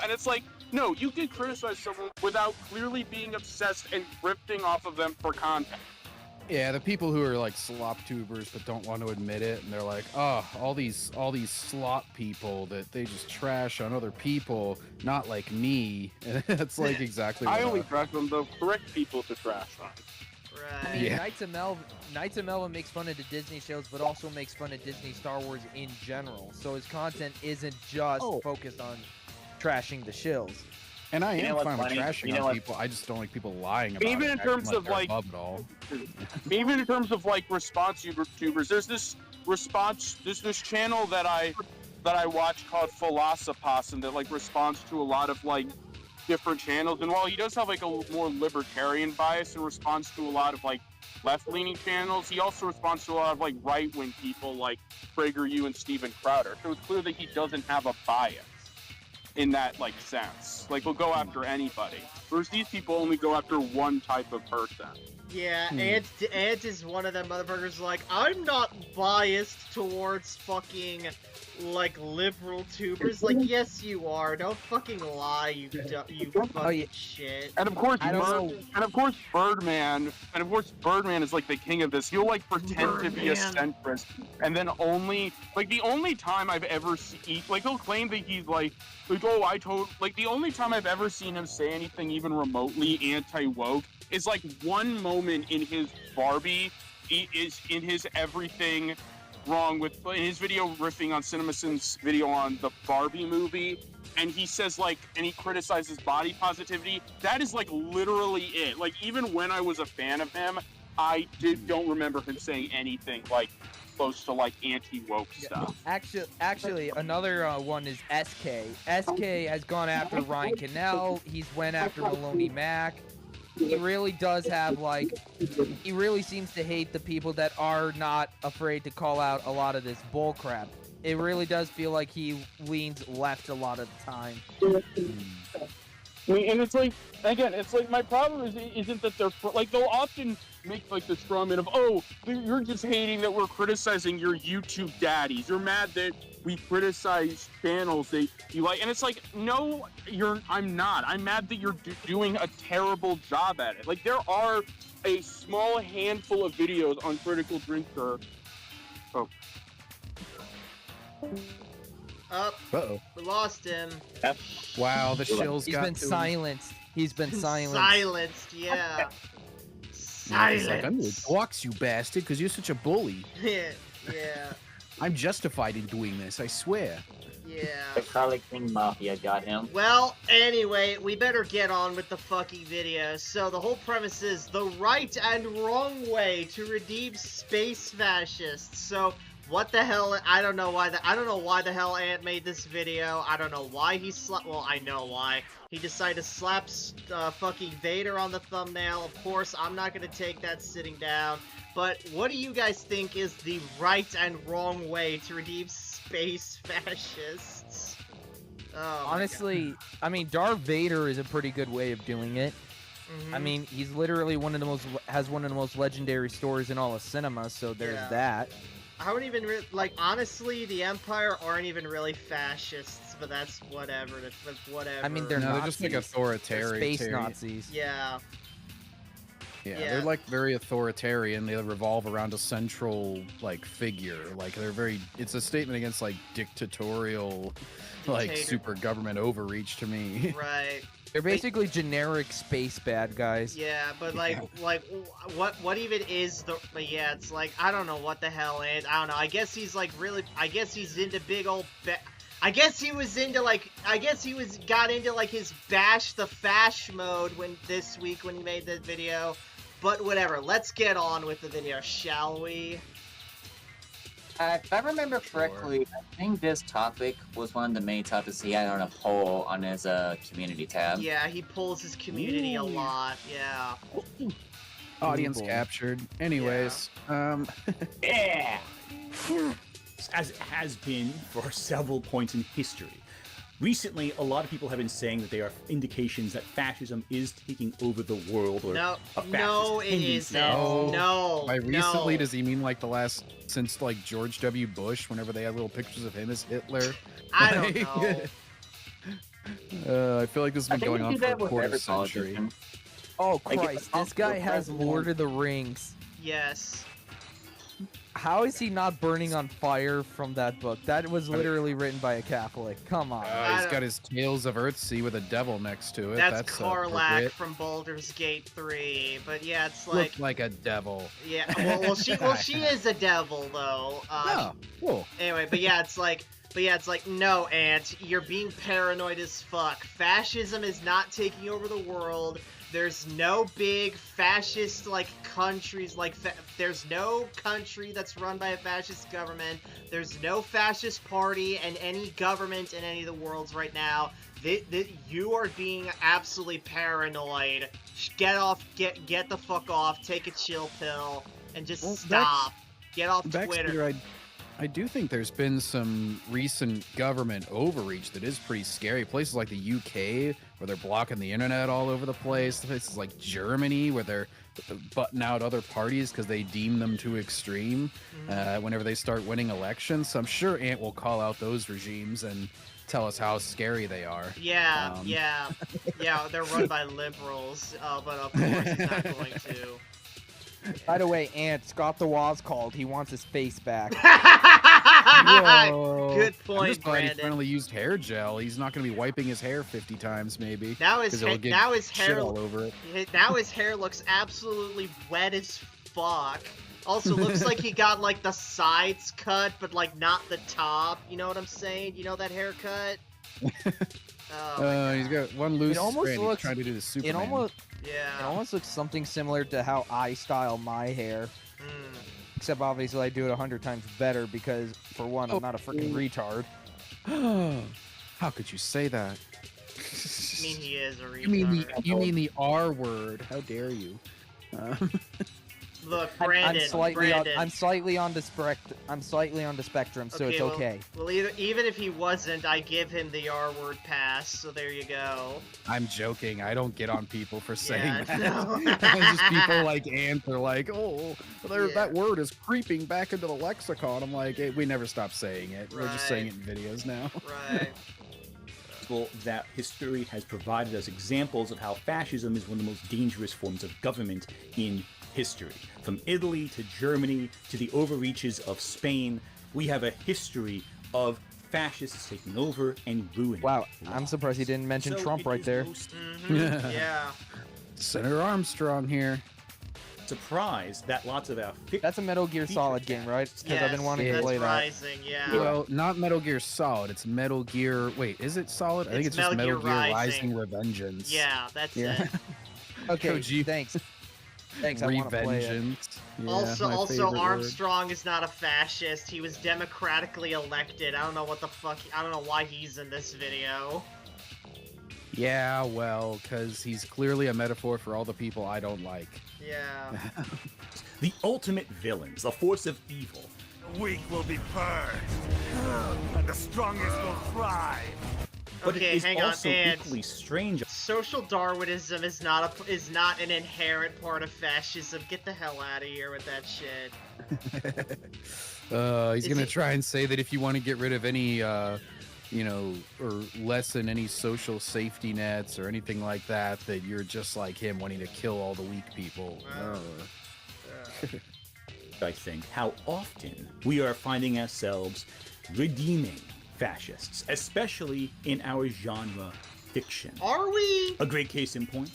And it's like, no, you can criticize someone without clearly being obsessed and drifting off of them for content. Yeah, the people who are like slop tubers but don't want to admit it, and they're like, oh, all these slop people that they just trash on other people, not like me. And that's like exactly what I only trash on the correct people to trash on. Right. I mean, Yeah. Knights of Melvin makes fun of the Disney shows, but also makes fun of Disney Star Wars in general. So his content isn't just focused on trashing the shills. And I You know am what's fine with funny? trashing You know on what- people. I just don't like people lying about Even it. in acting terms of, they're like- above it all. Even in terms of like response YouTubers, there's this channel that I watch called Philosophos, and that like responds to a lot of like different channels. And while he does have like a more libertarian bias and responds to a lot of like left-leaning channels, he also responds to a lot of like right-wing people like PragerU and Steven Crowder. So it's clear that he doesn't have a bias in that like sense. Like he'll go after anybody, whereas these people only go after one type of person. Yeah, Ant is one of them motherfuckers like, I'm not biased towards fucking, like, liberal tubers. Like, yes you are. Don't fucking lie, you fucking shit. And of course, I don't know. And of course, Birdman is like the king of this. He'll like pretend to be a centrist, and then only like the only time I've ever seen, like he'll claim that he's like oh like the only time I've ever seen him say anything even remotely anti-woke is like one moment in his Barbie, is in his everything wrong with, in his video riffing on CinemaSin's video on the Barbie movie, and he says like, and he criticizes body positivity. That is like literally it. Like even when I was a fan of him, I don't remember him saying anything like close to like anti-woke stuff. Actually, another one is SK. SK has gone after Ryan Cannell. He's went after Maloney Mack. He really does have like, he really seems to hate the people that are not afraid to call out a lot of this bull crap. It really does feel like he leans left a lot of the time. I mean, and it's like, again, it's like my problem isn't that they're like, they'll often make like the straw man of, oh, you're just hating that we're criticizing your YouTube daddies. You're mad that we criticize channels that you like, and it's like, no, I'm not. I'm mad that you're doing a terrible job at it. Like there are a small handful of videos on Critical Drinker. Oh. Uh-oh. We lost him. Wow, the shills He's got been to him. silenced. He's been silenced. Silenced, yeah. He's Silence. like, I'm gonna box you, bastard, because you're such a bully. Yeah. I'm justified in doing this, I swear. Yeah. The Harley Quinn Mafia got him. Well, anyway, we better get on with the fucking video. So the whole premise is the right and wrong way to redeem space fascists. So what the hell? I don't know why the hell Ant made this video. I don't know why he well, I know why. He decided to slap fucking Vader on the thumbnail. Of course, I'm not gonna take that sitting down. But what do you guys think is the right and wrong way to redeem space fascists? Oh, Honestly, I mean, Darth Vader is a pretty good way of doing it. Mm-hmm. I mean, he's literally has one of the most legendary stories in all of cinema, so there's that. I wouldn't even like, honestly, the Empire aren't even really fascists, but that's whatever. That's whatever. I mean, they're No, they're just like Nazis. authoritarian. They're space Nazis. Yeah. Yeah, Yeah. they're like very authoritarian. They revolve around a central like figure. Like they're very. It's a statement against like dictatorial, like Dictator. super government overreach to me. Right. They're basically generic space bad guys. Yeah, but like what even is the? But yeah, it's like I don't know what the hell, and I don't know. I guess he's like really. I guess he's into big old. I guess he was into like. I guess he got into like his bash the fash mode this week when he made the video. But whatever. Let's get on with the video, shall we? If I remember correctly, I think this topic was one of the main topics he had on a poll on his community tab. Yeah, he pulls his community a lot. Yeah. Audience captured. Anyways, Yeah! As it has been for several points in history. Recently, a lot of people have been saying that they are indications that fascism is taking over the world, or No, a fascist no, it tendency. isn't. No. No. by recently, no. does he mean like the last since like George W. Bush, whenever they had little pictures of him as Hitler? I don't Like- know. I feel like this has I been think going we on do for a that with quarter every century. politician. Oh Like, Christ, it's this possible guy has president- Lord of the Rings. Yes. How is he not burning on fire from that book? That was literally written by a Catholic. Come on. He's got his Tales of Earthsea with a devil next to it. That's appropriate. Karlach from Baldur's Gate 3. But yeah, it's like Looked like a devil. yeah. Well, she is a devil though. Oh, cool. Anyway, but yeah, it's like. No, Ant, you're being paranoid as fuck. Fascism is not taking over the world. There's no big fascist, like, countries, like, there's no country that's run by a fascist government. There's no fascist party and any government in any of the worlds right now. You are being absolutely paranoid. Get the fuck off, take a chill pill, and just stop. Get off Twitter. I do think there's been some recent government overreach that is pretty scary. Places like the UK, where they're blocking the internet all over the place. Places like Germany, where they're butting out other parties because they deem them too extreme whenever they start winning elections. So I'm sure Ant will call out those regimes and tell us how scary they are. Yeah, they're run by liberals, but of course he's not going to. By the way, Ant, Scott the Wall's called. He wants his face back. Whoa. Good I'm point, just glad he Brandon. finally used hair gel. He's not going to be wiping his hair 50 times, maybe. Now his 'cause it'll get hair shit all over it. now his hair looks absolutely wet as fuck. Also looks like he got like the sides cut, but like not the top. You know what I'm saying? You know that haircut? He's got one loose almost strand. looks- He's trying to do the Superman. It Yeah. almost looks something similar to how I style my hair. Except obviously I do it 100 times better because, for one, I'm not a freaking retard. How could you say that? I mean, he is a retard. You mean the R word? How dare you? Look, Brandon. I'm slightly on the spectrum, so it's okay. Well, even if he wasn't, I give him the R word pass. So there you go. I'm joking. I don't get on people for saying that. No. Just people like Ant are like, oh, Yeah. that word is creeping back into the lexicon. I'm like, hey, we never stop saying it. We're just saying it in videos now. Right. That history has provided us examples of how fascism is one of the most dangerous forms of government in history. From Italy to Germany to the overreaches of Spain, we have a history of fascists taking over and ruining. Wow, I'm surprised he didn't mention Trump right there. Yeah. Senator Armstrong here. Surprised that lots of our That's a Metal Gear Solid game, right? Because I've been wanting to play that. Rising, yeah. Well, not Metal Gear Solid. It's Metal Gear. Wait, is it Solid? I think it's just Metal Gear Rising Revengeance. Yeah, that's Yeah. it. Okay, Koji. Thanks. Thanks, I want to play it. Revengeance. Yeah, also, my favorite word. Armstrong is not a fascist. He was democratically elected. I don't know what the fuck. I don't know why he's in this video. Yeah, well, because he's clearly a metaphor for all the people I don't like. Yeah. The ultimate villains, the force of evil. The weak will be purged, and the strongest will thrive. But Okay, it is hang on, also and- equally strange. Social Darwinism is not an inherent part of fascism. Get the hell out of here with that shit. He's gonna try and say that if you want to get rid of any, or lessen any social safety nets or anything like that, that you're just like him, wanting to kill all the weak people. I think how often we are finding ourselves redeeming fascists, especially in our genre fiction. Are we? A great case in point.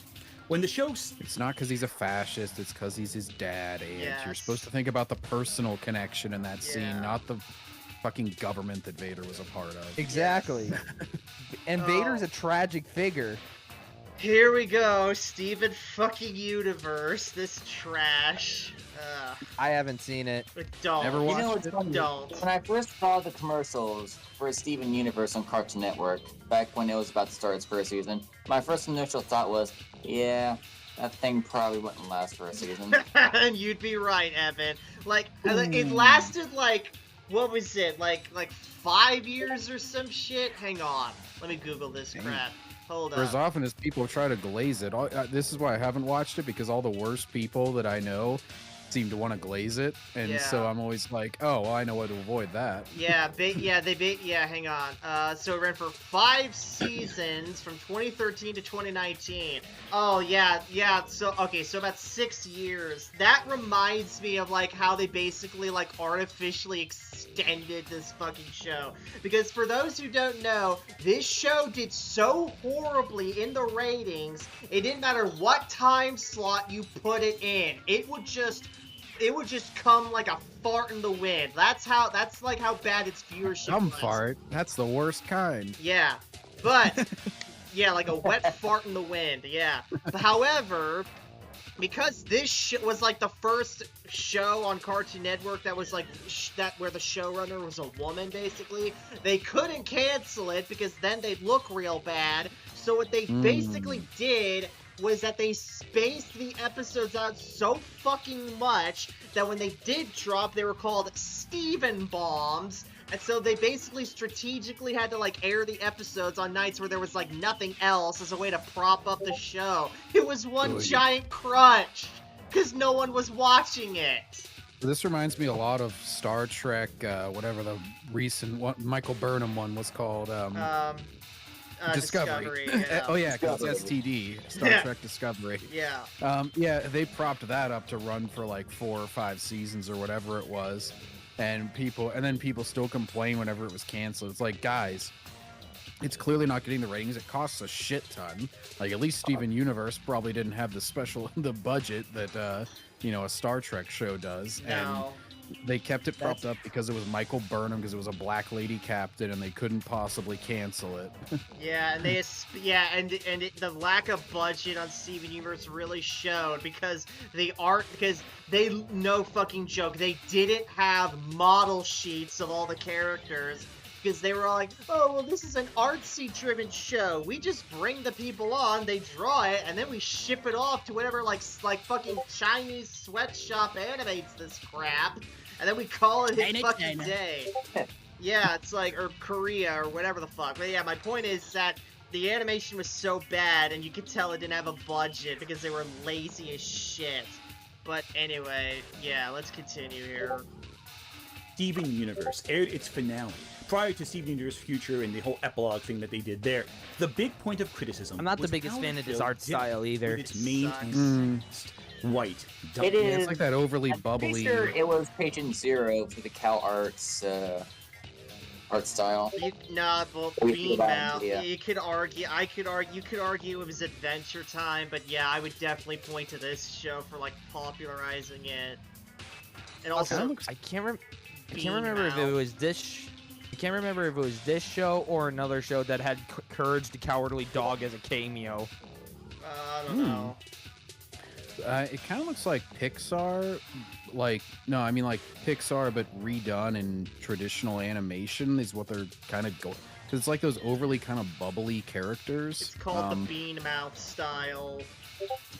When the show It's not because he's a fascist, it's because he's his dad, and Yes. you're supposed to think about the personal connection in that scene, Yeah. not the fucking government that Vader was a part of. Exactly. And Oh. Vader's a tragic figure. Here we go, Steven fucking Universe. This trash. I haven't seen it. Don't. Never You watched know, it's it? funny. Don't. When I first saw the commercials for Steven Universe on Cartoon Network, back when it was about to start its first season, my first initial thought was, yeah, that thing probably wouldn't last for a season. And you'd be right, Evan. Like, it lasted like, what was it? Like 5 years or some shit? Hang on. Let me Google this crap. Hold For as up. often as people try to glaze it, this is why I haven't watched it, because all the worst people that I know seem to want to glaze it, and so Yeah. I'm always like, oh, well, I know how to avoid that. Yeah, hang on. So it ran for 5 seasons from 2013 to 2019. Oh, yeah, so, okay, so about 6 years. That reminds me of, like, how they basically, like, artificially extended this fucking show. Because for those who don't know, this show did so horribly in the ratings, it didn't matter what time slot you put it in. It would just come like a fart in the wind. That's like how bad its viewership Dumb was. fart. That's the worst kind. Yeah, but yeah, like a wet fart in the wind. Yeah. However, because this was like the first show on Cartoon Network that was like where the showrunner was a woman, basically, they couldn't cancel it because then they'd look real bad. So what they basically did was that they spaced the episodes out so fucking much that when they did drop, they were called Steven Bombs. And so they basically strategically had to, like, air the episodes on nights where there was, like, nothing else as a way to prop up the show. It was one giant crunch, because no one was watching it. This reminds me a lot of Star Trek, whatever the recent one, Michael Burnham one was called. Discovery. Yeah. Oh yeah, because it's Discovery. STD, Star Trek Discovery. Yeah. Yeah, they propped that up to run for like 4 or 5 seasons or whatever it was, and then people still complain whenever it was canceled. It's like, guys, it's clearly not getting the ratings. It costs a shit ton. Like, at least Steven Universe probably didn't have the budget that a Star Trek show does. No. And they kept it propped up because it was Michael Burnham, because it was a black lady captain, and they couldn't possibly cancel it. Yeah, and the lack of budget on Steven Universe really showed because no fucking joke, they didn't have model sheets of all the characters. Because they were all like, oh, well, this is an artsy-driven show. We just bring the people on, they draw it, and then we ship it off to whatever, like fucking Chinese sweatshop animates this crap, and then we call it his fucking day. Yeah, it's like, or Korea, or whatever the fuck. But yeah, my point is that the animation was so bad, and you could tell it didn't have a budget because they were lazy as shit. But anyway, yeah, let's continue here. Steven Universe aired its finale prior to Steven Universe Future and the whole epilogue thing that they did there. The big point of criticism. I'm not the was biggest how fan the of this show art did style either. with its main Sucks. antagonist, White. It Yeah, is. it's like that overly I'm bubbly. pretty sure it was patient 0 for the Cal Arts art style. Bean Mouth. Yeah. You could argue it was Adventure Time, but yeah, I would definitely point to this show for like popularizing it. And also, I can't remember if Mouth. it was this. I can't remember if it was this show or another show that had Courage the Cowardly Dog as a cameo. I don't know. It kind of looks like Pixar, like Pixar, but redone in traditional animation is what they're kind of going. Because it's like those overly kind of bubbly characters. It's called the Bean Mouth style.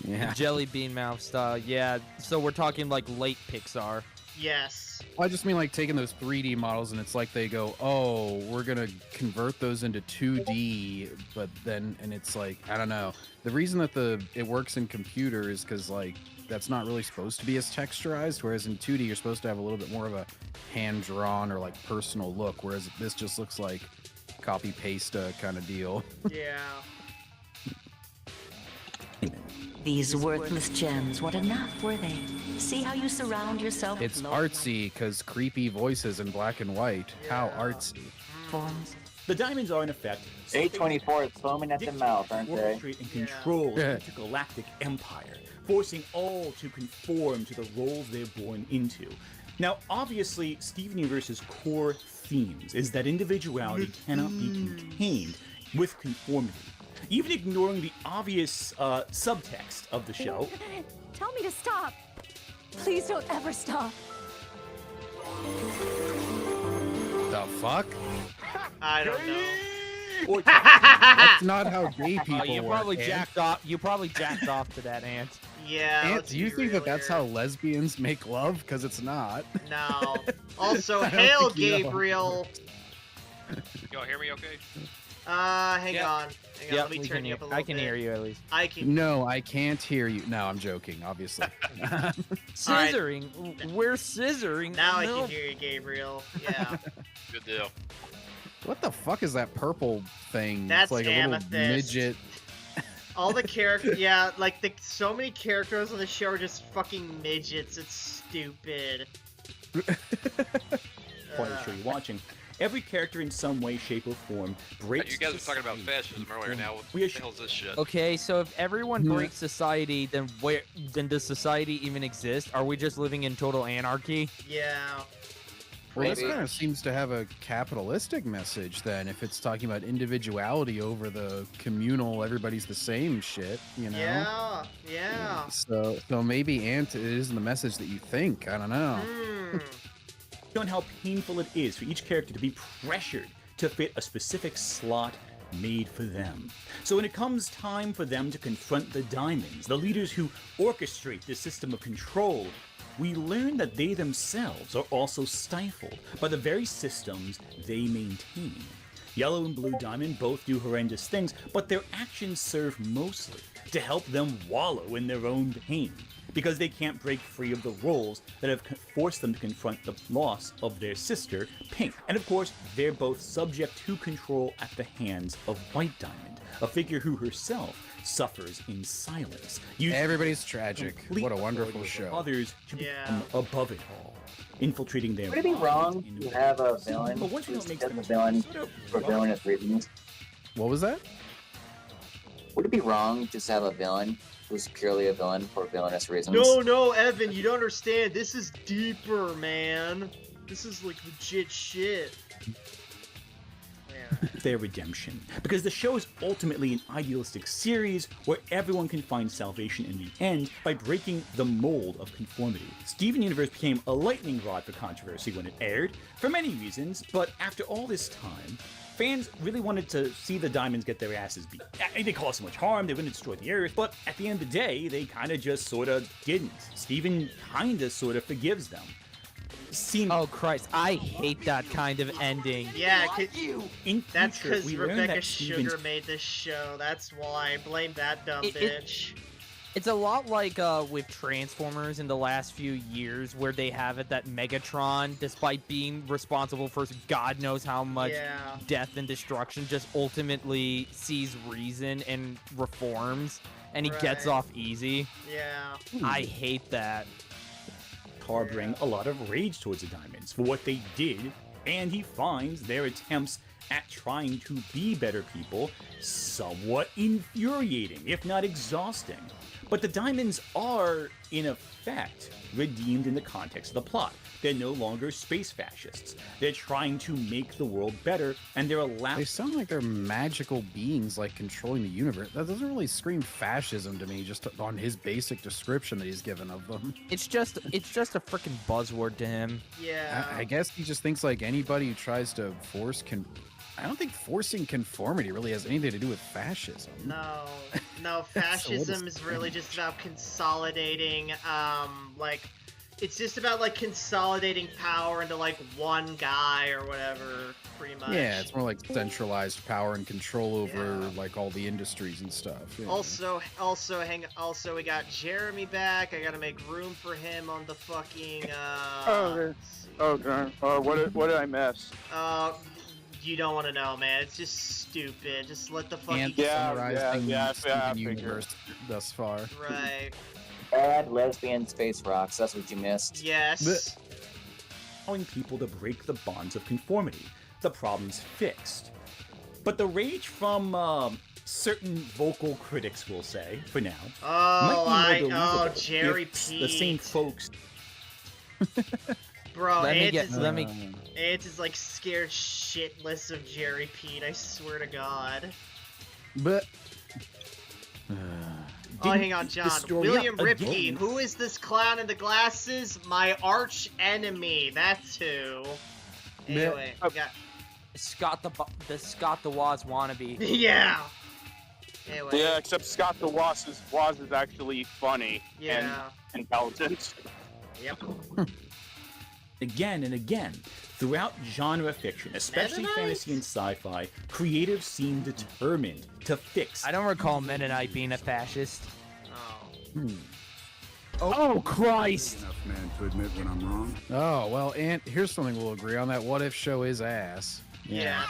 Yeah. Jelly Bean Mouth style. Yeah. So we're talking like late Pixar. Yes. I just mean like taking those 3D models and it's like they go, oh, we're gonna convert those into 2D, but then and it's like, I don't know. The reason that it works in computer is because like that's not really supposed to be as texturized, whereas in 2D you're supposed to have a little bit more of a hand drawn or like personal look, whereas this just looks like copy paste kind of deal. Yeah. These worthless gems, what enough were they? See how you surround yourself with It's low artsy because creepy voices in black and white. How Yeah. artsy. forms. The diamonds are in effect A24 is foaming at the mouth, aren't they? orchestrate and control Yeah. the intergalactic empire, forcing all to conform to the roles they're born into. Now, obviously, Steven Universe's core themes is that individuality cannot be contained with conformity. Even ignoring the obvious subtext of the show, Tell me to stop. Please don't ever stop. The fuck? I don't know. or That's not how gay people You work. probably Ant. jacked off. You probably jacked off to that, Ant. Yeah. Ant, let's do you be think real that that's here. how lesbians make love? Because it's not. No. Also, I don't hail think you know. Gabriel. Y'all hear me okay? Hang Yep. on. Yep, Let me we turn can you hear, up a little I can bit. hear you at least. I can. No, I can't hear you. No, I'm joking, obviously. Scissoring. We're scissoring. Now I No. can hear you, Gabriel. Yeah. Good deal. What the fuck is that purple thing? That's it's like a amethyst. little midget. All the characters, yeah, like so many characters on the show are just fucking midgets. It's stupid. Point of the show you're watching. Every character in some way, shape, or form breaks. You guys were talking about society. fascism earlier. Now, what We the are hell's this shit? Okay, so if everyone Hmm. breaks society, then then does society even exist? Are we just living in total anarchy? Yeah. Well, this Maybe. kind of seems to have a capitalistic message then, if it's talking about individuality over the communal, everybody's the same shit, you know? Yeah. Yeah. So maybe it isn't the message that you think. I don't know. Hmm. On how painful it is for each character to be pressured to fit a specific slot made for them. So when it comes time for them to confront the Diamonds, the leaders who orchestrate this system of control, we learn that they themselves are also stifled by the very systems they maintain. Yellow and Blue Diamond both do horrendous things, but their actions serve mostly to help them wallow in their own pain, because they can't break free of the roles that have forced them to confront the loss of their sister, Pink. And of course, they're both subject to control at the hands of White Diamond, a figure who herself suffers in silence. using Everybody's tragic. complete What a wonderful authority show. over others to Yeah. become above it all, infiltrating their Would it be wrong minds to into- have a villain But once you who's don't make just them a villain sort of for villainous reasons? What was that? Would it be wrong just to have a villain who's purely a villain for villainous reasons? No, Evan, you don't understand. This is deeper, man. This is like legit shit. Yeah. their redemption. Because the show is ultimately an idealistic series where everyone can find salvation in the end by breaking the mold of conformity. Steven Universe became a lightning rod for controversy when it aired, for many reasons, but after all this time, fans really wanted to see the Diamonds get their asses beat. They caused so much harm, they were going to destroy the Earth, but at the end of the day, they kind of just sort of didn't. Steven kind of sort of forgives them. Oh Christ, I hate that kind of ending. Yeah, In that's future, because we learn Rebecca that Steven's Sugar made this show. That's why. Blame that dumb It- bitch. It's a lot like with Transformers in the last few years, where they have it that Megatron, despite being responsible for God knows how much Yeah. death and destruction, just ultimately sees reason and reforms, and he gets Right. off easy. Yeah. I hate that. harboring a lot of rage towards the Diamonds for what they did, and he finds their attempts at trying to be better people somewhat infuriating, if not exhausting. But the Diamonds are, in effect, redeemed in the context of the plot. They're no longer space fascists. They're trying to make the world better, and they're allowed. They sound like they're magical beings, like controlling the universe. That doesn't really scream fascism to me, just on his basic description that he's given of them. It's just a freaking buzzword to him. Yeah. I guess he just thinks like anybody who tries to force I don't think forcing conformity really has anything to do with fascism. No, fascism is really just about consolidating, it's just about, like, consolidating power into, like, one guy or whatever, pretty much. Yeah, it's more like centralized power and control over like all the industries and stuff. Yeah. Also, we got Jeremy back. I gotta make room for him on the fucking, Okay. What did I miss? You don't want to know, man. It's just stupid. Just let the fucking... And Yeah, summarizing yeah, Steven I figured. Universe thus far. Right. Bad lesbian space rocks, that's what you missed. Yes. allowing people to break the bonds of conformity. The problem's fixed. But the rage from certain vocal critics, we'll say, for now, might be more believable Jerry if Pete. the same folks. Bro, Let Ant me is like scared shitless of Jerry Pete, I swear to God. But Oh, hang on, the John. story William up Ripke. again. Who is this clown in the glasses? My arch enemy. That's who. Anyway, we got... Scott the Woz wannabe. Yeah. Anyway. Yeah, except Scott the Woz is actually funny Yeah. and intelligent. Yep. again and again, throughout genre fiction, especially fantasy and sci-fi, creatives seem determined to fix. I don't recall Mennonite being a fascist. Oh, Christ! Enough man to admit when I'm wrong. Oh, well, and here's something we'll agree on. That What If show is ass. Yeah.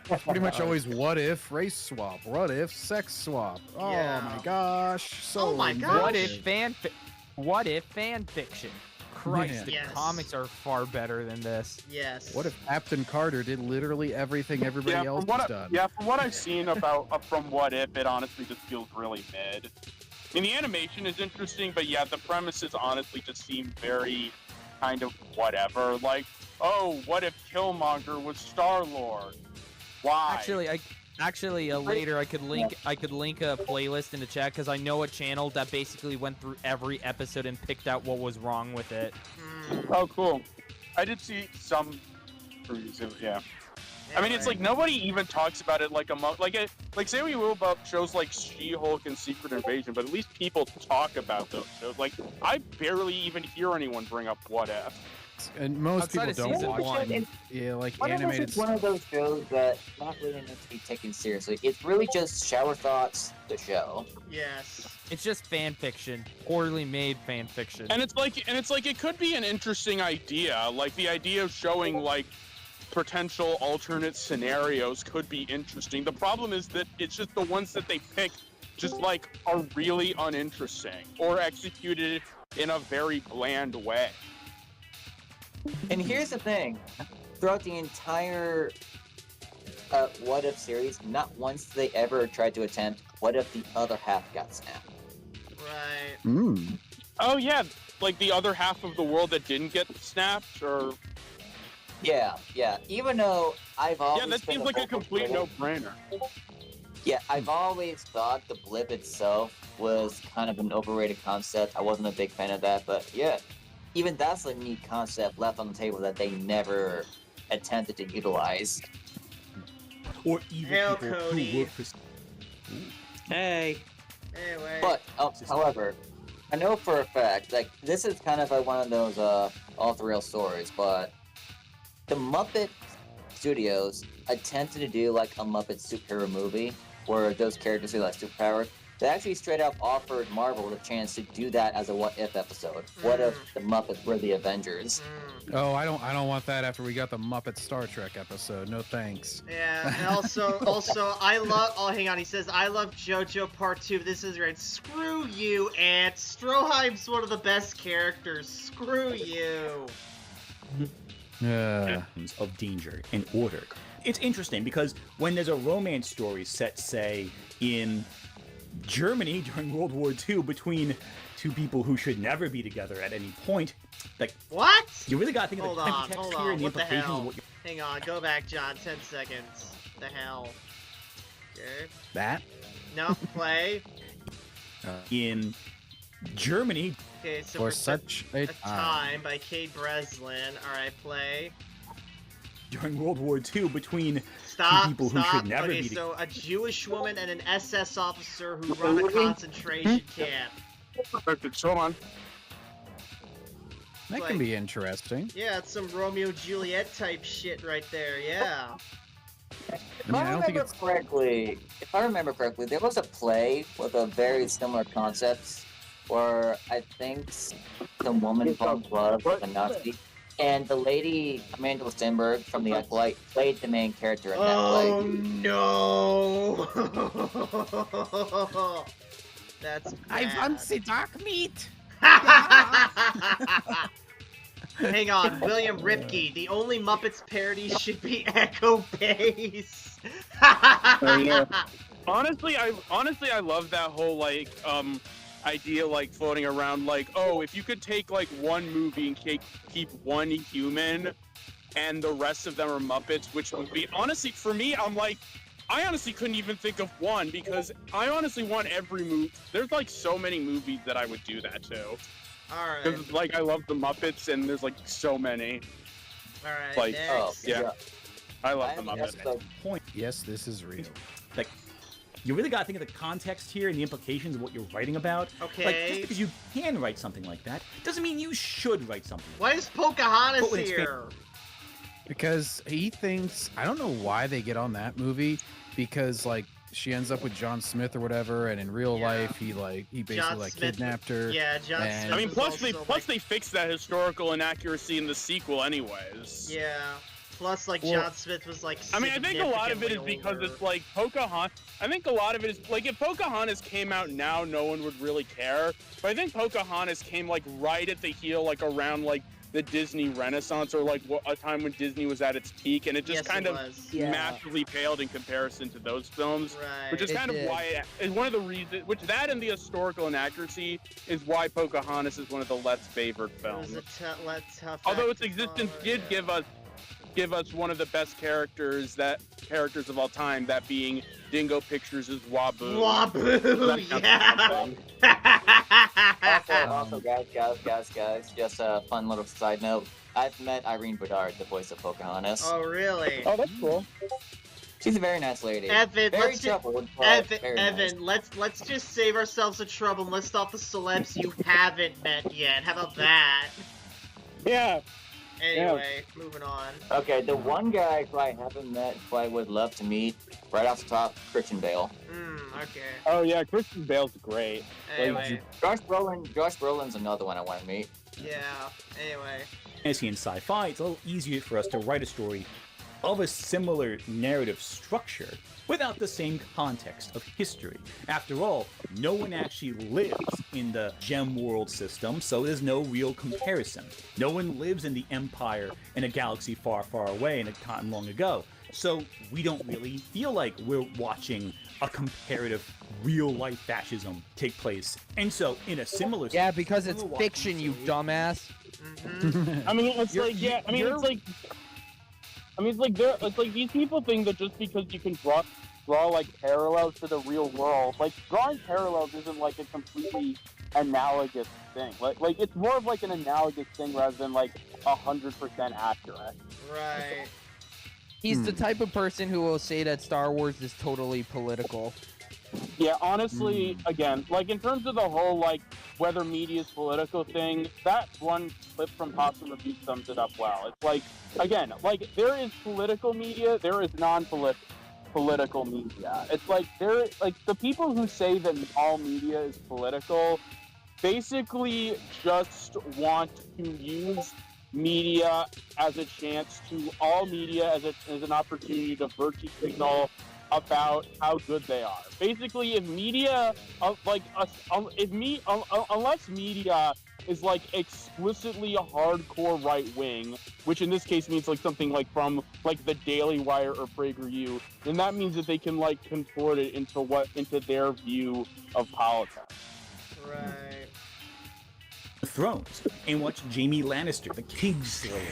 Pretty much always what if race swap, what if sex swap. Oh Yeah. my gosh. So Oh my gosh. What if fan fiction? Christ, Yeah. the Yes. comics are far better than this. Yes. What if Captain Carter did literally everything everybody else has done? From what I've seen about from What If, it honestly just feels really mid. I mean, the animation is interesting, but yeah, the premises honestly just seem very kind of whatever. Like, oh, what if Killmonger was Star-Lord? Why? Actually, later I could link a playlist in the chat because I know a channel that basically went through every episode and picked out what was wrong with it. Oh, cool. I did see some reviews, yeah. I mean, it's like nobody even talks about it like say we will about shows like She-Hulk and Secret Invasion, but at least people talk about those shows. Like, I barely even hear anyone bring up What If. And most Outside people of don't season watch one. Yeah, like What if animated it's one of those shows that not really meant to be taken seriously? It's really just shower thoughts, the show. Yes. It's just fan fiction, poorly made fan fiction. And it's like it could be an interesting idea. Like the idea of showing like potential alternate scenarios could be interesting. The problem is that it's just the ones that they pick just like are really uninteresting or executed in a very bland way. And here's the thing. Throughout the entire What If series, not once did they ever tried to attempt what if the other half got snapped. Right. Oh yeah, like the other half of the world that didn't get snapped, or Yeah. Even though I've always that been seems like a complete blip. no-brainer. Yeah, I've always thought the blip itself was kind of an overrated concept. I wasn't a big fan of that, but yeah, even that's a neat concept left on the table that they never attempted to utilize. Or even Hail, people Cody. who work for. Anyway. But, however, I know for a fact, like, this is kind of like one of those off-the-rail stories, but the Muppet Studios attempted to do, like, a Muppet superhero movie where those characters are, like, superpowers. They actually straight up offered Marvel the chance to do that as a What If episode. What if the Muppets were the Avengers? Oh, I don't want that after we got the Muppet Star Trek episode. No thanks. Yeah, and also, I love. Oh, hang on. He says, "I love JoJo Part 2. This is great. Screw you, Ant. Stroheim's one of the best characters. Screw you." Of danger and order. It's interesting because when there's a romance story set, say, in Germany during World War II between two people who should never be together at any point, like, what? You really gotta think of Hold the on, context hold here on. and the What the implications hell? of what you're. Hang on. Go back, John. 10 seconds. The hell? Okay. That? No, play. In Germany. Okay, so For such a time by Kate Breslin. Alright, play. During World War II between Stop, two people who should never okay, be so a Jewish woman and an SS officer who run a concentration camp. Perfect. Hold on. That can be interesting. Yeah, it's some Romeo Juliet type shit right there. Yeah. If I remember correctly, there was a play with a very similar concept where I think some woman fell in love with a Nazi, and the lady Amanda Stenberg from The Acolyte played the main character in that play. Oh no! That's bad. I'm the dark meat. Hang on, William Ripke. The only Muppets parody should be Echo Base. Honestly, I love that whole like idea like floating around like, oh, if you could take like one movie and keep one human and the rest of them are Muppets, which would be honestly for me, I'm like, I honestly couldn't even think of one because I honestly want every movie. There's like so many movies that I would do that to. Alright. Because like I love the Muppets and there's like so many. Alright, Like, next. yeah. I love the Muppets. Point. Yes, this is real. Like, you really gotta think of the context here and the implications of what you're writing about. Okay. Like, just because you can write something like that doesn't mean you should write something. Why is Pocahontas But when it's here? Because he thinks, I don't know why they get on that movie, because like she ends up with John Smith or whatever, and in real life he basically John like Smith- kidnapped her. Yeah, John and- Smith. I mean, was plus also, they fixed that historical inaccuracy in the sequel, anyways. Yeah. Plus, like, Well, John Smith was like. I mean, I think a lot of it is significantly because older. it's like Pocahontas. I think a lot of it is like if Pocahontas came out now, no one would really care. But I think Pocahontas came like right at the heel, like around like the Disney Renaissance or like a time when Disney was at its peak, and it just Yes, kind it of was. Yeah. massively paled in comparison to those films. Right. Which is It kind of did. why, is one of the reasons, which that and the historical inaccuracy is why Pocahontas is one of the less favored It was films. a tough Although act its to existence follow, did yeah. give us one of the best characters of all time, that being Dingo Pictures' Waboo. Waboo, yeah. Also, guys, just a fun little side note. I've met Irene Bedard, the voice of Pocahontas. Oh, really? Oh, that's cool. She's a very nice lady. Evan, very let's troubled, but Evan, very nice. let's just save ourselves the trouble and list off the celebs you haven't met yet. How about that? Yeah. Anyway, moving on. Okay, the one guy who I haven't met, who I would love to meet, right off the top, Christian Bale. Okay. Oh yeah, Christian Bale's great. Anyway, Josh Brolin's another one I want to meet. yeah. Anyway. Fantasy and sci-fi, it's a little easier for us to write a story of a similar narrative structure without the same context of history. After all, no one actually lives in the gem world system, so there's no real comparison. No one lives in the Empire in a galaxy far, far away in a time long ago. So we don't really feel like we're watching a comparative real-life fascism take place. And so, in a similar sense, Yeah, because it's we're watching fiction, you story- dumbass. I mean, it's You're- like, yeah. I mean, you're- it's like. I mean, it's like these people think that just because you can draw like parallels to the real world, like drawing parallels isn't like a completely analogous thing. Like it's more of like an analogous thing rather than like 100% accurate. Right. He's the type of person who will say that Star Wars is totally political. Yeah, honestly, again, like in terms of the whole like whether media is political thing, that one clip from Possum Review sums it up well. It's like, again, like there is political media, there is non-political media. It's like the people who say that all media is political basically just want to use media as a chance to all media as an opportunity to virtue signal about how good they are. Basically, if media, unless media is like explicitly a hardcore right wing, which in this case means like something like from like the Daily Wire or PragerU, then that means that they can like contort it into their view of politics. Right. Thrones and watch Jaime Lannister, the Kingslayer,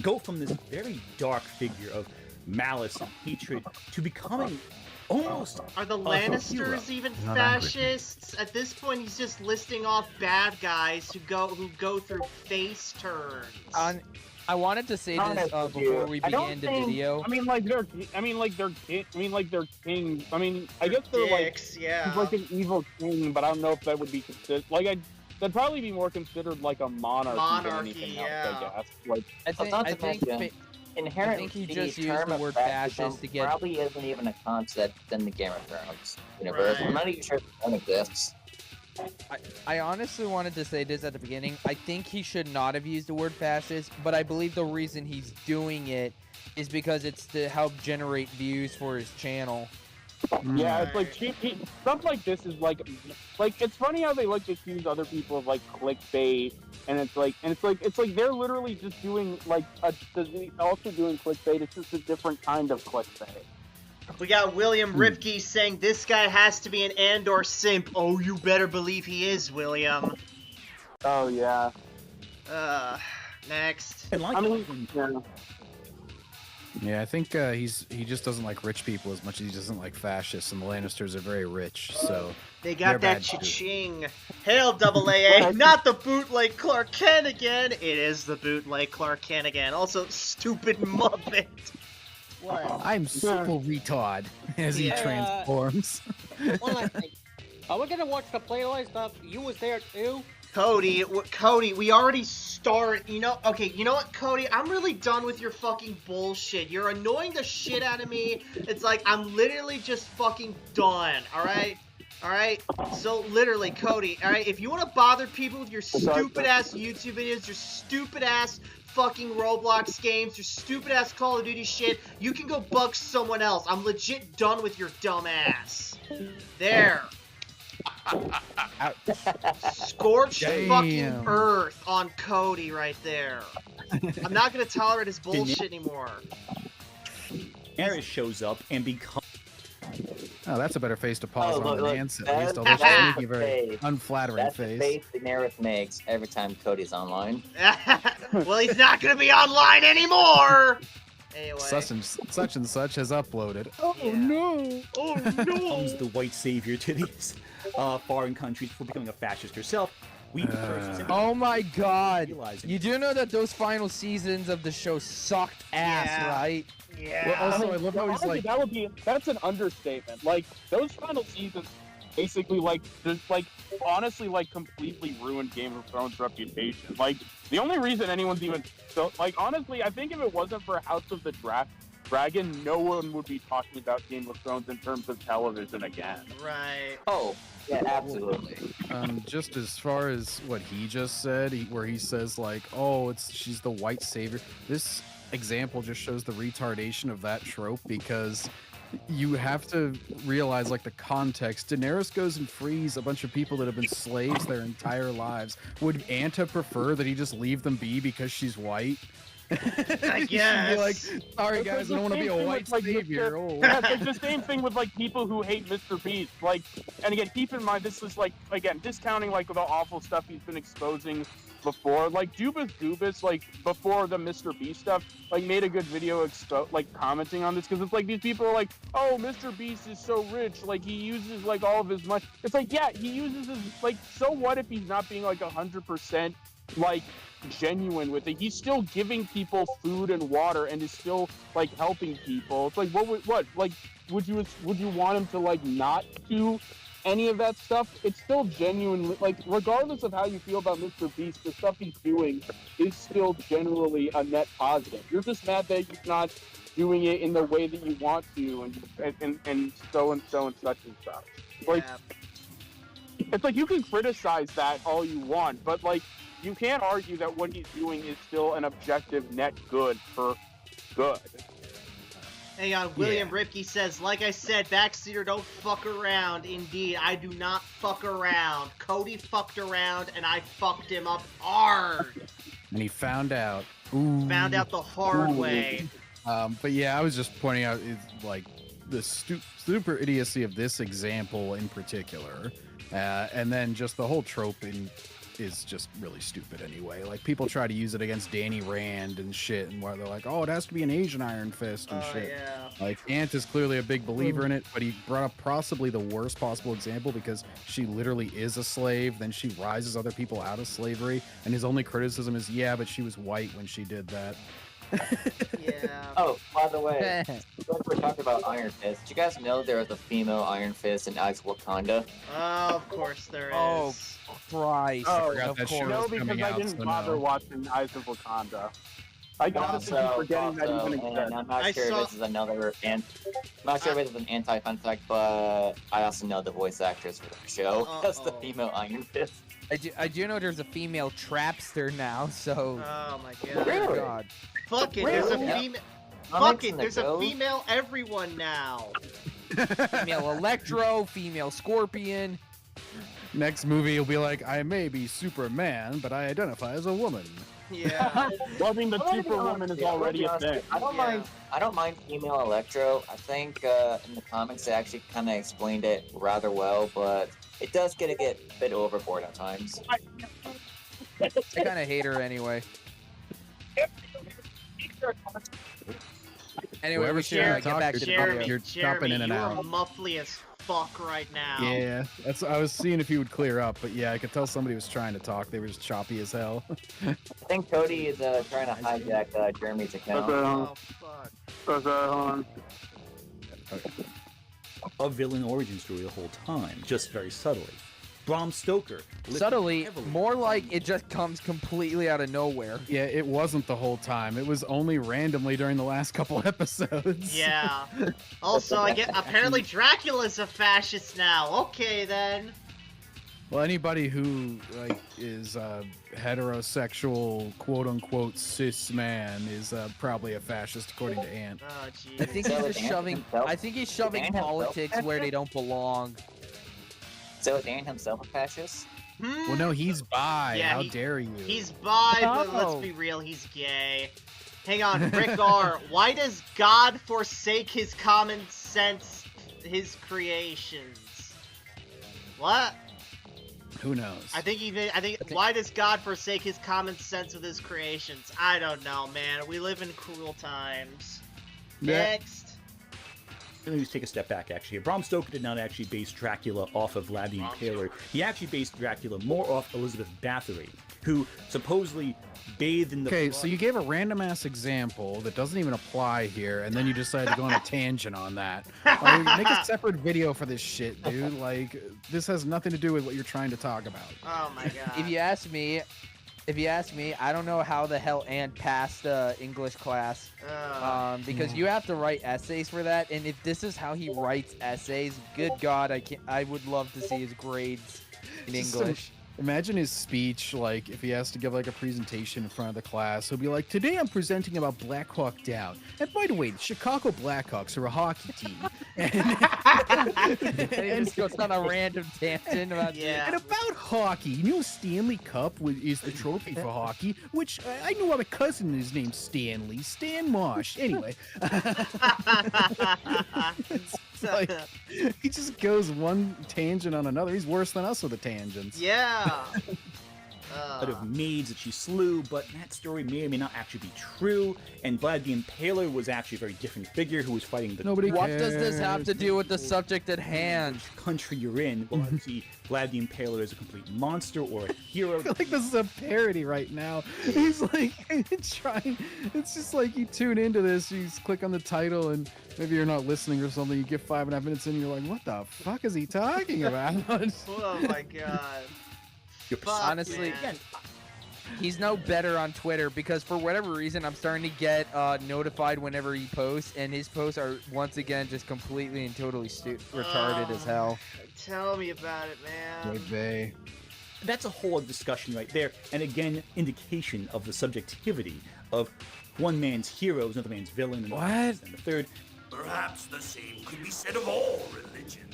go from this very dark figure of malice and hatred to becoming almost Are the a hero. Lannisters even Not angry. fascists? At this point, he's just listing off bad guys who go through face turns. I wanted to say this before we began the video. I mean, they're kings. I mean, I guess they're like Dicks, yeah. he's like an evil king, but I don't know if that would be considered that'd probably be more considered like a monarchy than anything yeah. else, I guess. Like, I think Inherently, he the just used term the of word fascism fascist to get- probably isn't even a concept in the Game of Thrones universe. Right. I'm not even sure if it exists. I honestly wanted to say this at the beginning. I think he should not have used the word fascist, but I believe the reason he's doing it is because it's to help generate views for his channel. yeah, it's like stuff like this is like it's funny how they like to accuse other people of like clickbait, and it's like they're literally just doing like also doing clickbait. It's just a different kind of clickbait. We got William Ripke saying this guy has to be an Andor simp. Oh, you better believe he is, William. Oh yeah. Next. And like I mean, yeah. Yeah, I think he just doesn't like rich people as much as he doesn't like fascists, and the Lannisters are very rich, so They got they're that bad too. cha-ching. Hail, Double AA. Not the bootleg Clark Kent again. It is the bootleg Clark Kent again. Also, stupid Muppet. What? I'm super retard as he Yeah. transforms. One last thing. Are we gonna watch the playlist of You Was There Too? Cody, we already started. Okay, you know what, Cody? I'm really done with your fucking bullshit. You're annoying the shit out of me. It's like, I'm literally just fucking done, alright? Alright? So, literally, Cody, alright? If you want to bother people with your stupid-ass YouTube videos, your stupid-ass fucking Roblox games, your stupid-ass Call of Duty shit, you can go bug someone else. I'm legit done with your dumb ass. There. Scorched fucking earth on Cody right there. I'm not gonna tolerate his bullshit anymore. Daenerys shows up and becomes. Oh, that's a better face to pause on than Lance, at least. Although she's making a very unflattering face. That's the face Daenerys makes every time Cody's online. Well, he's not gonna be online anymore! Anyway. Such and such has uploaded. Oh no! Oh no! Becomes the white savior to these foreign countries before becoming a fascist herself. Oh my god! You do know that those final seasons of the show sucked ass, right? Yeah. Well, also, I love how he's like, that's an understatement. Like, those final seasons basically, like, just, like, honestly, like, completely ruined Game of Thrones' reputation. Like, the only reason anyone's even, so, like, honestly, I think if it wasn't for House of the Dragon, no one would be talking about Game of Thrones in terms of television again. Right. Oh, yeah, absolutely. Just as far as what he just said, where he says, like, oh, she's the white savior, this example just shows the retardation of that trope, because you have to realize, like, the context. Daenerys goes and frees a bunch of people that have been slaves their entire lives. Would Anta prefer that he just leave them be because she's white? I guess. Be like, sorry guys, I don't want to be a white savior. Yeah, it's like the same thing with, like, people who hate Mr. Beast. Like, and again, keep in mind, this is, like, again, discounting, like, the awful stuff he's been exposing before. Like, Dubas Goobus, like, before the Mr. Beast stuff, like, made a good video like, commenting on this, because it's like, these people are like, oh, Mr. Beast is so rich, like, he uses, like, all of his money. It's like, yeah, he uses his, like, so what if he's not being, like, 100%, like, genuine with it? He's still giving people food and water and is still, like, helping people. It's like, what like, would you want him to, like, not do any of that stuff? It's still genuinely, like, regardless of how you feel about Mr. Beast, the stuff he's doing is still generally a net positive. You're just mad that he's not doing it in the way that you want to, and so and so and such and such. Like, it's like, you can criticize that all you want, but, like, you can't argue that what he's doing is still an objective net good for good. Hang on, William Ripke says, like I said, Backseater don't fuck around. Indeed, I do not fuck around. Cody fucked around, and I fucked him up hard. And he found out. Ooh. Found out the hard way. But yeah, I was just pointing out, like, the super idiocy of this example in particular. And then just the whole trope is just really stupid anyway. Like, people try to use it against Danny Rand and shit, and where they're like, oh, it has to be an Asian Iron Fist and shit. Yeah. Like, Ant is clearly a big believer in it, but he brought up possibly the worst possible example, because she literally is a slave, then she rises other people out of slavery, and his only criticism is, yeah, but she was white when she did that. Yeah. Oh, by the way, we're talking about Iron Fist. Did you guys know there was a female Iron Fist in Eyes of Wakanda? Oh, of course there is. Oh, Christ. Oh, of course. No, because I didn't bother watching Eyes of Wakanda. I honestly keep forgetting that even exists. I'm not sure if this is another, I'm not sure if this is an anti-fun fact, but I also know the voice actress for the show. That's the female Iron Fist. I do know there's a female Trapster now, so... Oh my god. Really? God. Fuck it, there's a female... Fuck it, there's a female everyone now. Female Electro, female Scorpion. Next movie, he'll be like, I may be Superman, but I identify as a woman. Yeah. Well, I mean, the Superwoman is already a thing. I don't mind female Electro. I think in the comics they actually kind of explained it rather well, but it does get a bit overboard at times. I kind of hate her anyway. Anyway, Whoever we should get back to the video. You're chopping in and you're out. muffly as fuck right now. Yeah, I was seeing if he would clear up, but yeah, I could tell somebody was trying to talk. They were just choppy as hell. I think Cody is trying to hijack Jeremy's account. Oh, fuck. A villain origin story the whole time, just very subtly. Bram Stoker. Subtly, heavily more on- like it just comes completely out of nowhere. Yeah, it wasn't the whole time. It was only randomly during the last couple episodes. Yeah. Also, I get apparently Dracula's a fascist now. Okay then. Well, anybody who like is a heterosexual, quote unquote cis man is probably a fascist according to Ant. Oh I jeez. think So he's is just Ant shoving. himself- I think he's is shoving Ant himself politics a where they fascist? don't belong. So is Ant himself a fascist? Well, no, he's bi. Yeah, How dare you? He's bi, but let's Oh. be real, he's gay. Hang on, Rick R. Why does God forsake his common sense, his creations? What? Who knows? I think why does God forsake his common sense with his creations? I don't know, man. We live in cruel times. Yeah. Next. Let me just take a step back, actually. Bram Stoker did not actually base Dracula off of Vlad the Impaler. He actually based Dracula more off Elizabeth Bathory, who supposedly bathed in the Okay, blood. so you gave a random ass example that doesn't even apply here, and then you decided to go on a tangent on that. Like, make a separate video for this shit, dude. Like, this has nothing to do with what you're trying to talk about. Oh my god. If you ask me, I don't know how the hell Ant passed English class. Because you have to write essays for that, and if this is how he writes essays, good God, I would love to see his grades in Just English. Imagine his speech, like, if he has to give, like, a presentation in front of the class, he'll be like, today I'm presenting about Black Hawk Down. And by the way, the Chicago Blackhawks are a hockey team. And he just goes on a random tangent about Yeah. And about hockey, you know, Stanley Cup is the trophy for hockey, which I know I'm a cousin is named Stanley, Stan Marsh. Anyway, it's like he just goes one tangent on another. He's worse than us with the tangents. Yeah. Out of maids that she slew, but that story may or may not actually be true. And Vlad the Impaler was actually a very different figure who was fighting the Nobody What does this have to cares. do with the subject at hand? country you're in. Well, obviously, Vlad the Impaler is a complete monster or a hero. I feel like this is a parody right now. He's like trying. It's just like you tune into this, you just click on the title, and maybe you're not listening or something. You get 5.5 minutes in, and you're like, "What the fuck is he talking about?" Oh my god. Fuck, Honestly, man. he's no better on Twitter because for whatever reason I'm starting to get notified whenever he posts, and his posts are once again just completely and totally retarded as hell. Tell me about it, man. Maybe. That's a whole discussion right there. And again, indication of the subjectivity of one man's hero is another man's villain, and What? and the third. Perhaps the same could be said of all religions.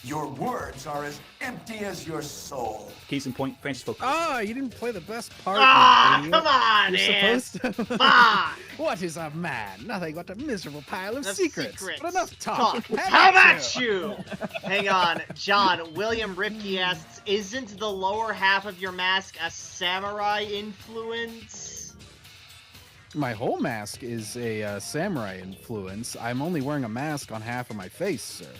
Your words are as empty as your soul. Case in point, Francis Foucault. Ah, you didn't play the best part. Ah, you idiot. come on, You're man. supposed to. Fuck. What is a man? Nothing but a miserable pile of The secrets. But enough talk. How about you? Hang on, John. William Ripke asks, "Isn't the lower half of your mask a samurai influence?" My whole mask is a samurai influence. I'm only wearing a mask on half of my face, sir.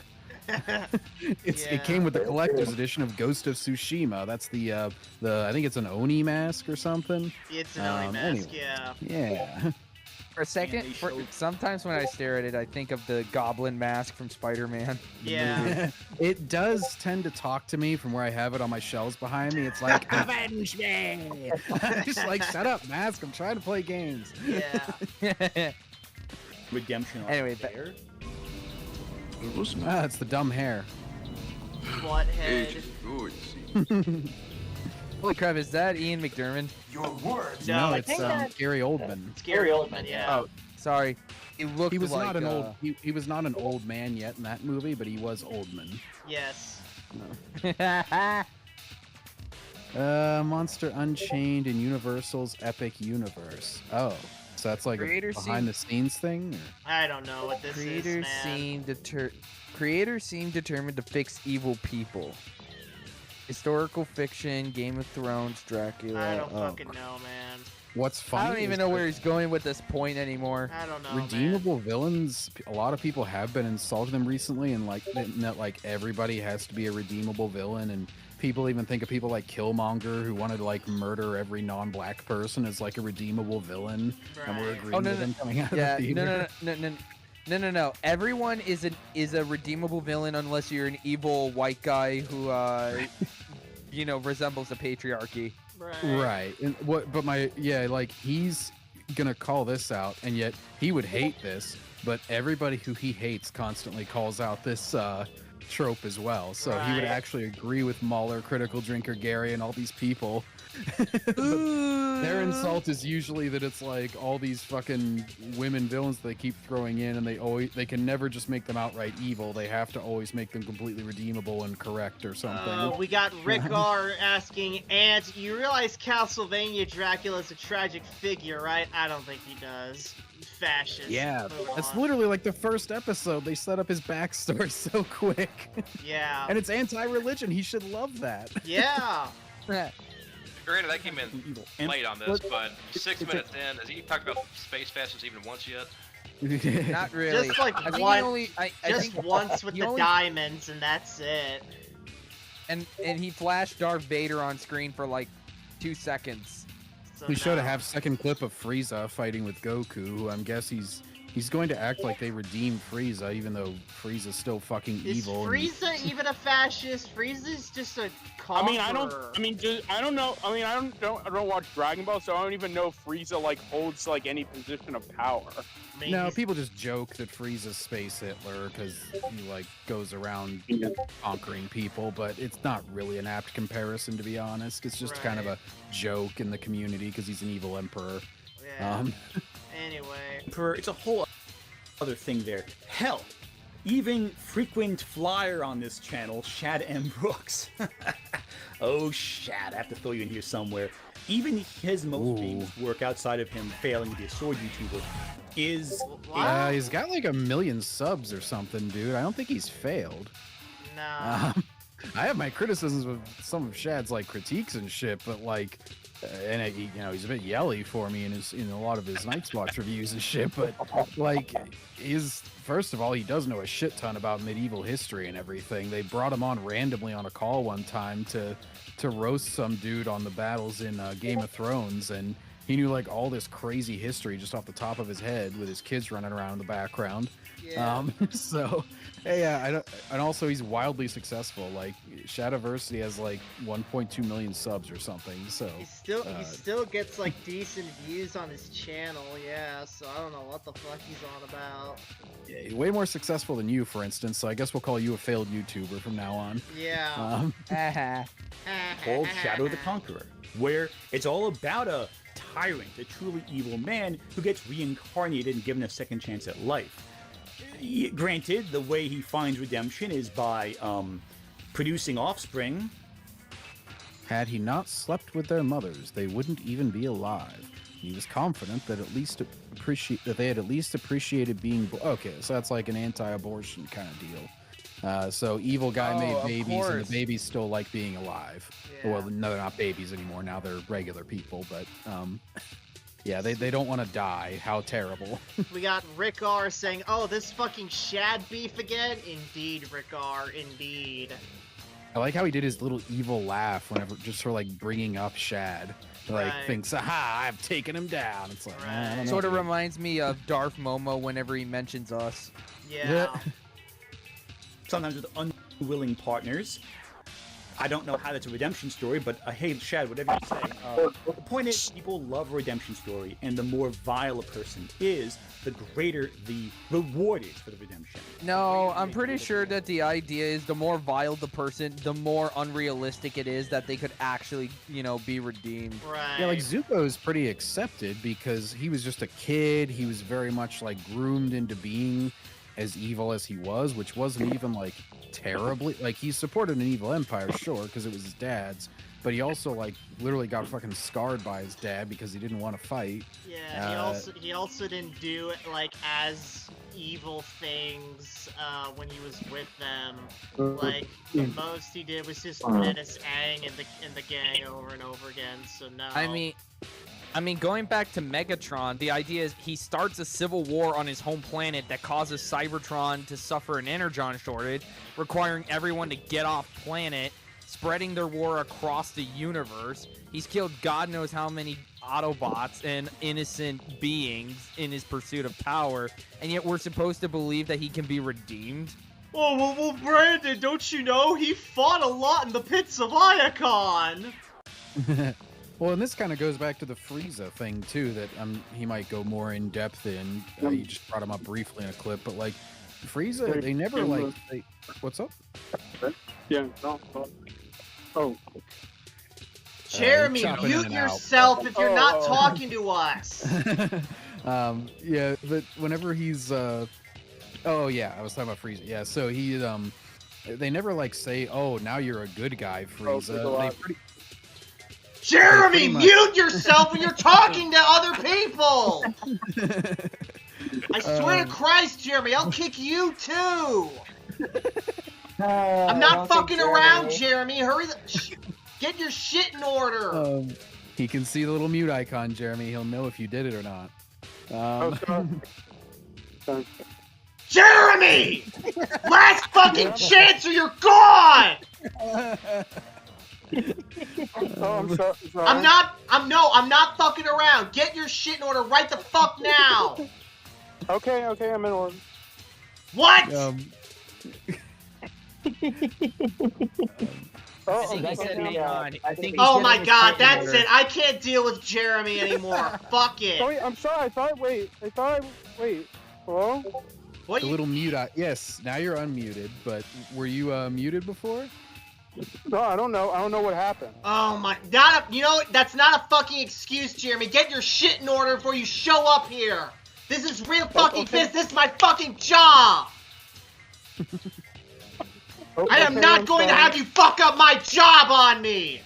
It came with the collector's edition of Ghost of Tsushima. That's the I think it's an Oni mask or something. It's an Oni mask, anyway. yeah. Yeah. For a second, sometimes when I stare at it, I think of the Goblin mask from Spider-Man. Yeah. It does tend to talk to me from where I have it on my shelves behind me. It's like, avenge me! Just like, shut up, mask. I'm trying to play games. Yeah. Redemption. arc Anyway, there. Ah, it's the dumb hair. Butthead. Holy crap, is that Ian McDermott? Your words. No, No, I it's think Gary Oldman. It's Gary Oldman, yeah. Oh, sorry. He looked He was like, not an old. He was not an old man yet in that movie, but he was Oldman. Yes. Monster Unchained in Universal's Epic Universe. Oh, so that's like a Creator behind the scenes thing. Or? I don't know what this is, man. Creators seem determined to fix evil people. Historical fiction, Game of Thrones, Dracula. I don't fucking know, man. What's funny? I don't even is know that where he's going with this point anymore. I don't know, redeemable villains. A lot of people have been insulting them recently, and like that, like everybody has to be a redeemable villain, and people even think of people like Killmonger who wanted to like murder every non-black person as like a redeemable villain, and we're agreeing with him coming out of the theater. No. Everyone is a redeemable villain unless you're an evil white guy who, resembles the patriarchy. Right. And like he's gonna call this out, and yet he would hate this, but everybody who he hates constantly calls out this trope as well. So he would actually agree with Mahler, Critical Drinker Gary, and all these people. Their insult is usually that it's like all these fucking women villains they keep throwing in, and they can never just make them outright evil. They have to always make them completely redeemable and correct or something. We got Rick R asking, and you realize Castlevania Dracula is a tragic figure, right? I don't think he does. Fascist. Yeah, that's literally like the first episode. They set up his backstory so quick. Yeah. And it's anti-religion. He should love that. Yeah. Granted, I came in late on this, but 6 minutes in, has he talked about space fascists even once yet? Not really. Just like once with the diamonds, and that's it. And he flashed Darth Vader on screen for like 2 seconds. So We showed a half-second clip of Frieza fighting with Goku, who I guess he's going to act like they redeemed Frieza, even though Frieza's still fucking evil. Is Frieza even a fascist? Frieza's just a conqueror. I don't know. I don't watch Dragon Ball, so I don't even know if Frieza like holds like any position of power. No, people just joke that Frieza's Space Hitler because he like goes around conquering people, but it's not really an apt comparison, to be honest. It's just kind of a joke in the community because he's an evil emperor. Yeah. Anyway. It's a whole other thing there. Hell, even frequent flyer on this channel, Shad M. Brooks. Oh, Shad, I have to throw you in here somewhere. Even his most famous work outside of him failing to be a sword YouTuber is... he's got like 1 million subs or something, dude. I don't think he's failed. No. I have my criticisms of some of Shad's like critiques and shit, but like... he's a bit yelly for me in a lot of his Nightswatch reviews and shit, but like first of all, he does know a shit ton about medieval history and everything. They brought him on randomly on a call one time to roast some dude on the battles in Game of Thrones, and he knew like all this crazy history just off the top of his head with his kids running around in the background. Yeah. And also he's wildly successful. Like Shadiversity has like 1.2 million subs or something. So he still gets like decent views on his channel. Yeah, so I don't know what the fuck he's on about. Yeah, he's way more successful than you, for instance. So I guess we'll call you a failed YouTuber from now on. Yeah. Called Shadow the Conqueror, where it's all about a tyrant, a truly evil man who gets reincarnated and given a second chance at life. Granted, the way he finds redemption is by producing offspring. Had he not slept with their mothers, they wouldn't even be alive. He was confident that they had at least appreciated being okay. So that's like an anti-abortion kind of deal. So evil guy made babies, and the babies still like being alive. Yeah. Well, no, they're not babies anymore. Now they're regular people, but yeah, they don't want to die. How terrible. We got Rick R saying, "Oh, this fucking Shad beef again." Indeed, Rick R. Indeed. I like how he did his little evil laugh whenever, just for like bringing up Shad. Like thinks, "Aha, I've taken him down." It's like, I don't know, sort of reminds me of Darth Momo whenever he mentions us. Yeah. Sometimes with unwilling partners. I don't know how that's a redemption story, but hey, Shad, whatever you say. The point is, people love a redemption story, and the more vile a person is, the greater the reward is for the redemption. No, I'm pretty sure that the idea is the more vile the person, the more unrealistic it is that they could actually, be redeemed. Right. Yeah, like Zuko is pretty accepted because he was just a kid. He was very much like groomed into being as evil as he was, which wasn't even like terribly, like he supported an evil empire, sure, because it was his dad's, but he also like literally got fucking scarred by his dad because he didn't want to fight. Yeah, he also didn't do like as evil things when he was with them. Like the most he did was just menace Aang in the gang over and over again. So no. I mean, going back to Megatron, the idea is he starts a civil war on his home planet that causes Cybertron to suffer an energon shortage, requiring everyone to get off planet spreading their war across the universe. He's killed God knows how many Autobots and innocent beings in his pursuit of power, and yet we're supposed to believe that he can be redeemed? Oh, well, Brandon, don't you know? He fought a lot in the pits of Iacon! Well, and this kind of goes back to the Frieza thing, too, that he might go more in depth in. You just brought him up briefly in a clip, but, like, Frieza, they never, like... What's up? Yeah, oh. Jeremy, mute yourself if you're not talking to us! Yeah, but whenever he's... Oh, yeah, I was talking about Frieza. Yeah, so he, they never, like, say, oh, now you're a good guy, Frieza. Jeremy, mute yourself when you're talking to other people! I swear to Christ, Jeremy, I'll kick you, too! I'm not fucking around, Jeremy. Hurry get your shit in order! He can see the little mute icon, Jeremy. He'll know if you did it or not. Jeremy! Last fucking chance or you're gone! I'm sorry. I'm not fucking around. Get your shit in order right the fuck now! Okay, I'm in order. What? Oh my god, that's it. I can't deal with Jeremy anymore. Fuck it. Sorry, I'm sorry. Wait. Hello? What? The little mute. Yes, now you're unmuted. But were you muted before? No, I don't know. I don't know what happened. Oh my! You know that's not a fucking excuse, Jeremy. Get your shit in order before you show up here. This is real fucking business. This is my fucking job. I am not going to have you fuck up my job on me!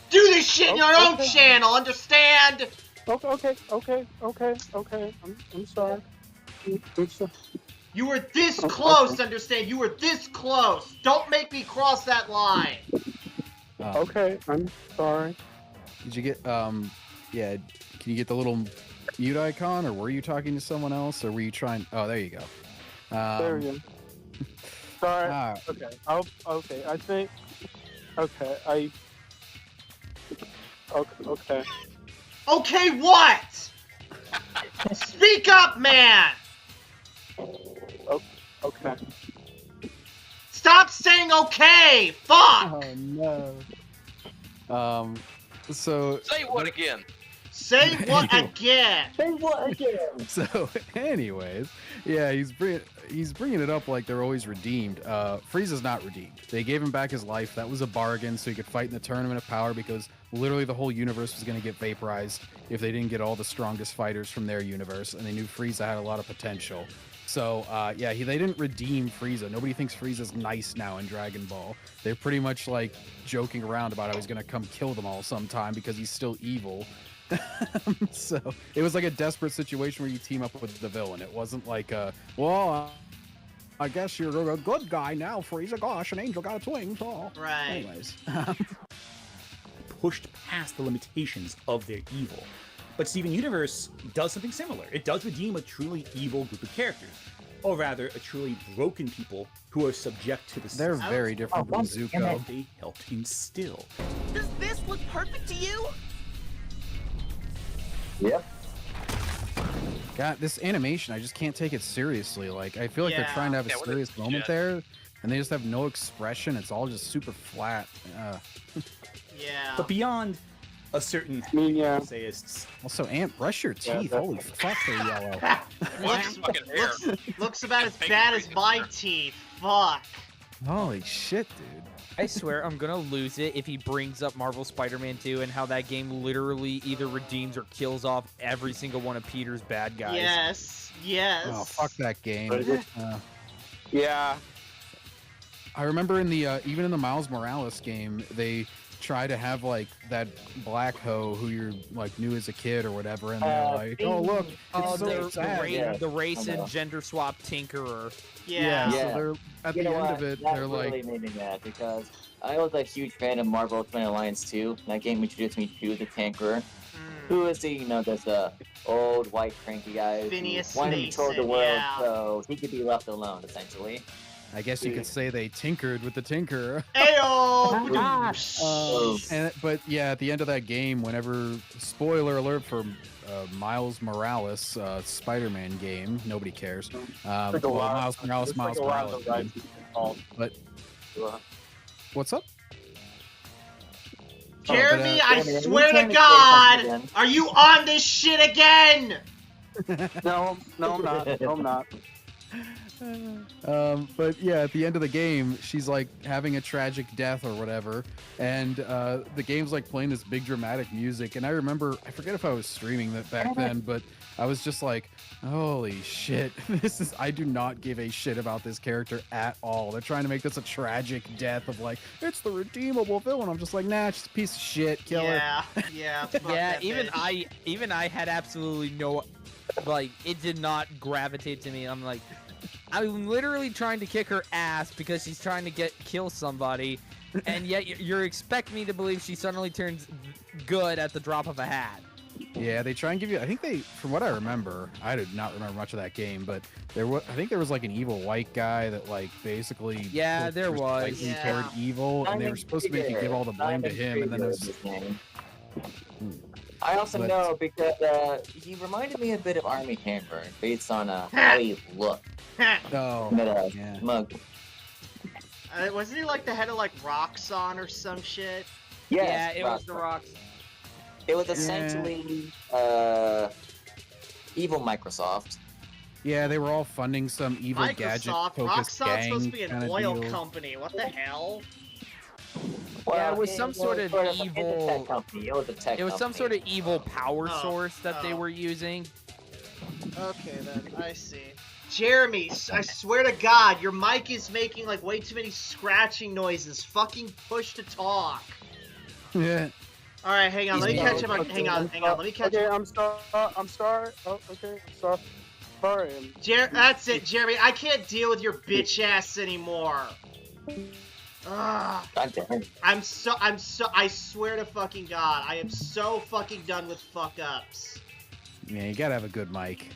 Do this shit in your own channel, understand? Okay. I'm sorry. You were this close, understand? You were this close. Don't make me cross that line. Okay, I'm sorry. Did you get, yeah, can you get the little mute icon, or were you talking to someone else, or were you trying, oh, there you go. There we go. Sorry. Okay. I think. Okay. Okay. Okay, what? Speak up, man. Okay. Stop saying okay. Fuck. Oh no. So. Say what again? Say what again? Say what again? So, anyways, yeah, he's bringing it up like they're always redeemed. Frieza's not redeemed. They gave him back his life. That was a bargain, so he could fight in the Tournament of Power, because literally the whole universe was going to get vaporized if they didn't get all the strongest fighters from their universe, and they knew Frieza had a lot of potential. So, yeah, they didn't redeem Frieza. Nobody thinks Frieza's nice now in Dragon Ball. They're pretty much like joking around about how he's going to come kill them all sometime because he's still evil. So it was like a desperate situation where you team up with the villain. It wasn't like I guess you're a good guy now, Frieza. Gosh, an angel got its wings. Oh. Right. Anyways. Pushed past the limitations of their evil. But Steven Universe does something similar. It does redeem a truly evil group of characters, or rather, a truly broken people who are subject to the They're very different from Zuko. They helped instill. Does this look perfect to you? Yep. God, this animation, I just can't take it seriously. Like, I feel like they're trying to have a serious moment there, and they just have no expression. It's all just super flat. Yeah. But beyond a certain essayists. Also, Ant, brush your teeth. Holy fuck, they're yellow. Looks about as bad as my teeth. Fuck. Holy shit, dude. I swear I'm gonna lose it if he brings up Marvel Spider-Man 2 and how that game literally either redeems or kills off every single one of Peter's bad guys. Yes. Oh, fuck that game. Yeah. I remember in the even in the Miles Morales game, they try to have like that black hoe who you're like knew as a kid or whatever, and they're like, oh look, it's so sad. The race and gender swap tinkerer. Yeah. So they're at the end of it, they're like, really made me mad because I was a huge fan of Marvel Ultimate Alliance 2. That game introduced me to the Tankerer, who is the this old white cranky guy Phineas who wanted to control the world Mason, so he could be left alone, essentially. I guess you could say they tinkered with the tinker. But yeah, at the end of that game, whenever spoiler alert for Miles Morales Spider-Man game, nobody cares. Miles Morales game. But what's up? Jeremy, I swear to God, are you on this shit again? No, I'm not. No, I'm not. But yeah, at the end of the game, she's like having a tragic death or whatever, and the game's like playing this big dramatic music. And I remember, I forget if I was streaming that back then, but I was just like, holy shit, I do not give a shit about this character at all. They're trying to make this a tragic death of like, it's the redeemable villain. I'm just like, nah, it's just a piece of shit, kill her. Yeah. Even I had absolutely no, like, it did not gravitate to me. I'm literally trying to kick her ass because she's trying to kill somebody, and yet you're expecting me to believe she suddenly turns good at the drop of a hat. Yeah, they try and give you. I think from what I remember, I did not remember much of that game, but I think there was like an evil white guy that like basically. Yeah, there was. Toward evil, and they were supposed to make you give all the blame to him, and then there's. I also know because he reminded me a bit of Army Hammer based on how he looked. Mug. Wasn't he like the head of like Roxxon or some shit? Yes, yeah, it was the Rox. It was essentially evil Microsoft. Yeah, they were all funding some evil gadget-focused gang. Roxxon's supposed to be an oil company. What the hell? Well, yeah, it was some sort of evil. It was some sort of evil power source that they were using. Okay, then I see. Jeremy, I swear to God, your mic is making like way too many scratching noises. Fucking push to talk. Yeah. All right, hang on. Let me catch him. Hang on. Let me catch him. Okay, I'm sorry. Oh, okay, I'm sorry. That's it, Jeremy. I can't deal with your bitch ass anymore. Ugh. I swear to fucking God, I am so fucking done with fuck ups. Yeah, you gotta have a good mic.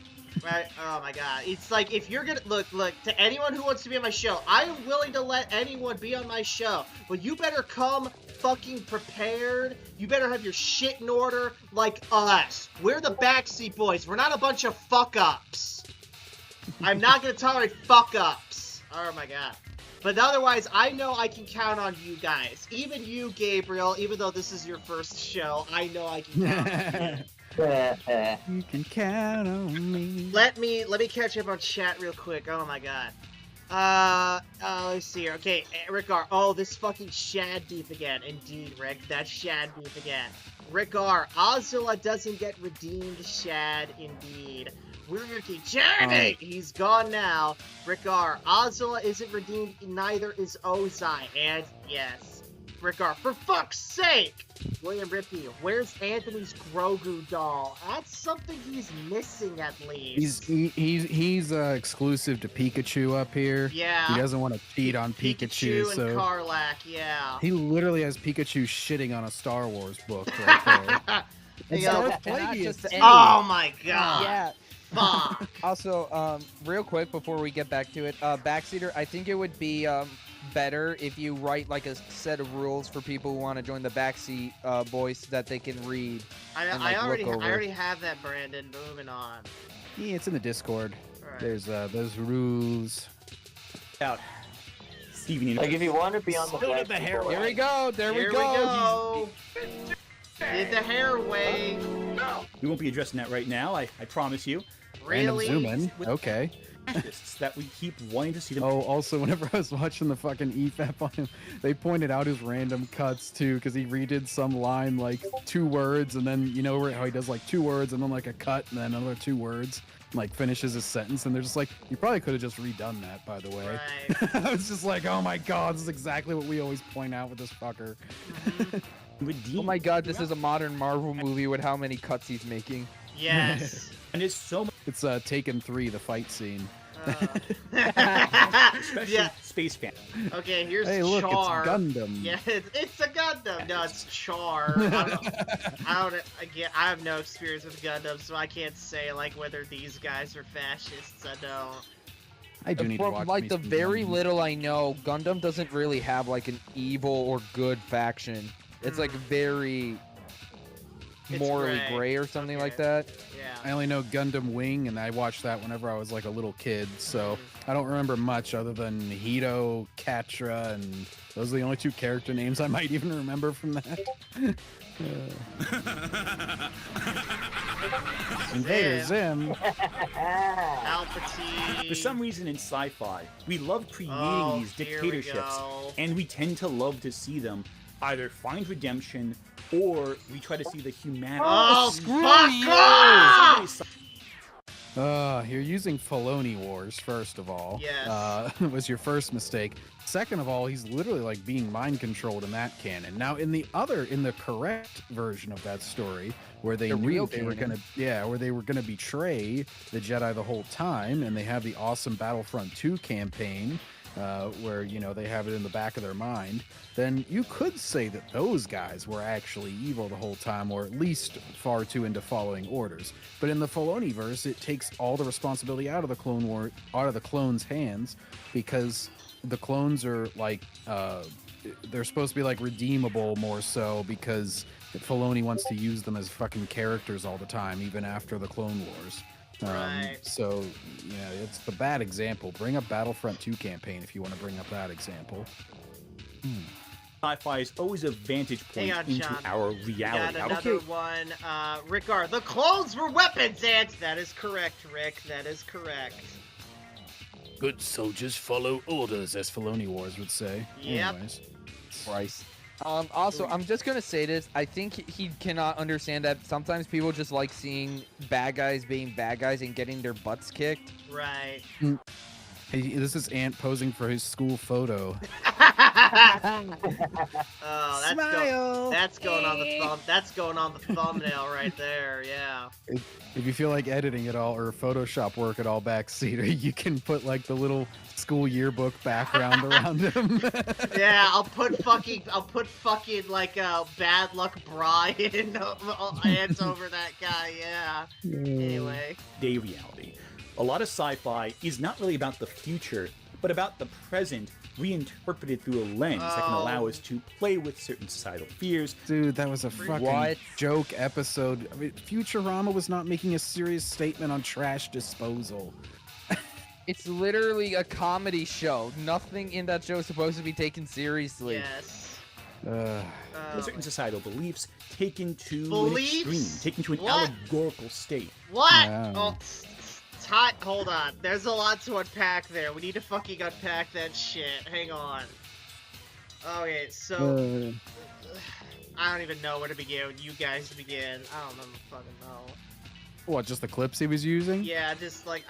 Right? Oh my God. It's like, if you're gonna, look, to anyone who wants to be on my show, I am willing to let anyone be on my show, but you better come fucking prepared. You better have your shit in order like us. We're the Backseat Boys. We're not a bunch of fuck ups. I'm not gonna tolerate fuck ups. Oh my God. But otherwise, I know I can count on you guys. Even you, Gabriel, even though this is your first show, I know I can count on you. You can count on me. Let me catch up on chat real quick. Oh my God. Let's see here. Okay, Rickar. Oh, this fucking Shad beef again. Indeed, Rick. That's Shad beef again. Rickar. Azula doesn't get redeemed. Shad, indeed. We're looking. Jeremy! He's gone now. Rickar. Azula isn't redeemed. Neither is Ozai. And yes. Rickar, for fuck's sake! William Rippey, where's Anthony's Grogu doll? That's something he's missing at least. He's exclusive to Pikachu up here. Yeah. He doesn't want to cheat on Pikachu. And Karlach, yeah. He literally has Pikachu shitting on a Star Wars book right there. Oh my God. Yeah. Fuck. Also, real quick before we get back to it, Backseater, I think it would be better if you write like a set of rules for people who want to join the Backseat Boys so that they can read. I already have that, Brandon. Moving on. Yeah, it's in the Discord. Right. There's those rules. Out. Steven, like if you want to be on the Here we go. There we go. Did the hair wave. We won't be addressing that right now, I promise you. Really? Zoom in. Okay. That we keep wanting to see them. Oh, also, whenever I was watching the fucking EFAP on him, they pointed out his random cuts too, because he redid some line like 2 words, and then you know how he does like 2 words and then like a cut and then another 2 words, and, like finishes his sentence, and they're just like, you probably could have just redone that, by the way. Right. I was just like, oh my God, this is exactly what we always point out with this fucker. Oh my God, this is a modern Marvel movie with how many cuts he's making. Yes. And it's so much. It's Taken 3, the fight scene. Especially Yeah. Space Fan. Okay, here's Hey, look, Char. it's Gundam. Yeah, it's a Gundam. No, it's Char. I have no experience with Gundam, so I can't say like whether these guys are fascists. I don't. I do need to From watch like me the some very Gundam. little I know, Gundam doesn't really have like an evil or good faction. It's like very It's morally gray. gray or something like Okay. that. Yeah. I only know Gundam Wing, and I watched that whenever I was like a little kid, so I don't remember much other than Hito, Katra, and those are the only 2 character names I might even remember from that. Vader Zim. Palpatine. For some reason in sci-fi, we love creating Oh, these here we dictatorships, go. and we tend to love to see them either find redemption or we try to see the humanity. Oh, screw fuck you! off! You're using Filoni Wars, first of all. Yes. Was your first mistake. Second of all, he's literally like being mind controlled in that canon. Now, in the correct version of that story, where they The knew real they were canon. where they were gonna betray the Jedi the whole time, and they have the awesome Battlefront 2 campaign, where they have it in the back of their mind, then you could say that those guys were actually evil the whole time, or at least far too into following orders. But in the Filoniverse, it takes all the responsibility out of the clones' hands, because the clones are like they're supposed to be like redeemable more so, because Filoni wants to use them as fucking characters all the time, even after the Clone Wars. Right. So, it's the bad example. Bring up Battlefront 2 campaign if you want to bring up that example. Sci-fi is always a vantage point Hang on, into John. our Got reality. another one. Rick R. The clones were weapons, Ant! That is correct, Rick. That is correct. Good soldiers follow orders, as Filoni Wars would say. Yep. Anyways. Christ. Also, I'm just gonna say this. I think he cannot understand that sometimes people just like seeing bad guys being bad guys and getting their butts kicked. Right. Hey, this is Ant posing for his school photo. Oh, that's going on the thumb. That's going on the thumbnail right there. Yeah. If you feel like editing it all or Photoshop work at all, Backseat, you can put like the little school yearbook background around him. Yeah, I'll put fucking like bad luck Brian hands over that guy. Yeah. Anyway. Day reality. A lot of sci-fi is not really about the future, but about the present, reinterpreted through a lens that can allow us to play with certain societal fears. Dude, that was a fucking joke episode. I mean, Futurama was not making a serious statement on trash disposal. It's literally a comedy show. Nothing in that show is supposed to be taken seriously. Yes. Certain societal beliefs taken to Beliefs? an extreme, taken to an What? allegorical state. What? Wow. Oh, hold on. There's a lot to unpack there. We need to fucking unpack that shit. Hang on. Okay, so I don't even know where to begin. You guys begin. I don't even fucking know. What, just the clips he was using? Yeah, just like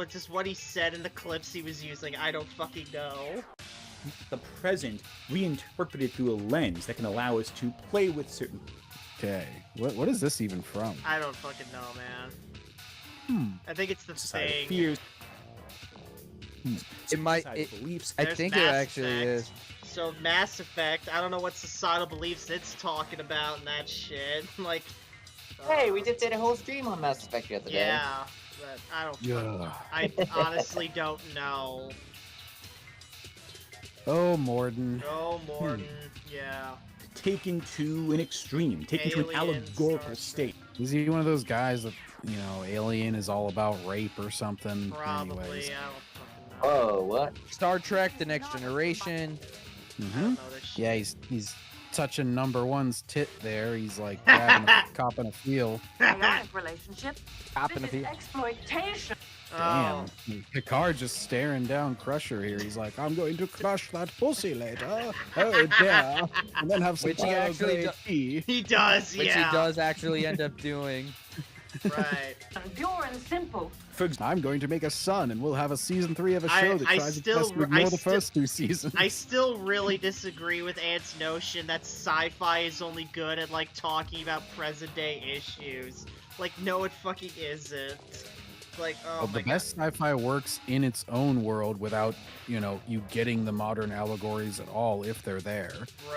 just what he said in the clips he was using. I don't fucking know. The present reinterpreted through a lens that can allow us to play with certain. Okay, what is this even from? I don't fucking know, man. I think it's the societal thing. fears. It might. Societal beliefs. I There's think it Mass actually Effect. is. So Mass Effect, I don't know what societal beliefs it's talking about and that shit. Like, Hey, we just did a whole stream on Mass Effect the other day. yeah, but I don't. Yeah. I honestly don't know. Oh, Morden. Oh, Morton. Yeah. Taken to an extreme, taken to an Aliens, allegorical Star Trek. state. Is he one of those guys that, Alien is all about rape or something? Probably. Anyways. I don't fucking know. Oh, what? Star Trek: The Next Generation. I Mhm. don't know this shit. Yeah, he's touching number one's tit there. He's like copping a feel. Chaotic relationship. Copping This a is feel. exploitation. Oh. Damn. Picard just staring down Crusher here. He's like, I'm going to crush that pussy later. Oh, yeah. And then have some Which he actually Earl Grey tea. He does, Which yeah. he does actually end up doing. Right. Pure and simple. I'm going to make a son, and we'll have a season 3 of a show that I tries still- its best to ignore the first 2 seasons. I still really disagree with Ant's notion that sci-fi is only good at, like, talking about present-day issues. Like, no, it fucking isn't. Like, oh Well, my the best sci-fi works in its own world without, you know, you getting the modern allegories at all if they're there.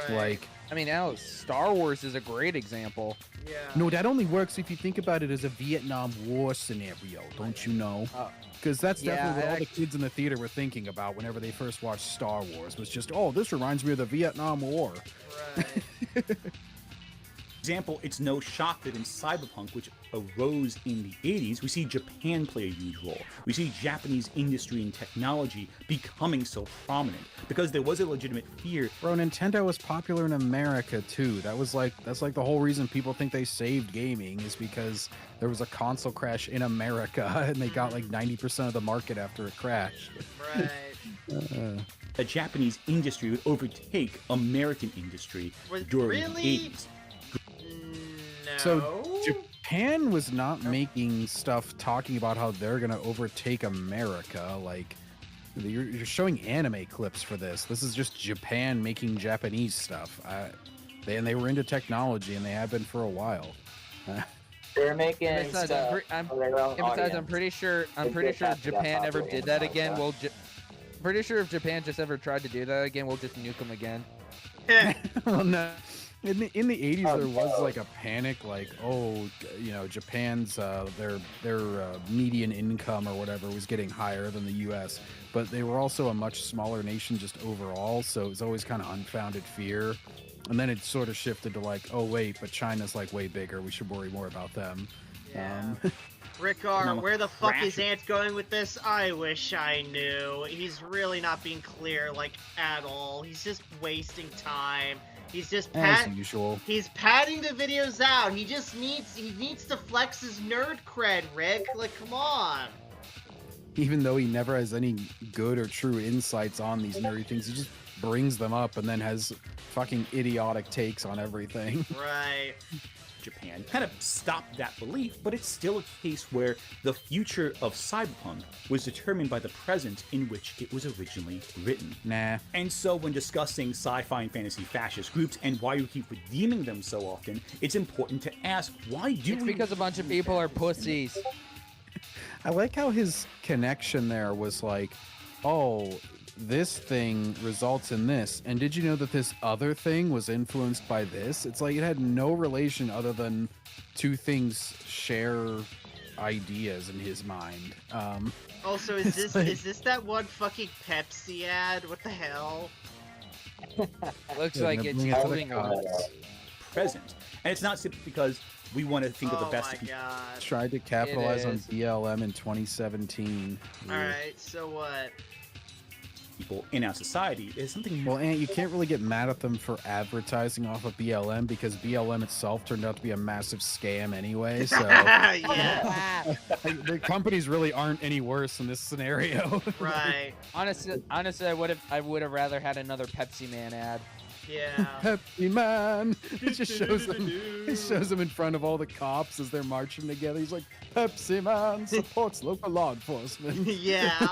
Right. Like, I mean, now Star Wars is a great example. Yeah. no, that only works if you think about it as a Vietnam War scenario, don't you know? Because that's yeah, definitely what all the kids in the theater were thinking about whenever they first watched Star Wars, was just, oh, this reminds me of the Vietnam War. Right. Example, it's no shock that in Cyberpunk, which arose in the 80s, we see Japan play a huge role. We see Japanese industry and technology becoming so prominent because there was a legitimate fear. Bro, Nintendo was popular in America too. That's like the whole reason people think they saved gaming is because there was a console crash in America and they got like 90% of the market after it crashed. Right. A Japanese industry would overtake American industry during the 80s. So Japan was not making stuff talking about how they're gonna overtake America. Like, you're showing anime clips for this. This is just Japan making Japanese stuff. They were into technology and they have been for a while. They're making Besides, stuff for their own besides, I'm audience. pretty sure if Japan ever did that again, pretty sure if Japan just ever tried to do that again, we'll just nuke them again. Well, no. In the 80s, there was like a panic, like, oh, you know, Japan's their median income or whatever was getting higher than the U.S., but they were also a much smaller nation just overall, so it was always kind of unfounded fear. And then it sort of shifted to like, oh wait, but China's like way bigger. We should worry more about them. Yeah. Rickard, where the fuck is Ant going with this? I wish I knew. He's really not being clear, like, at all. He's just wasting time. He's just as usual. He's padding the videos out. He needs to flex his nerd cred, Rick. Like, come on. Even though he never has any good or true insights on these nerdy things, he just brings them up and then has fucking idiotic takes on everything. Right. Japan kind of stopped that belief, but it's still a case where the future of cyberpunk was determined by the present in which it was originally written. Nah. And so when discussing sci-fi and fantasy fascist groups and why we keep redeeming them so often, it's important to ask, why do It's because a bunch of people are pussies. I like how his connection there was like, oh, this thing results in this, and did you know that this other thing was influenced by this? It's like it had no relation other than two things share ideas in his mind. Also, is this that one fucking Pepsi ad? What the hell? Looks like it's moving on. Present. And it's not simply because we want to think of the best of people. Tried to capitalize on BLM in 2017. Alright, so what? People in our society is something. Well, Ant, you can't really get mad at them for advertising off of BLM because BLM itself turned out to be a massive scam anyway. So yeah, the companies really aren't any worse in this scenario. Right. Honestly, I would have rather had another Pepsi Man ad. Yeah. Pepsi Man. It just shows them. It shows them in front of all the cops as they're marching together. He's like, Pepsi Man supports local law enforcement. Yeah.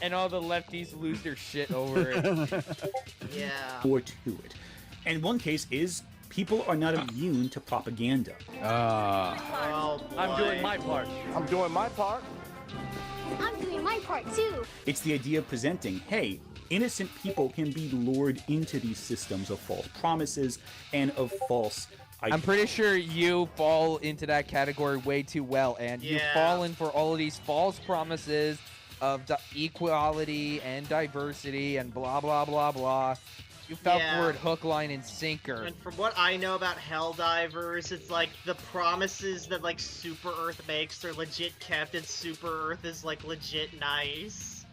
and all the lefties lose their shit over it. Yeah. Or to it. And one case is people are not immune to propaganda. Oh, boy. I'm doing my part. I'm doing my part. I'm doing my part too. It's the idea of presenting, hey, innocent people can be lured into these systems of false promises and of false ideas. I'm pretty sure you fall into that category way too well, and you've fallen for all of these false promises of equality and diversity and blah, blah, blah, blah. You fell for it hook, line, and sinker. And from what I know about Helldivers, it's like the promises that like Super Earth makes are legit kept, and Super Earth is like legit nice.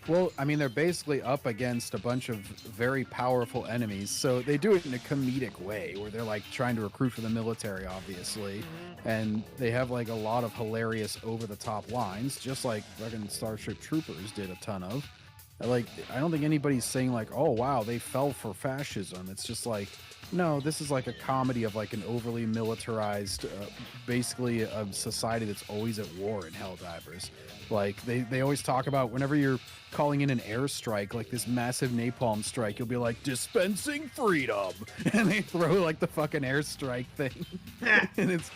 Well, I mean, they're basically up against a bunch of very powerful enemies, so they do it in a comedic way, where they're like trying to recruit for the military, obviously, and they have like a lot of hilarious over-the-top lines, just like fucking Starship Troopers did a ton of. Like, I don't think anybody's saying like, oh wow, they fell for fascism. It's just like, no, this is like a comedy of like an overly militarized, basically a society that's always at war in Helldivers. Like they always talk about whenever you're calling in an airstrike, like this massive napalm strike, you'll be like dispensing freedom, and they throw like the fucking airstrike thing, and it's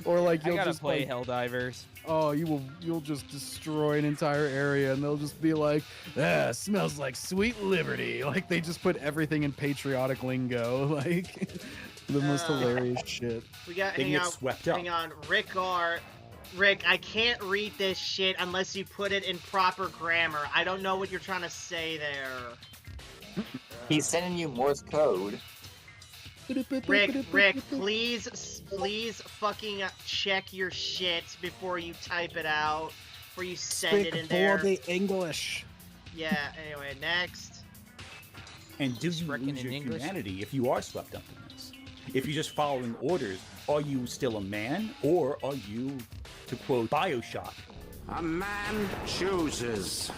or like I you'll gotta just play like, Helldivers. oh, you'll just destroy an entire area, and they'll just be like, ah, smells like sweet liberty. Like they just put everything in patriotic lingo, like the most hilarious shit. We got They get swept up. hang on, Rick, I can't read this shit unless you put it in proper grammar. I don't know what you're trying to say there. He's sending you Morse code. Rick, please fucking check your shit before you type it out, before you send it in there. the English. Yeah, anyway, next. And do you lose your humanity if you are swept up in this? If you're just following orders, are you still a man, or are you, to quote Bioshock, a man chooses,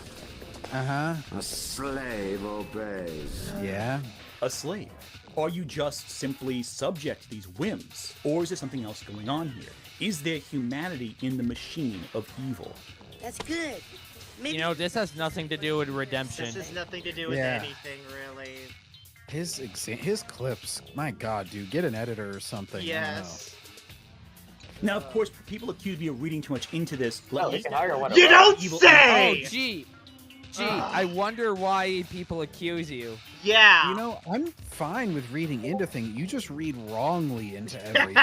a slave obeys. Yeah. a slave? Are you just simply subject to these whims, or is there something else going on here? Is there humanity in the machine of evil? That's good. Maybe... You know, this has nothing to do with redemption. This has nothing to do with anything, really. His clips, my god, dude, get an editor or something. Yes. Now, of course, people accuse me of reading too much into this. You don't say! Oh, gee, I wonder why people accuse you. Yeah. You know, I'm fine with reading into things. You just read wrongly into everything.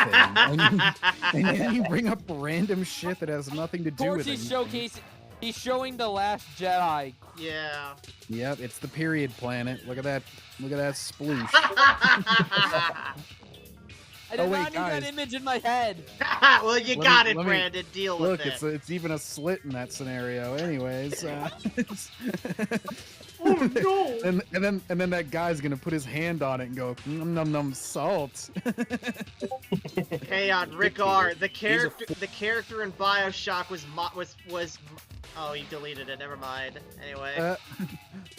and then you bring up random shit that has nothing to do with it. He's showing The Last Jedi. Yeah. Yep, it's the period planet. Look at that sploosh. I did not need that image in my head. Well, you got it, Brandon. Deal with it. Look, it's even a slit in that scenario. Anyways, oh no! and then that guy's gonna put his hand on it and go num num num salt. Hey, on Rick R. The character in Bioshock was. Oh, you deleted it. Never mind. Anyway.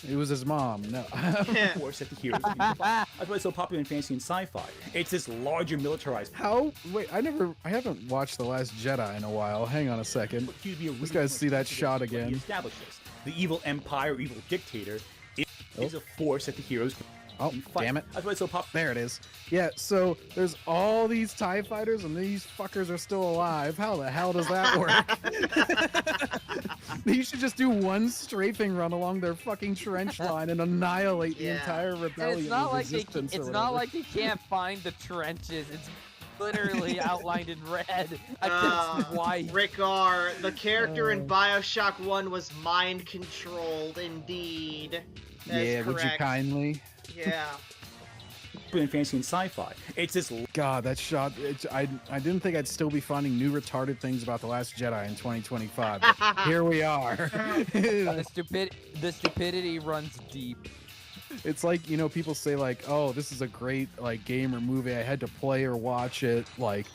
It was his mom. No. Of course, at the heroes. That's why it's so popular in fantasy and sci-fi. It's this larger militarized. How? Wait, I haven't watched The Last Jedi in a while. Hang on a second. This guy's see that shot again. Established this. The evil empire, evil dictator, is a force that the heroes. Oh, damn it. That's why it's so popular. There it is. Yeah, so there's all these TIE fighters and these fuckers are still alive. How the hell does that work? You should just do one strafing run along their fucking trench line and annihilate the entire rebellion. It's not like they can't find the trenches. It's literally outlined in red. I guess why. Rick R. The character in Bioshock 1 was mind controlled, indeed. That's correct. Would you kindly? Yeah. In fantasy and sci-fi, it's this. God, that shot. I didn't think I'd still be finding new retarded things about The Last Jedi in 2025. But here we are. The stupidity runs deep. It's like, you know, people say like, oh, this is a great like game or movie. I had to play or watch it. Like,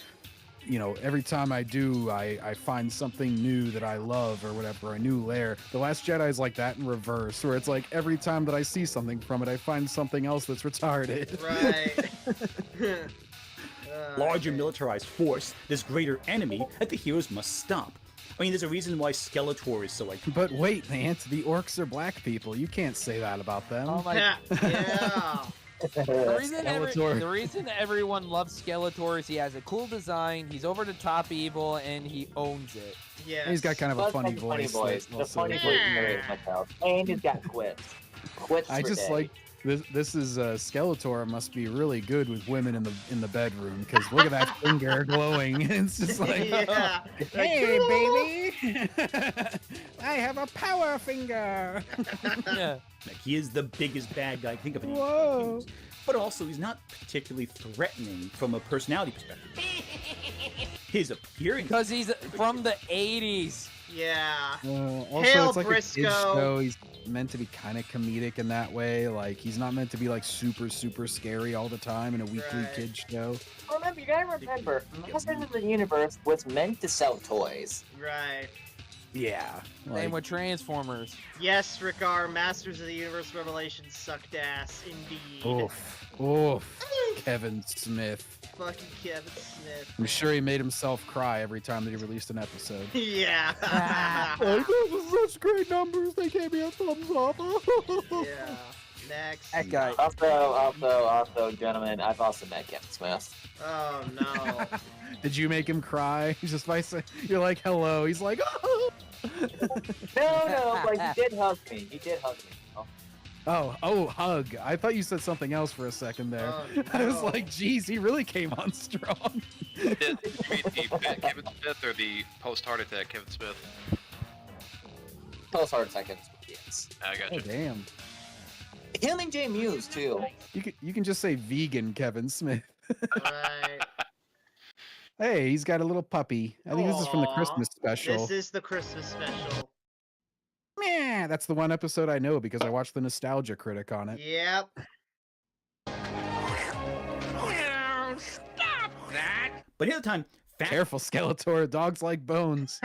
you know, every time I do, I find something new that I love or whatever, a new layer. The Last Jedi is like that in reverse, where it's like every time that I see something from it, I find something else that's retarded. Right. Larger militarized force, this greater enemy that the heroes must stop. I mean, there's a reason why Skeletor is so like. But wait, Nance, the orcs are black people. You can't say that about them. Oh my. Yeah. The reason everyone loves Skeletor is he has a cool design, he's over the top evil, and he owns it. Yeah. He's got kind of a funny voice. The funny voice myself. And he's got quips. I just like this is Skeletor must be really good with women in the bedroom, because look at that finger glowing. It's just like, hey baby, I have a power finger. Yeah. Like, he is the biggest bad guy I think of. Whoa. But also, he's not particularly threatening from a personality perspective. His appearance. Because he's from the 80s. Yeah. Also, Hail it's like Briscoe. a kid's show. He's meant to be kind of comedic in that way. Like, he's not meant to be like super scary all the time in a weekly kids show. Remember, you gotta remember, Masters of the Universe was meant to sell toys. Right. Yeah. Same with Transformers. Yes, Rickar, Masters of the Universe Revelations sucked ass, indeed. Oof. Kevin Smith. fucking Kevin Smith. I'm sure he made himself cry every time that he released an episode. Yeah. Like, this was such great numbers. They gave me a thumbs up. Yeah. Next. That guy. Also, gentlemen, I've also met Kevin Smith. Oh no. Did you make him cry? He's just by saying, you're like, hello. He's like, oh. No, but he did hug me. Oh, hug. I thought you said something else for a second there. Oh, I was no. like, geez, he really came on strong. Did you mean the Kevin Smith or the post-heart attack Kevin Smith? Post-heart attack Kevin Smith, yes. I got Oh, you. damn. Him and Jay Muse, too. You can just say vegan Kevin Smith. Right. Hey, he's got a little puppy. I think this is from the Aw. Christmas special. This is the Christmas special. Yeah, that's the one episode I know because I watched the Nostalgia Critic on it. Yep. But the other time, Careful, Skeletor. Dogs like bones.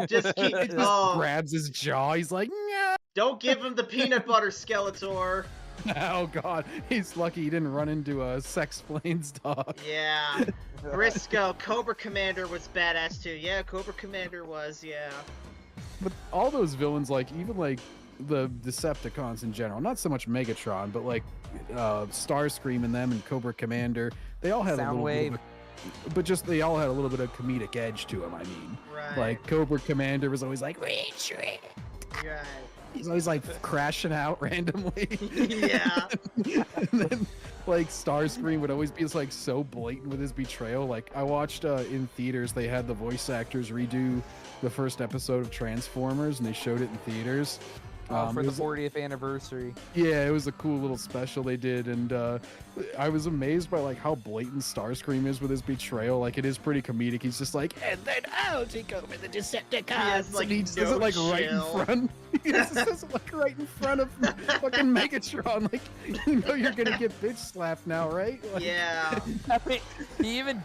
Just keep. He just Oh, grabs his jaw. He's like, "Nyah." don't give him the peanut butter, Skeletor. Oh god, he's lucky he didn't run into a Sex Plains dog. Yeah. Briscoe, Cobra Commander was badass too. Yeah, Cobra Commander was. Yeah. But all those villains, like even like the Decepticons in general, not so much Megatron, but like Starscream and them and Cobra Commander, they all had a little bit of but just they all had a little bit of comedic edge to them. I mean, Right. like Cobra Commander was always like, retreat. Right. He's always like crashing out randomly. Yeah. And then like Starscream would always be like so blatant with his betrayal. Like I watched in theaters, they had the voice actors redo the first episode of Transformers, and they showed it in theaters. For It the was- 40th anniversary. Yeah, it was a cool little special they did, and I was amazed by like how blatant Starscream is with his betrayal. Like it is pretty comedic. He's just like, and then I'll take over the Decepticons. He has, like, and he just no does it like right in chill. front. He just does it like right in front of fucking Megatron. Like you know you're gonna get bitch slapped now, right? Like, Yeah. I mean, he even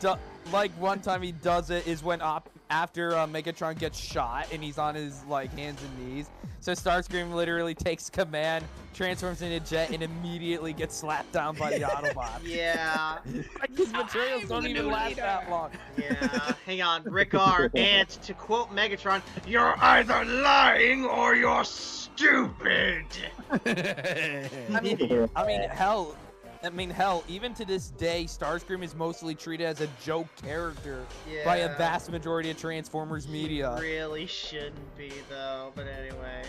like one time he does it is when after Megatron gets shot and he's on his like hands and knees. So Starscream literally takes command, transforms into jet, and immediately gets slapped down by the Autobots. Yeah. Like his betrayals don't even last that long. Yeah. Hang on, Rick R. And to quote Megatron, "You're either lying or you're stupid." I mean, hell, even to this day, Starscream is mostly treated as a joke character by a Yeah. vast majority of Transformers media. Really shouldn't be though, but anyway.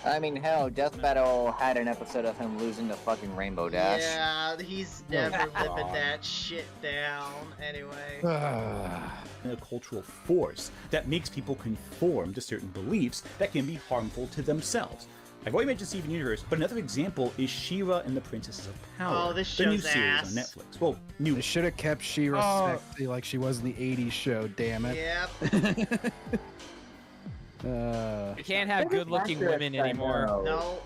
I mean, hell, Death Battle had an episode of him losing the fucking Rainbow Dash. Yeah, he's never living that shit down. Anyway. A cultural force that makes people conform to certain beliefs that can be harmful to themselves. I've already mentioned Steven Universe, but another example is She-Ra and the Princesses of Power. Oh, this the new show's series ass. on Netflix. Well, new. They should have kept She-Ra sexy like she was in the '80s show. Damn it. Yep. You can't have good-looking women anymore. No.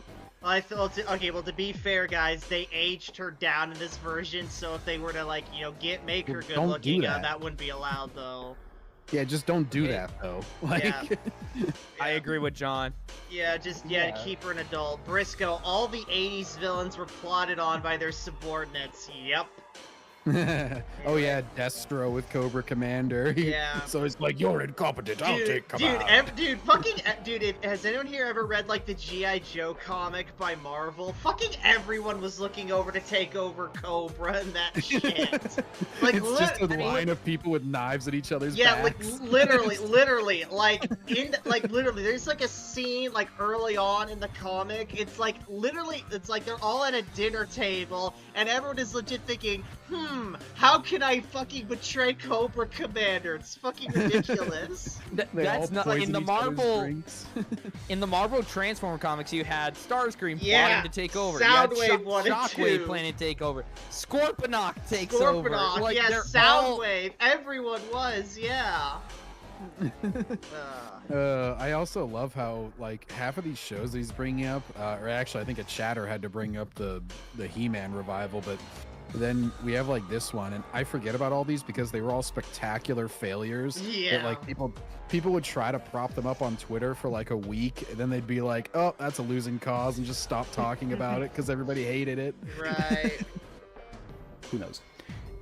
I thought, okay, well, to be fair, guys, they aged her down in this version, so if they were to, like, you know, make her Well, good don't looking, do that. that wouldn't be allowed, though. Yeah, just don't do that though. Like, Yeah. I agree with John. Yeah, just, keep her an adult. Briscoe, all the 80s villains were plotted on by their subordinates. Yep. oh yeah, Destro with Cobra Commander. Yeah. So it's like, you're incompetent. I'll take command. Has anyone here ever read, like, the G.I. Joe comic by Marvel? Fucking everyone was looking over to take over Cobra and that shit. Like, It's just a line of people with knives at each other's yeah, backs. like literally, literally, there's like a scene like early on in the comic. It's like literally, it's like they're all at a dinner table, and everyone is legit thinking, how can I fucking betray Cobra Commander? It's fucking ridiculous. That's not in the Marvel. In the Marvel Transformer comics, you had Starscream planning to take over. Soundwave you had Shockwave planning to take over. Scorponok takes over. Scorponok, Like, yeah, they're Soundwave. Everyone was, yeah. I also love how like half of these shows that he's bringing up, or actually I think a chatter had to bring up the He-Man revival, but then we have like this one, and I forget about all these because they were all spectacular failures. Yeah. That, like people would try to prop them up on Twitter for like a week, and then they'd be like, "Oh, that's a losing cause," and just stop talking about it because everybody hated it. Right. Who knows?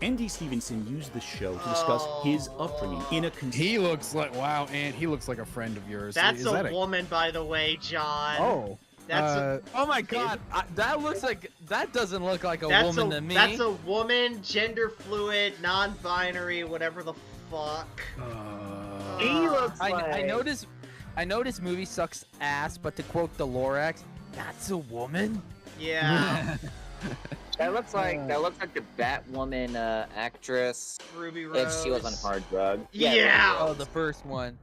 Andy Stevenson used the show to discuss his upbringing in a... He looks like... Wow, and he looks like a friend of yours. That's Is a that woman, by the way, John. Oh. That's oh my god, that looks like... That doesn't look like a woman to me. That's a woman, gender fluid, non-binary, whatever the fuck. He looks like... I know this movie sucks ass, but to quote the Lorax, that's a woman? Yeah. That looks like the Batwoman actress. Ruby Rose. If she was on hard drug. Yeah. Oh, the first one.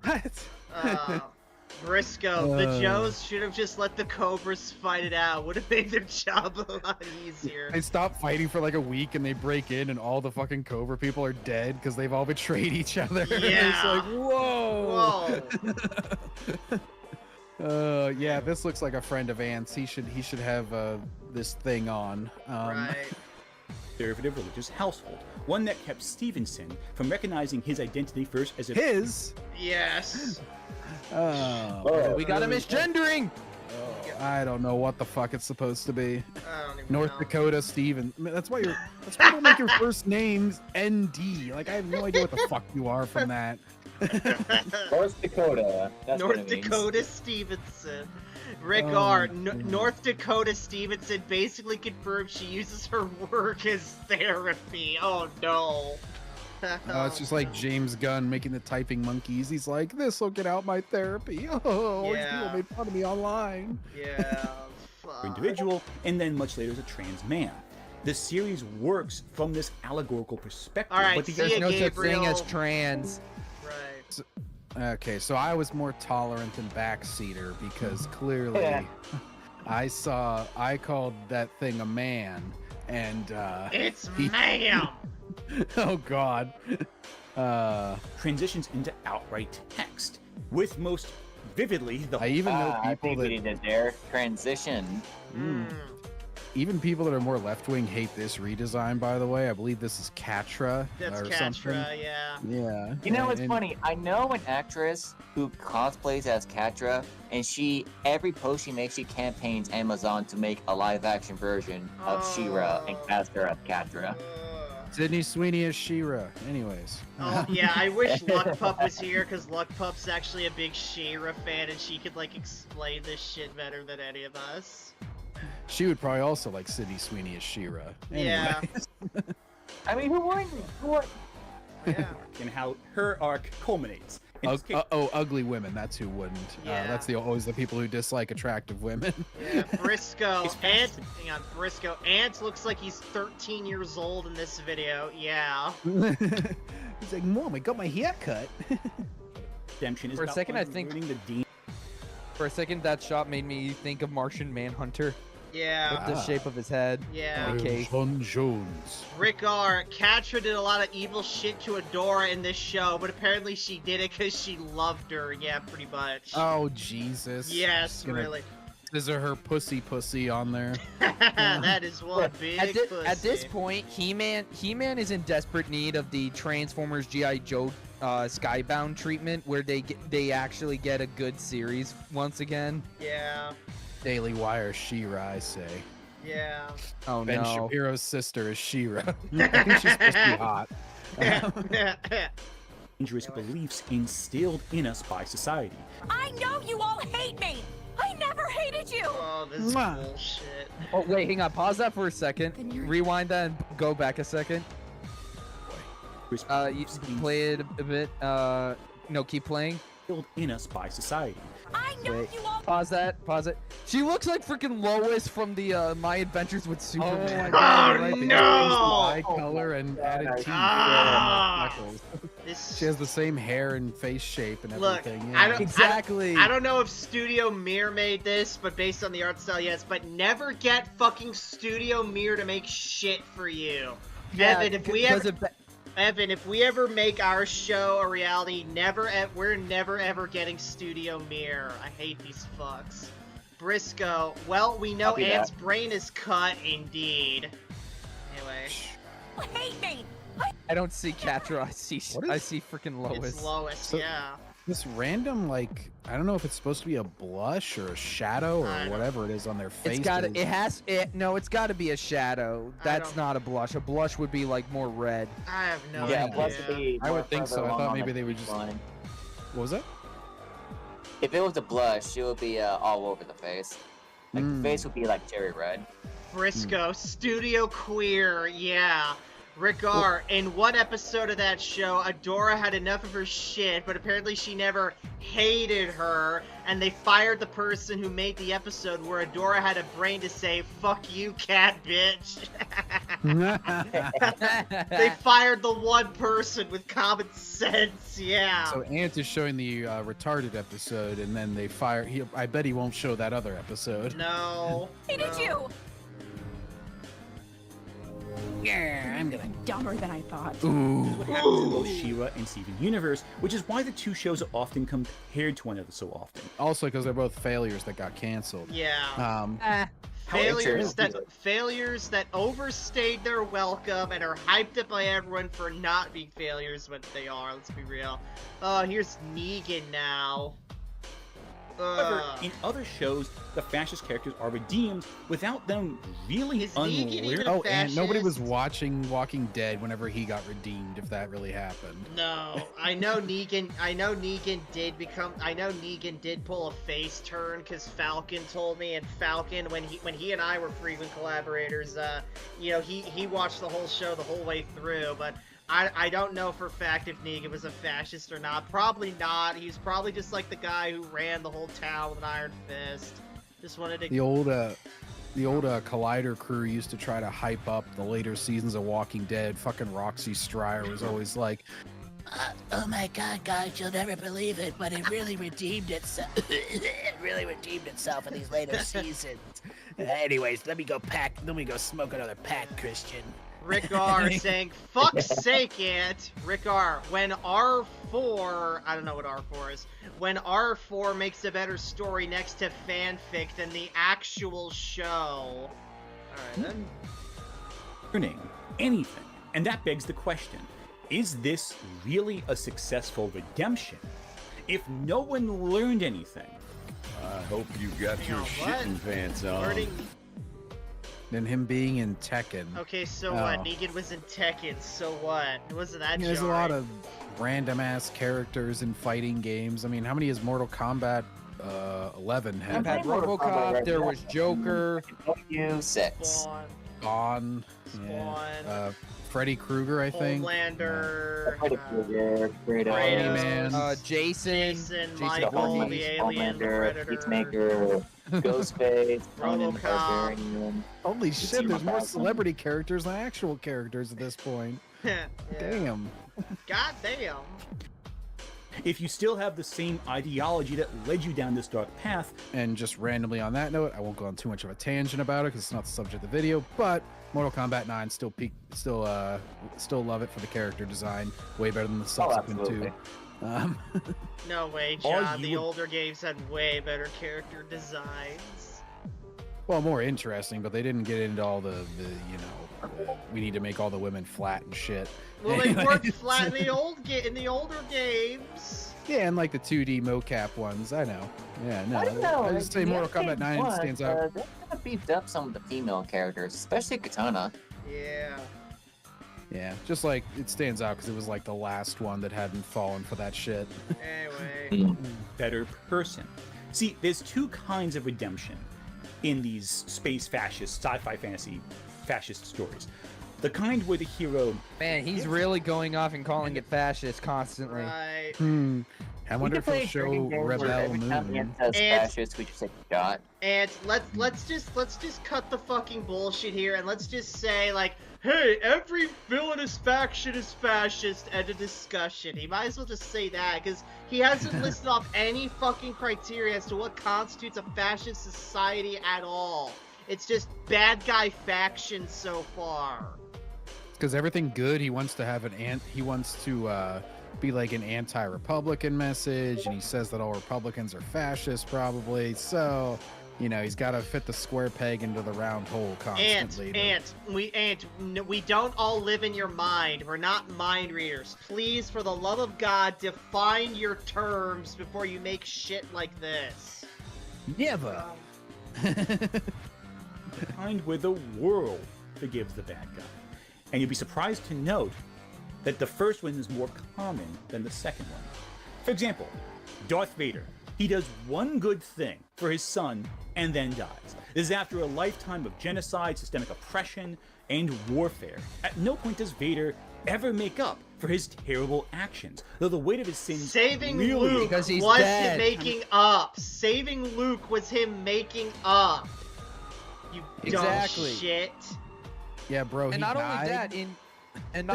Briscoe, the Joes should have just let the Cobras fight it out. Would have made their job a lot easier. They stop fighting for like a week and they break in and all the fucking Cobra people are dead because they've all betrayed each other. Yeah. It's like, whoa. Whoa. Yeah, this looks like a friend of Ant's. He should have this thing on. Right. Conservative religious household, one that kept Stevenson from recognizing his identity first as a... His? Yes. We got a misgendering! I don't know what the fuck it's supposed to be. I don't even North know. Dakota Steven. That's why you don't make your first names ND. Like, I have no idea what the fuck you are from that. North Dakota. That's what North it means. Dakota Stevenson. Rick R. North Dakota Stevenson basically confirmed she uses her work as therapy. Oh no. It's just like James Gunn making the typing monkeys. He's like, this will get out my therapy. Oh, Yeah. people made fun of me online. Yeah. Fuck. individual, and then much later as a trans man. The series works from this allegorical perspective. All right, but There's no such thing as trans. Right. Okay, so I was more tolerant than Backseater because clearly I called that thing a man, and It's ma'am. Oh God. Transitions into outright text with most vividly the. I even know people that did their transition. Even people that are more left-wing hate this redesign. By the way, I believe this is Catra That's or Catra, something. yeah. Yeah. You know, it's and- funny. I know an actress who cosplays as Catra, and every post she makes, she campaigns Amazon to make a live-action version of She-Ra and cast her as Catra. Sydney Sweeney as She-Ra. Anyways. Oh yeah, I wish Luck Pup was here because Luck Pup's actually a big She-Ra fan, and she could like explain this shit better than any of us. She would probably also like Sydney Sweeney as She-Ra. Yeah. I mean, who wouldn't? Yeah. And how her arc culminates. Ugly women. That's who wouldn't. Yeah. That's always the people who dislike attractive women. Yeah, Briscoe. Ant. Hang on, Briscoe. Ant looks like he's 13 years old in this video. Yeah. He's like, Mom, I got my hair cut. Redemption is For a about second, I think- unlearning the demon. For a second, that shot made me think of Martian Manhunter. Yeah. With the shape of his head. Yeah. Okay. Sean Jones. Rick R. Catra did a lot of evil shit to Adora in this show, but apparently she did it because she loved her. Yeah, pretty much. Oh Jesus. Yes, Just gonna really. Scissor her pussy on there. That is one big pussy. At this point, He-Man is in desperate need of the Transformers G.I. Joe Skybound treatment, where they actually get a good series once again. Yeah. Daily Wire She-Ra, I say. Yeah. Oh Ben no. Shapiro's sister is She-Ra. I think she's supposed to be hot. Dangerous beliefs instilled in us by society. I know you all hate me! I never hated you! Oh, this is Mwah. bullshit. Oh wait, hang on. Pause that for a second. Rewind that and go back a second. You play it a bit. No, keep playing. Instilled in us by society. I know Wait. you all. Pause that. Pause it. She looks like freaking Lois from the My Adventures with Superman. Oh, Right, they no! changed the eye color and added teeth. Ah. Knuckles. She has the same hair and face shape and Look, everything. I yeah. don't, Exactly. I don't know if Studio Mir made this, but based on the art style, yes. But never get fucking Studio Mir to make shit for you. Yeah, Evan, if we ever make our show a reality, we're never ever getting Studio Mir. I hate these fucks. Briscoe. Well, we know Copy Ant's that. brain is cut, indeed. Anyway, Hate me! I don't see Catra. I see freaking Lois. it's Lois. So- Yeah. this random, like, I don't know if it's supposed to be a blush or a shadow or whatever it is on their face. It's got it's got to be a shadow. That's not a blush. A blush would be like more red. I have no Yeah, idea. plus it'd be I more would think further so. I along thought on maybe the they would just. line. What was that? If it was a blush, it would be all over the face. Like the face would be like cherry red. Briscoe, Studio Queer, yeah. Rickar, in one episode of that show, Adora had enough of her shit, but apparently she never hated her, and they fired the person who made the episode where Adora had a brain to say, "Fuck you, cat bitch." They fired the one person with common sense, yeah. So Ant is showing the retarded episode, and then they fire. I bet he won't show that other episode. No. Hey, did you? Yeah, I'm gonna. Dumber than I thought. Ooh. What happened to both She-Ra and Steven Universe, which is why the two shows are often compared to one another so often. Also, because they're both failures that got canceled. Yeah. Failures that overstayed their welcome and are hyped up by everyone for not being failures when they are. Let's be real. Here's Negan now. However, in other shows, the fascist characters are redeemed without them really unlearning. Oh, and nobody was watching Walking Dead whenever he got redeemed, if that really happened. No, I know Negan did pull a face turn because Falcon told me, and Falcon, when he and I were frequent collaborators, he watched the whole show the whole way through, but I don't know for a fact if Negan was a fascist or not. Probably not. He was probably just like the guy who ran the whole town with an iron fist. Just wanted to... The old Collider crew used to try to hype up the later seasons of Walking Dead. Fucking Roxy Stryer was always like, oh my god, guys, you'll never believe it, but it really redeemed itself. It really redeemed itself in these later seasons. Anyways, let me go smoke another pack, Christian. Rickar saying, fuck's sake, Ant. Rickar, when R4, I don't know what R4 is, when R4 makes a better story next to fanfic than the actual show. Alright then. Learning anything. And that begs the question, is this really a successful redemption? If no one learned anything. I hope you got your shitting pants on. Than him being in Tekken. Okay, so what? Negan was in Tekken, so what? Wasn't that There's a lot of random ass characters in fighting games. I mean, how many is Mortal Kombat 11 had? I've had RoboCop, there was Joker. Six. Spawn. Yeah. Freddy Krueger, I think. Homelander. Freddy Krueger, Kratos. Jason, Michael, the Alien, the Predator. Peacemaker, Ghostface, Conan the RoboCop. Barbarian. Holy shit, there's more celebrity characters than actual characters at this point. Yeah. Damn. God damn. If you still have the same ideology that led you down this dark path. And just randomly on that note, I won't go on too much of a tangent about it because it's not the subject of the video, but Mortal Kombat 9 still love it for the character design. Way better than the subsequent two. No way, John. The older games had way better character designs. Well, more interesting, but they didn't get into all the we need to make all the women flat and shit. Well, they weren't flat in the older games. Yeah, and like the 2D mocap ones, I know. Yeah, no. I just say Mortal Kombat 9 stands out. They kind of beefed up some of the female characters, especially Katana. Yeah. Yeah, just like it stands out because it was like the last one that hadn't fallen for that shit. Anyway. Better person. See, there's two kinds of redemption in these space fascist, sci-fi fantasy fascist stories. The kind where the hero... Man, he's really going off and calling it fascist constantly. Right. I wonder if he'll show Rebel Moon. Fascist, we just take a shot. And let's just cut the fucking bullshit here, and let's just say, like, hey, every villainous faction is fascist, end of discussion. He might as well just say that, because he hasn't listed off any fucking criteria as to what constitutes a fascist society at all. It's just bad guy factions so far. Because everything good, he wants to have he wants to be like an anti-Republican message, and he says that all Republicans are fascists, probably. So You know, he's got to fit the square peg into the round hole constantly. We don't all live in your mind. We're not mind readers. Please, for the love of God, define your terms before you make shit like this. Never. Find where the world forgives the bad guy. And you'll be surprised to note that the first one is more common than the second one. For example, Darth Vader. He does one good thing for his son and then dies. This is after a lifetime of genocide, systemic oppression, and warfare. At no point does Vader ever make up for his terrible actions, though the weight of his sins Saving really Luke because he's was dead. him making up. Saving Luke was him making up. You Exactly. dumb shit. Yeah, bro. And he not died.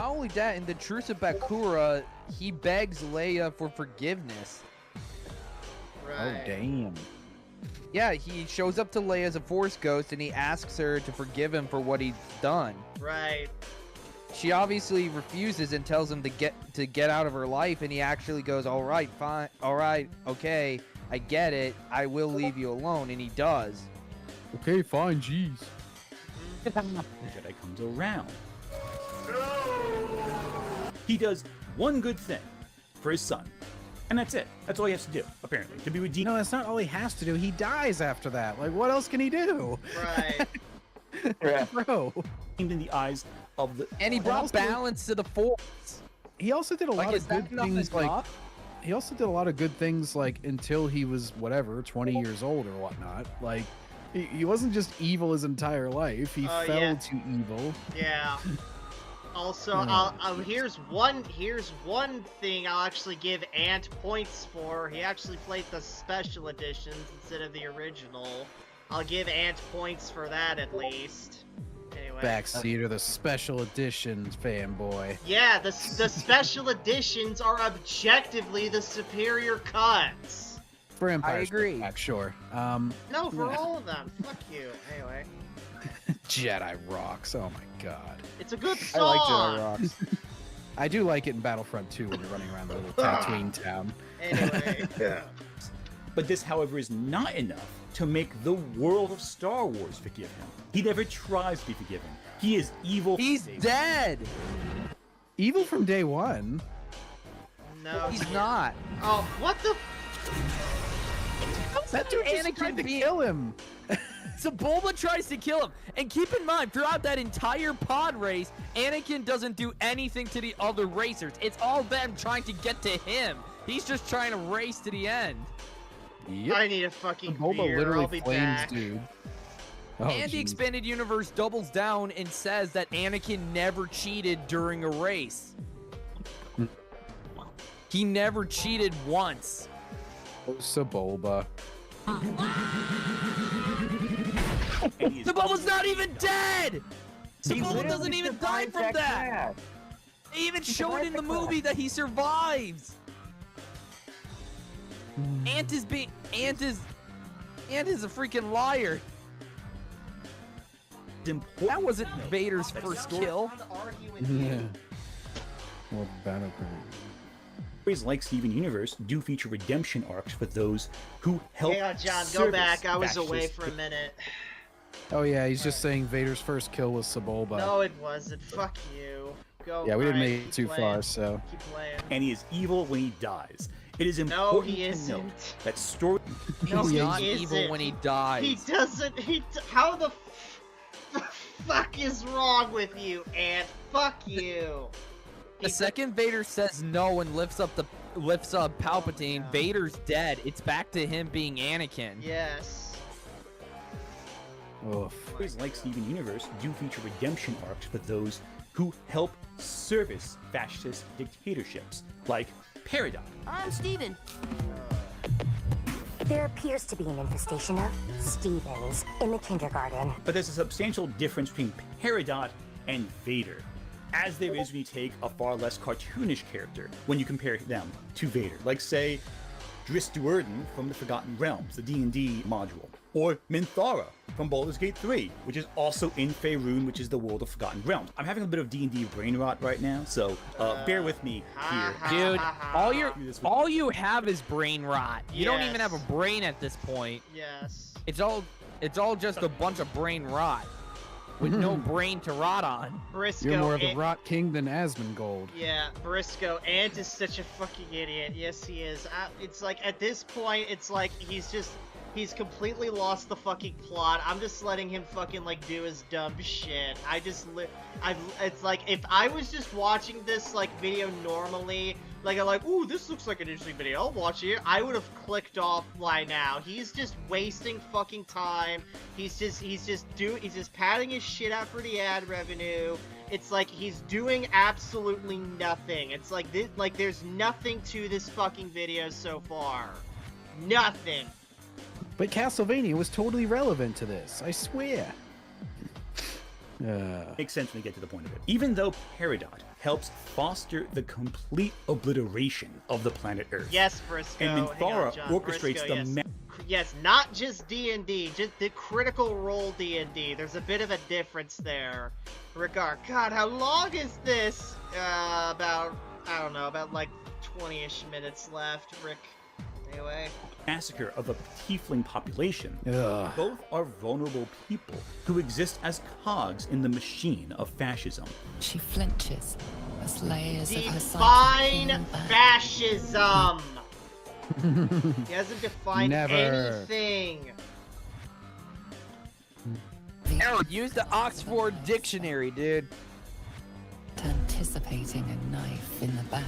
only that, in the Truce of Bakura, he begs Leia for forgiveness. Oh, damn. Yeah, he shows up to Leia as a Force ghost and he asks her to forgive him for what he's done. Right. She obviously refuses and tells him to get out of her life, and he actually goes, "All right, fine, all right, okay, I get it. I will leave you alone," and he does. Okay, fine, jeez. The Jedi comes around. He does one good thing for his son. And that's it. That's all he has to do, apparently, to be redeemed. No, that's not all he has to do. He dies after that. Like, what else can he do? Right. Bro. In the eyes of the... And he brought balance to the Force. He also did a lot is of that good not things, like... enough? He also did a lot of good things, like, until he was, whatever, 20 years old or whatnot. Like, he wasn't just evil his entire life. He fell to evil. Yeah. Also, here's one thing I'll actually give Ant points for. He actually played the special editions instead of the original. I'll give Ant points for that at least. Anyway. Backseat or the special editions, fanboy. Yeah, the special editions are objectively the superior cuts. For Empire I agree. Strikes Back, sure. No, for all of them. Fuck you. Anyway. Jedi rocks. Oh my god. It's a good I like song. Jedi rocks. I do like it in Battlefront 2 when you're running around the little Tatooine town. Anyway. But this, however, is not enough to make the world of Star Wars forgive him. He never tries to be forgiven. He is evil. He's dead. Evil from day one. No, he's not. Oh, what the? That dude just tried to kill him. So Bulma tries to kill him. And keep in mind, throughout that entire pod race, Anakin doesn't do anything to the other racers. It's all them trying to get to him. He's just trying to race to the end. Yep. I need a fucking Bulma beer. literally I'll be flames back. dude. Oh, And the jeez. expanded universe doubles down and says that Anakin never cheated during a race. He never cheated once. Oh, Sebulba. Sebulba's not even dead! Sebulba doesn't even die from that! They even showed in the movie that he survives! Ant is a freaking liar. That wasn't Vader's first kill. Yeah. Well, Battleground. Stories like Steven Universe do feature redemption arcs for those who help. Hang on, John. Go service back. I was fascist away for a minute. Oh yeah, he's just saying Vader's first kill was Sebulba. No, it wasn't. Fuck you. Go. Yeah, we didn't Alright, make it keep too playing. far, so. Keep playing. And he is evil when he dies. It is No, important he to isn't. note that story. No, He's he not isn't. evil when he dies. He doesn't. How the fuck is wrong with you, Ant? Fuck you. The second Vader says no and lifts up Palpatine, God. Vader's dead. It's back to him being Anakin. Yes. Oof. Stories like Steven Universe do feature redemption arcs for those who help service fascist dictatorships, like Peridot. I'm Steven. There appears to be an infestation of Stevens in the kindergarten. But there's a substantial difference between Peridot and Vader, as there is when you take a far less cartoonish character when you compare them to Vader. Like, say, Dristuerden from the Forgotten Realms, the D&D module, or Minthara from Baldur's Gate 3, which is also in Faerun, which is the world of Forgotten Realms. I'm having a bit of D&D brain rot right now, so bear with me here. Dude, all you have is brain rot. You don't even have a brain at this point. Yes. It's all just a bunch of brain rot with no brain to rot on. Briscoe, you're more of a rot king than Asmongold. Yeah, Briscoe. Ant is such a fucking idiot. Yes, he is. It's like, at this point, it's like he's completely lost the fucking plot. I'm just letting him fucking, like, do his dumb shit. It's like, if I was just watching this, like, video normally, like, I'm like, ooh, this looks like an interesting video, I'll watch it, I would have clicked off by now. He's just wasting fucking time. He's just padding his shit out for the ad revenue. It's like he's doing absolutely nothing. It's like this, like, there's nothing to this fucking video so far. Nothing. But Castlevania was totally relevant to this, I swear. Makes sense when we get to the point of it. Even though Peridot helps foster the complete obliteration of the planet Earth. Yes, Briscoe. And Minthara orchestrates Briscoe, the yes, not just D&D, just the critical role D&D. There's a bit of a difference there. Regard. God, how long is this? About, I don't know, about like 20-ish minutes left, Rick. Anyway. Massacre of a tiefling population. Ugh. Both are vulnerable people who exist as cogs in the machine of fascism. She flinches as layers of her Define fascism! He hasn't defined anything. Harold, use the Oxford Dictionary, dude. Anticipating a knife in the back.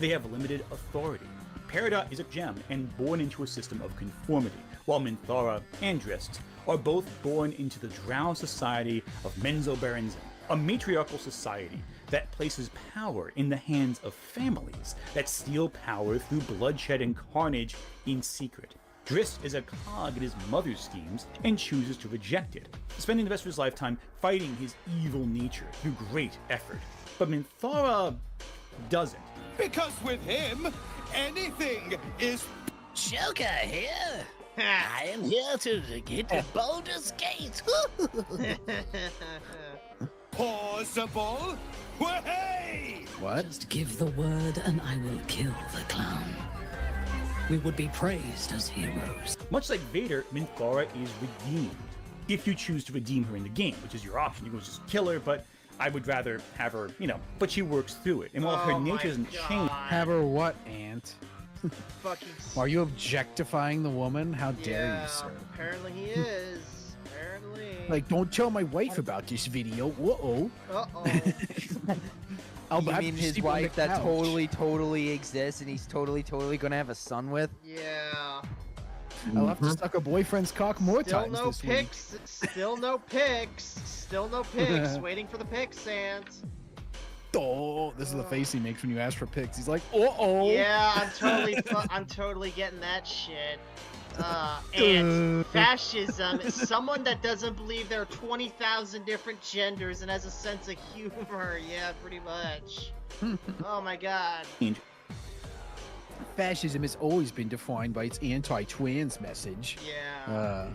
They have limited authority. Peridot is a gem and born into a system of conformity, while Minthara and Drizzt are both born into the drow society of Menzoberranzan, a matriarchal society that places power in the hands of families that steal power through bloodshed and carnage in secret. Drizzt is a cog in his mother's schemes and chooses to reject it, spending the rest of his lifetime fighting his evil nature through great effort. But Minthara doesn't. Because with him, anything is... Joker here. I am here to get to Baldur's Gate. Possible? Hey! What? Just give the word and I will kill the clown. We would be praised as heroes. Much like Vader, Minthara is redeemed. If you choose to redeem her in the game, which is your option, you can just kill her, but I would rather have her, but she works through it. And while her nature doesn't change... Have her what, Ant? Fucking... Are you objectifying the woman? How dare you, sir? Apparently he is. Apparently. Like, don't tell my wife about this video. Uh-oh. You mean his wife that totally exists and he's totally gonna have a son with? Yeah. I'll have to suck a boyfriend's cock more Still times no this pics. Still no pics. Still no pics. Waiting for the pics, Ant. Oh, this is the face he makes when you ask for pics. He's like, uh-oh. Yeah, I'm totally getting that shit. And fascism is someone that doesn't believe there are 20,000 different genders and has a sense of humor. Yeah, pretty much. Oh my god. Fascism has always been defined by its anti-trans message. Yeah.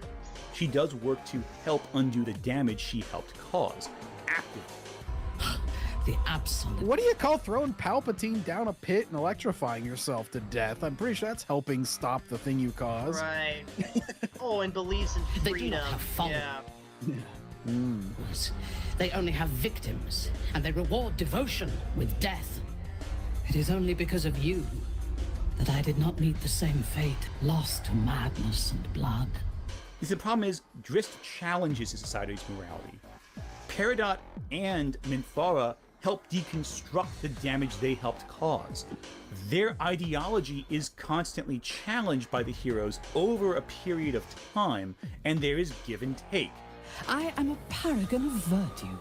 She does work to help undo the damage she helped cause. Actively. The absolute... What do you call throwing Palpatine down a pit and electrifying yourself to death? I'm pretty sure that's helping stop the thing you caused. Right. Oh, and believes in freedom. They do not have followers. Yeah. They only have victims, and they reward devotion with death. It is only because of you that I did not meet the same fate, lost to madness and blood. The problem is, Drizzt challenges his society's morality. Peridot and Minthara help deconstruct the damage they helped cause. Their ideology is constantly challenged by the heroes over a period of time, and there is give and take. I am a paragon of virtue.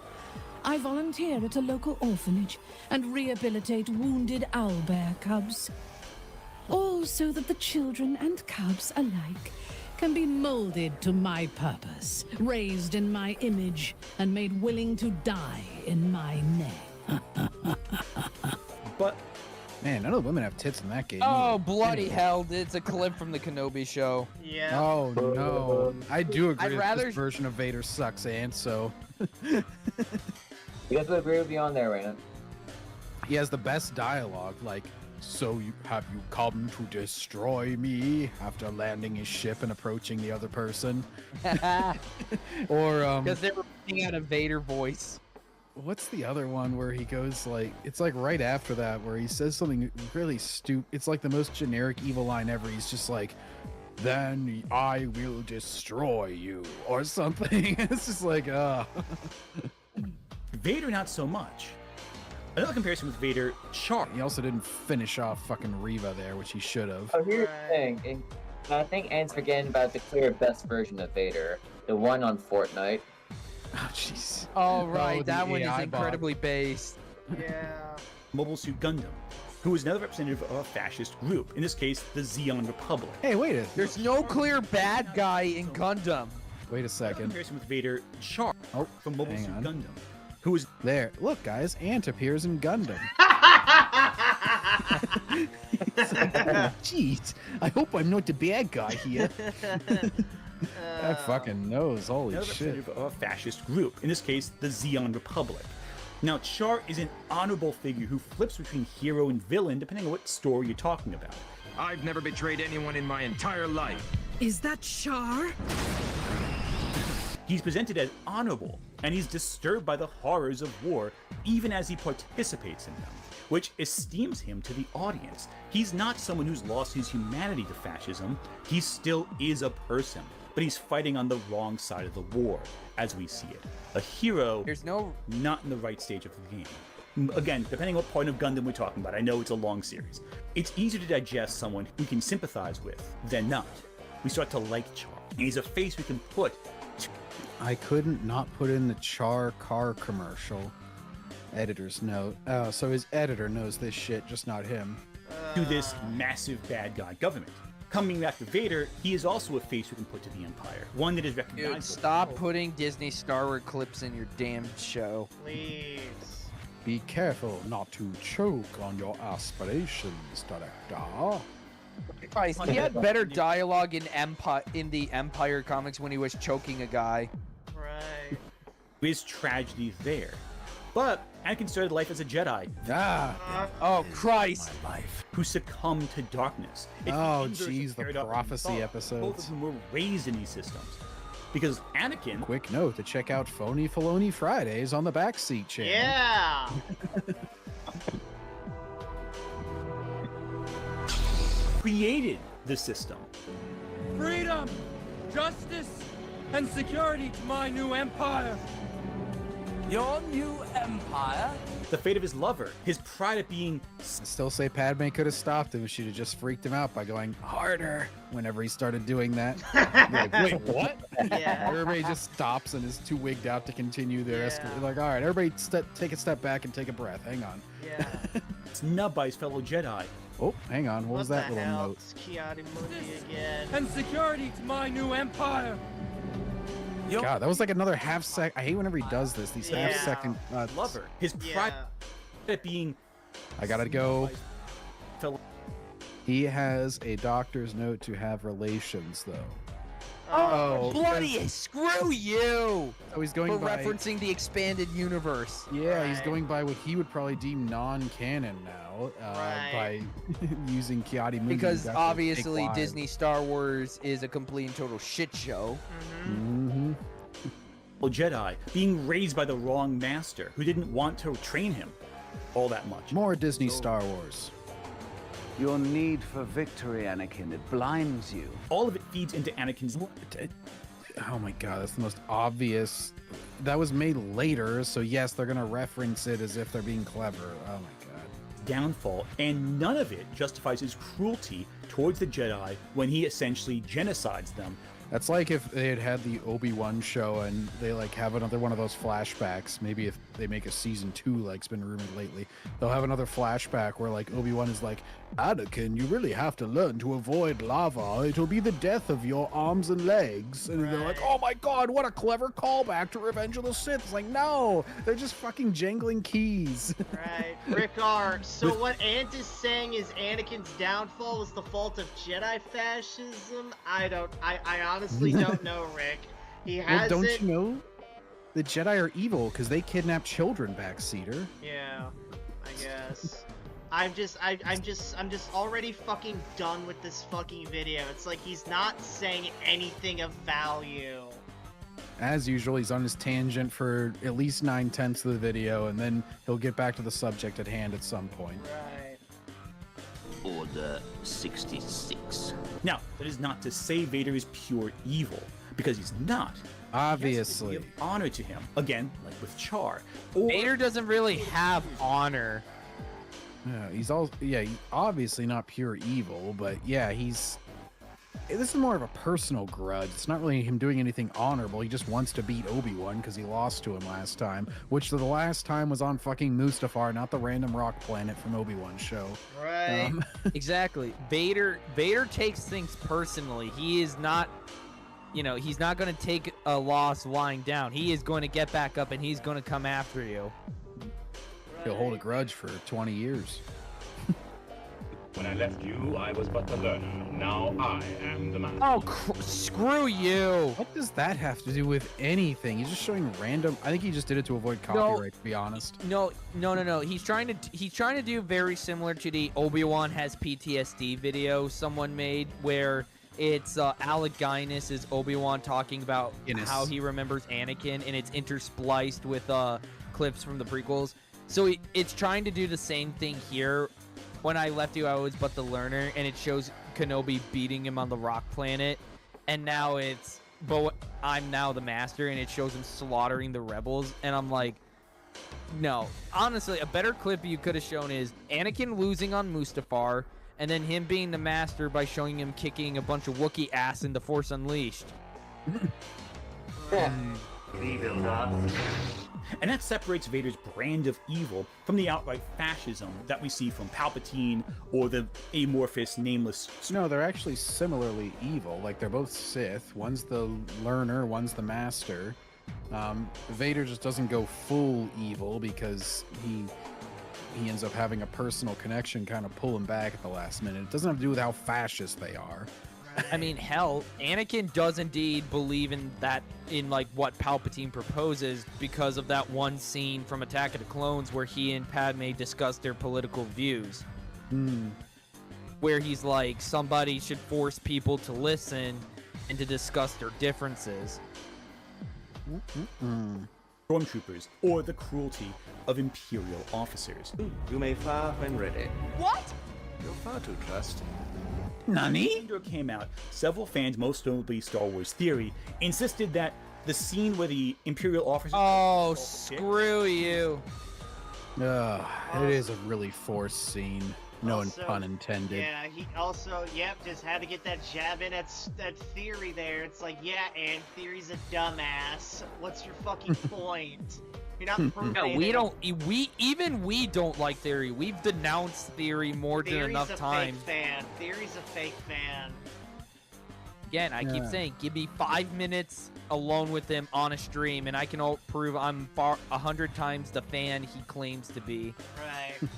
I volunteer at a local orphanage and rehabilitate wounded owlbear cubs. All so that the children and cubs alike can be molded to my purpose, raised in my image, and made willing to die in my name. But Man, none of the women have tits in that game. Oh, either. bloody Anyway. hell. It's a clip from the Kenobi show. Yeah. Oh, no. I do agree I'd that rather- this version of Vader sucks, and so... You guys would agree with you on there, Raina. He has the best dialogue, like, so have you come to destroy me after landing his ship and approaching the other person? Or, Because they were putting out a Vader voice. what's the other one where he goes like, it's like right after that where he says something really stupid. It's like the most generic evil line ever. He's just like, then I will destroy you or something. It's just like, Vader, not so much. Another comparison with Vader, Char. He also didn't finish off fucking Reva there, which he should have. Oh, here's the thing. And I think Anne's forgetting about the clear best version of Vader. The one on Fortnite. Oh, jeez. Oh, right. Oh, that the one is AI incredibly based. Yeah. Mobile Suit Gundam, who is another representative of a fascist group, in this case, the Zeon Republic. Hey, wait a There's no clear bad guy in Gundam. Wait a Another second. comparison with Vader, Char, from Mobile hang Suit on. Gundam, who is There. Look, guys. Ant appears in Gundam. Jeez. I hope I'm not the bad guy here. That fucking knows. Holy another shit. representative of a fascist group, in this case, the Zeon Republic. Now, Char is an honorable figure who flips between hero and villain depending on what story you're talking about. I've never betrayed anyone in my entire life. Is that Char? He's presented as honorable, and he's disturbed by the horrors of war even as he participates in them, which esteems him to the audience. He's not someone who's lost his humanity to fascism, he still is a person, but he's fighting on the wrong side of the war, as we see it. A hero, not in the right stage of the game. Again, depending on what point of Gundam we're talking about, I know it's a long series. It's easier to digest someone we can sympathize with than not. We start to like Char, and he's a face we can put I couldn't not put in the Char car commercial. Editor's note. Oh, so his editor knows this shit, just not him. to this massive bad guy government. Coming after Vader, he is also a face we can put to the Empire, one that is recognizable. Dude, stop putting Disney Star Wars clips in your damn show. Please. Be careful not to choke on your aspirations, director. Christ, he had better dialogue in the Empire comics when he was choking a guy. Right. There is tragedy there. But Anakin started life as a Jedi. Oh, Christ. Who succumbed to darkness. Oh, jeez, the prophecy Both of episodes. them were raised in these systems. Because Anakin... Quick note to check out Phony Filoni Fridays on the Backseat channel. Yeah! created the system. Freedom, justice, and security to my new empire. Your new empire? The fate of his lover, his pride at being... I still say Padme could have stopped him if she'd have just freaked him out by going harder whenever he started doing that. Like, wait, what? Yeah. Everybody just stops and is too wigged out to continue their escalation. Like, all right, everybody take a step back and take a breath. Hang on. Yeah. Snubbed by his fellow Jedi. Oh, hang on. What was that little hell? note? It's Kiadi Mundi again. And security to my new empire. God, that was like another half sec. I hate whenever he does this. These half second. Lover, his pride at being... I gotta go. Fellow... He has a doctor's note to have relations, though. Oh, bloody screw you! Oh, he's going for by referencing the expanded universe. Yeah, he's going by what he would probably deem non-canon now, by using Kiadi Mundi. Because obviously Disney Star Wars is a complete and total shit show. Mm-hmm. Jedi being raised by the wrong master who didn't want to train him all that much. More Disney Star Wars. Your need for victory, Anakin, it blinds you. All of it feeds into Anakin's... Oh my god, that's the most obvious... That was made later, so yes, they're gonna reference it as if they're being clever. Oh my god. Downfall, and none of it justifies his cruelty towards the Jedi when he essentially genocides them That's like if they had the Obi-Wan show and they like have another one of those flashbacks. Maybe if they make a season 2, like's been rumored lately, they'll have another flashback where like Obi-Wan is like, Anakin, you really have to learn to avoid lava. It'll be the death of your arms and legs. And they're like, oh my god, what a clever callback to Revenge of the Sith. It's like, no, they're just fucking jangling keys. Right. Rick R. So what Ant is saying is Anakin's downfall was the fault of Jedi fascism? I honestly don't know, Rick. He hasn't... Well, don't you know? The Jedi are evil because they kidnap children, Backseater. Yeah, I guess. I'm just already fucking done with this fucking video. It's like he's not saying anything of value. As usual, he's on his tangent for at least 9/10 of the video, and then he'll get back to the subject at hand at some point. Right. Order 66. Now, that is not to say Vader is pure evil, because he's not. Obviously. Yes, give honor to him. Again, like with Char. Vader doesn't really have honor. Yeah, he's obviously not pure evil, but yeah, this is more of a personal grudge. It's not really him doing anything honorable. He just wants to beat Obi-Wan because he lost to him last time, which the last time was on fucking Mustafar, not the random rock planet from Obi-Wan's show. Right. Exactly. Vader takes things personally. He is not, he's not going to take a loss lying down. He is going to get back up and he's going to come after you. He'll hold a grudge for 20 years. When I left you, I was but the learner. Now I am the master. Oh, screw you! What does that have to do with anything? He's just showing random. I think he just did it to avoid copyright. To be honest. No. He's trying to do very similar to the Obi-Wan has PTSD video someone made, where it's Alec Guinness is Obi-Wan talking about how he remembers Anakin, and it's interspliced with clips from the prequels. So it's trying to do the same thing here. When I left you, I was but the learner, and it shows Kenobi beating him on the rock planet, and now I'm now the master, and it shows him slaughtering the rebels, and I'm like, no. Honestly, a better clip you could have shown is Anakin losing on Mustafar, and then him being the master by showing him kicking a bunch of Wookiee ass in The Force Unleashed. And that separates Vader's brand of evil from the outright fascism that we see from Palpatine or the amorphous, nameless... No, they're actually similarly evil. Like, they're both Sith. One's the learner, one's the master. Vader just doesn't go full evil because he ends up having a personal connection kind of pull him back at the last minute. It doesn't have to do with how fascist they are. I mean, hell, Anakin does indeed believe in like what Palpatine proposes because of that one scene from Attack of the Clones where he and Padme discuss their political views. Where he's like, somebody should force people to listen and to discuss their differences. Stormtroopers, or the cruelty of Imperial officers. You may fire when ready. What? You're far too trusting. Nani? When it came out, several fans, most notably Star Wars Theory, insisted that the scene where the Imperial officers... Oh, screw you. It is a really forced scene. No pun intended. Yeah, he also, just had to get that jab in at Theory there. It's like, and Theory's a dumbass. What's your fucking point? You're not proving No, we don't like Theory. We've denounced Theory more than enough times. Theory's a fake fan. Again, I keep saying, give me 5 minutes alone with him on a stream, and I can prove I'm 100 times the fan he claims to be. Right.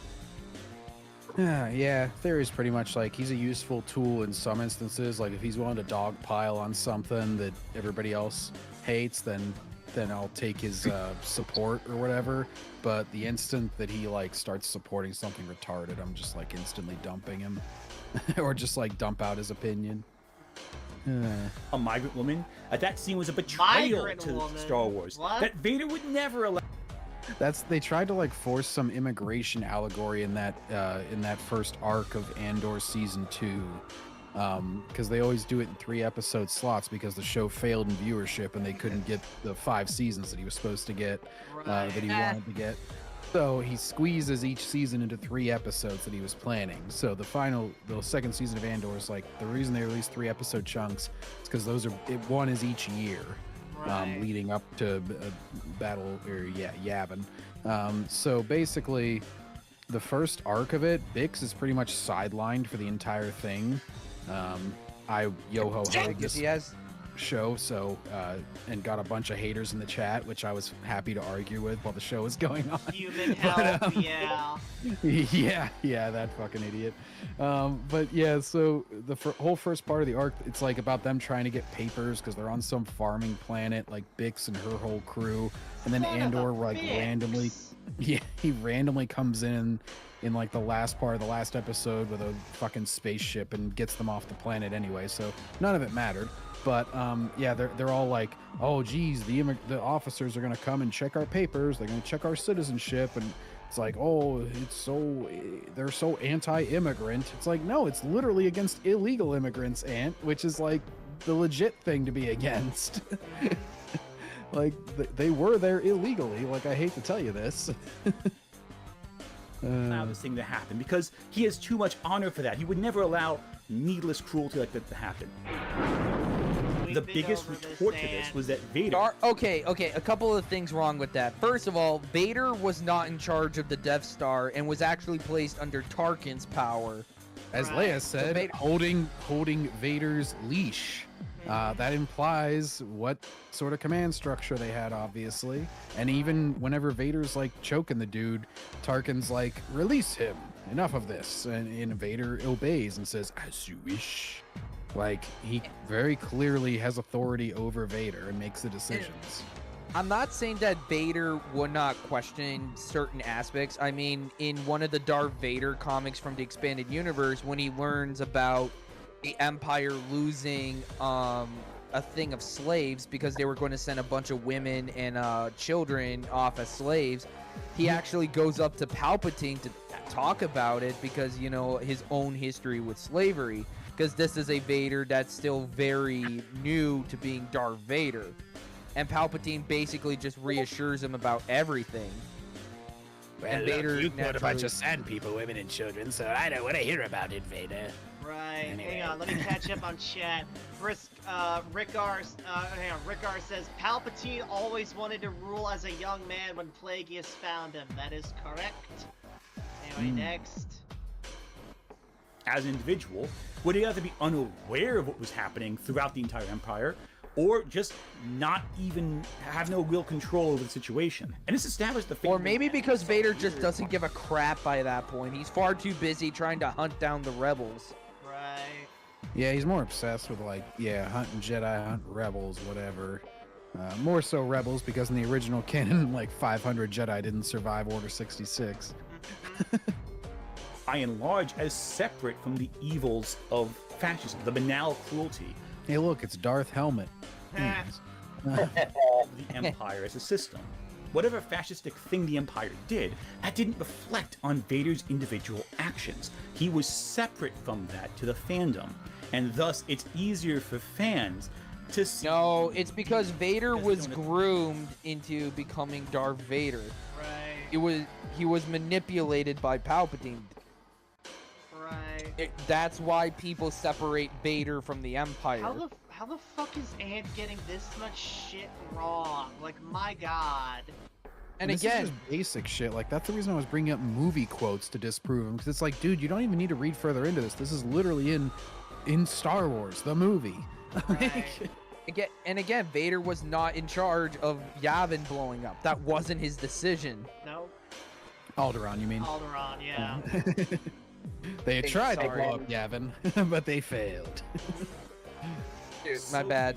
Yeah, Theory's pretty much like, he's a useful tool in some instances. Like, if he's willing to dogpile on something that everybody else hates, then I'll take his support or whatever. But the instant that he like starts supporting something retarded, I'm just like instantly dumping him. Or just like dump out his opinion. A migrant woman? That scene was a betrayal to Star Wars. What? That Vader would never allow... They tried to like force some immigration allegory in that first arc of Andor season 2. Because they always do it in 3-episode slots because the show failed in viewership and they couldn't get the 5 seasons that he was supposed to get, that he wanted to get. So he squeezes each season into 3 episodes that he was planning. So the second season of Andor is like, the reason they released 3 episode chunks is because one is each year, leading up to Battle, or Yavin. So basically, the first arc of it, Bix is pretty much sidelined for the entire thing. I yo-ho-ho this show, so and got a bunch of haters in the chat, which I was happy to argue with while the show was going on. Human help, yeah, that fucking idiot. But yeah, so the whole first part of the arc, it's like about them trying to get papers because they're on some farming planet, like Bix and her whole crew, and then Andor randomly, he randomly comes in like the last part of the last episode with a fucking spaceship and gets them off the planet anyway, so none of it mattered. But yeah, they're all like, oh geez, the officers are gonna come and check our papers, they're gonna check our citizenship, and it's like, oh, they're so anti-immigrant. It's like, no, it's literally against illegal immigrants, which is like the legit thing to be against. Like they were there illegally. Like, I hate to tell you this. Allow this thing to happen because he has too much honor for that. He would never allow needless cruelty like that to happen. The biggest retort to this was that Vader... Okay, a couple of things wrong with that. First of all, Vader was not in charge of the Death Star and was actually placed under Tarkin's power. As Leia said, holding Vader's leash. That implies what sort of command structure they had, obviously. And even whenever Vader's like choking the dude, Tarkin's like, release him. Enough of this. And Vader obeys and says, as you wish. Like, he very clearly has authority over Vader and makes the decisions. I'm not saying that Vader would not question certain aspects. I mean, in one of the Darth Vader comics from the expanded universe, when he learns about the Empire losing a thing of slaves because they were going to send a bunch of women and children off as slaves, he actually goes up to Palpatine to talk about it because, you know, his own history with slavery. Because this is a Vader that's still very new to being Darth Vader. And Palpatine basically just reassures him about everything. Well, and look, Vader you killed a bunch of sand people, women, and children, so I don't want to hear about it, Vader. Right, Anyway. hang on, let me catch up on chat. Rickar says, Palpatine always wanted to rule as a young man when Plagueis found him. That is correct. Anyway, next. As an individual, would he either be unaware of what was happening throughout the entire Empire, or just not even have no real control over the situation? And this established the... Or maybe because Vader just doesn't give a crap by that point. He's far too busy trying to hunt down the rebels. Right. Yeah, he's more obsessed with, like, hunting Jedi, hunting rebels, whatever. More so rebels, because in the original canon, like, 500 Jedi didn't survive Order 66. By and large, as separate from the evils of fascism, the banal cruelty. Hey, look, it's Darth Helmet. The Empire as a system. Whatever fascistic thing the Empire did, that didn't reflect on Vader's individual actions. He was separate from that to the fandom, and thus it's easier for fans to see... No, it's because Vader was groomed into becoming Darth Vader. Right. He was manipulated by Palpatine. Right. That's why people separate Vader from the Empire. How the fuck is Ant getting this much shit wrong? Like, my god. And this again, is just basic shit. Like, that's the reason I was bringing up movie quotes to disprove them. Because it's like, dude, you don't even need to read further into this. This is literally in Star Wars, the movie. Right. Again, Vader was not in charge of Yavin blowing up. That wasn't his decision. No. Alderaan, you mean? Alderaan, yeah. They tried to blow up Yavin, but they failed. Dude, my bad.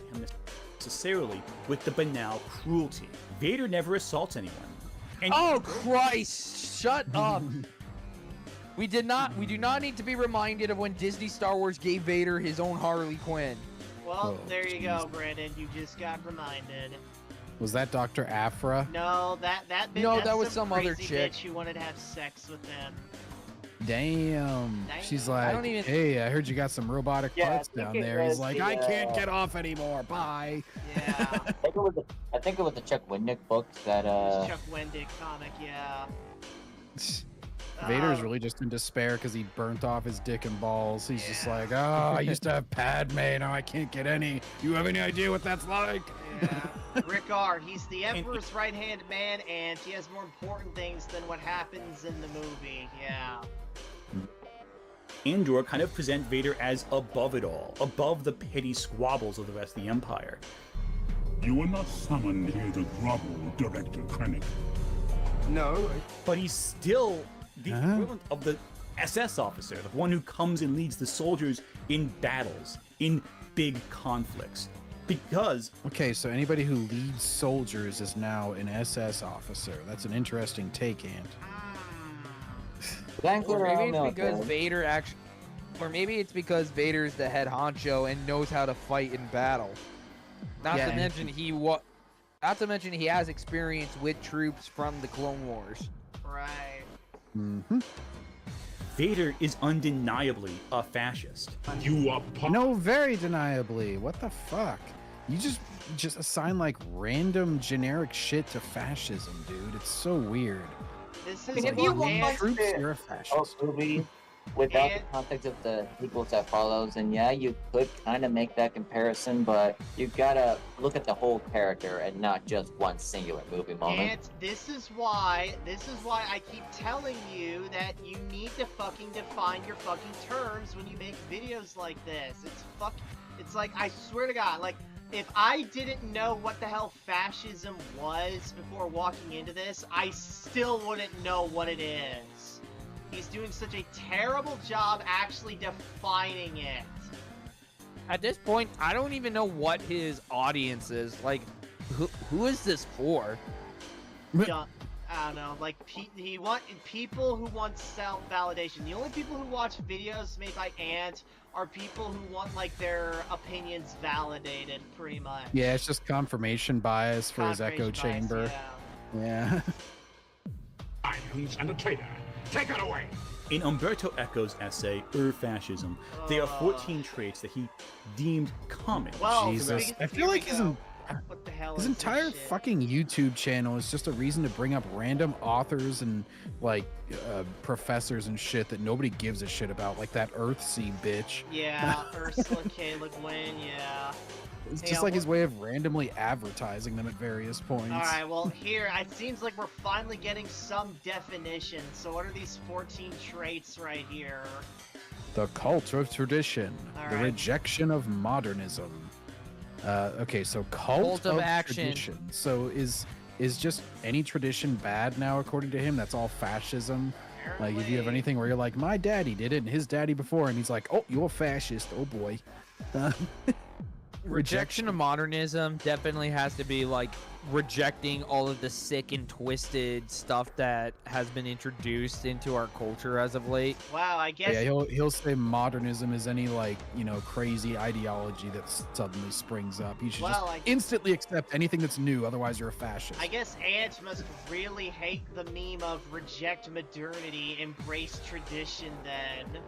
Necessarily with the banal cruelty. Vader never assaults anyone. And oh Christ! Shut up. We do not need to be reminded of when Disney Star Wars gave Vader his own Harley Quinn. Well, there you go, Brandon. You just got reminded. Was that Dr. Afra? No, that was some other chick who wanted to have sex with him. Damn. She's like, hey, I heard you got some robotic parts down there. He's like, I can't get off anymore. Bye. Yeah. I think it was the Chuck Wendick book that Chuck Wendick comic, yeah. Vader's really just in despair because he burnt off his dick and balls. He's just like, oh, I used to have Padme, now I can't get any. You have any idea what that's like? Yeah. Rick R, he's the Emperor's right-hand man, and he has more important things than what happens in the movie. Yeah. Andor kind of present Vader as above it all, above the petty squabbles of the rest of the Empire. You were not summoned here to grovel, Director Krennic. No. But he's still the equivalent of the SS officer, the one who comes and leads the soldiers in battles, in big conflicts. Because... Okay, so anybody who leads soldiers is now an SS officer. That's an interesting take, Ant. Or maybe it's because Vader actually... Or maybe it's because Vader's the head honcho and knows how to fight in battle. Not to mention he has experience with troops from the Clone Wars. Right. Mm-hmm. Vader is undeniably a fascist. You are... No, very deniably. What the fuck? You just assign like random generic shit to fascism, dude. It's so weird. This I is mean, if you want troops, to you're a fascist. movie without the context of the sequels that follows, and yeah, you could kind of make that comparison, but you gotta look at the whole character and not just one singular movie moment. And this is why I keep telling you that you need to fucking define your fucking terms when you make videos like this. It's like, I swear to God, like, if I didn't know what the hell fascism was before walking into this, I still wouldn't know what it is. He's doing such a terrible job actually defining it. At this point, I don't even know what his audience is. Like, who is this for? I don't know, like, people who want self-validation. The only people who watch videos made by Ant are people who want, like, their opinions validated, pretty much. Yeah, it's just confirmation bias for his echo chamber. Yeah. Irons and a traitor. Take it away! In Umberto Eco's essay, Fascism, there are 14 traits that he deemed common. Well, Jesus. I feel like his entire fucking YouTube channel is just a reason to bring up random authors and like professors and shit that nobody gives a shit about, like that Earthsea bitch. Yeah, Ursula K. Le Guin, yeah. It's just like his way of randomly advertising them at various points. Alright, well here, it seems like we're finally getting some definition. So what are these 14 traits right here? The cult of tradition. The rejection of modernism. Okay, so cult of action. Tradition. So is just any tradition bad now according to him? That's all fascism? Apparently. Like if you have anything where you're like, my daddy did it and his daddy before him, he's like, oh, you're a fascist. Oh boy. Rejection of modernism definitely has to be like rejecting all of the sick and twisted stuff that has been introduced into our culture as of late. Wow, I guess. Yeah, he'll say modernism is any like, you know, crazy ideology that suddenly springs up. You should instantly accept anything that's new, otherwise you're a fascist. I guess Ant must really hate the meme of reject modernity, embrace tradition then.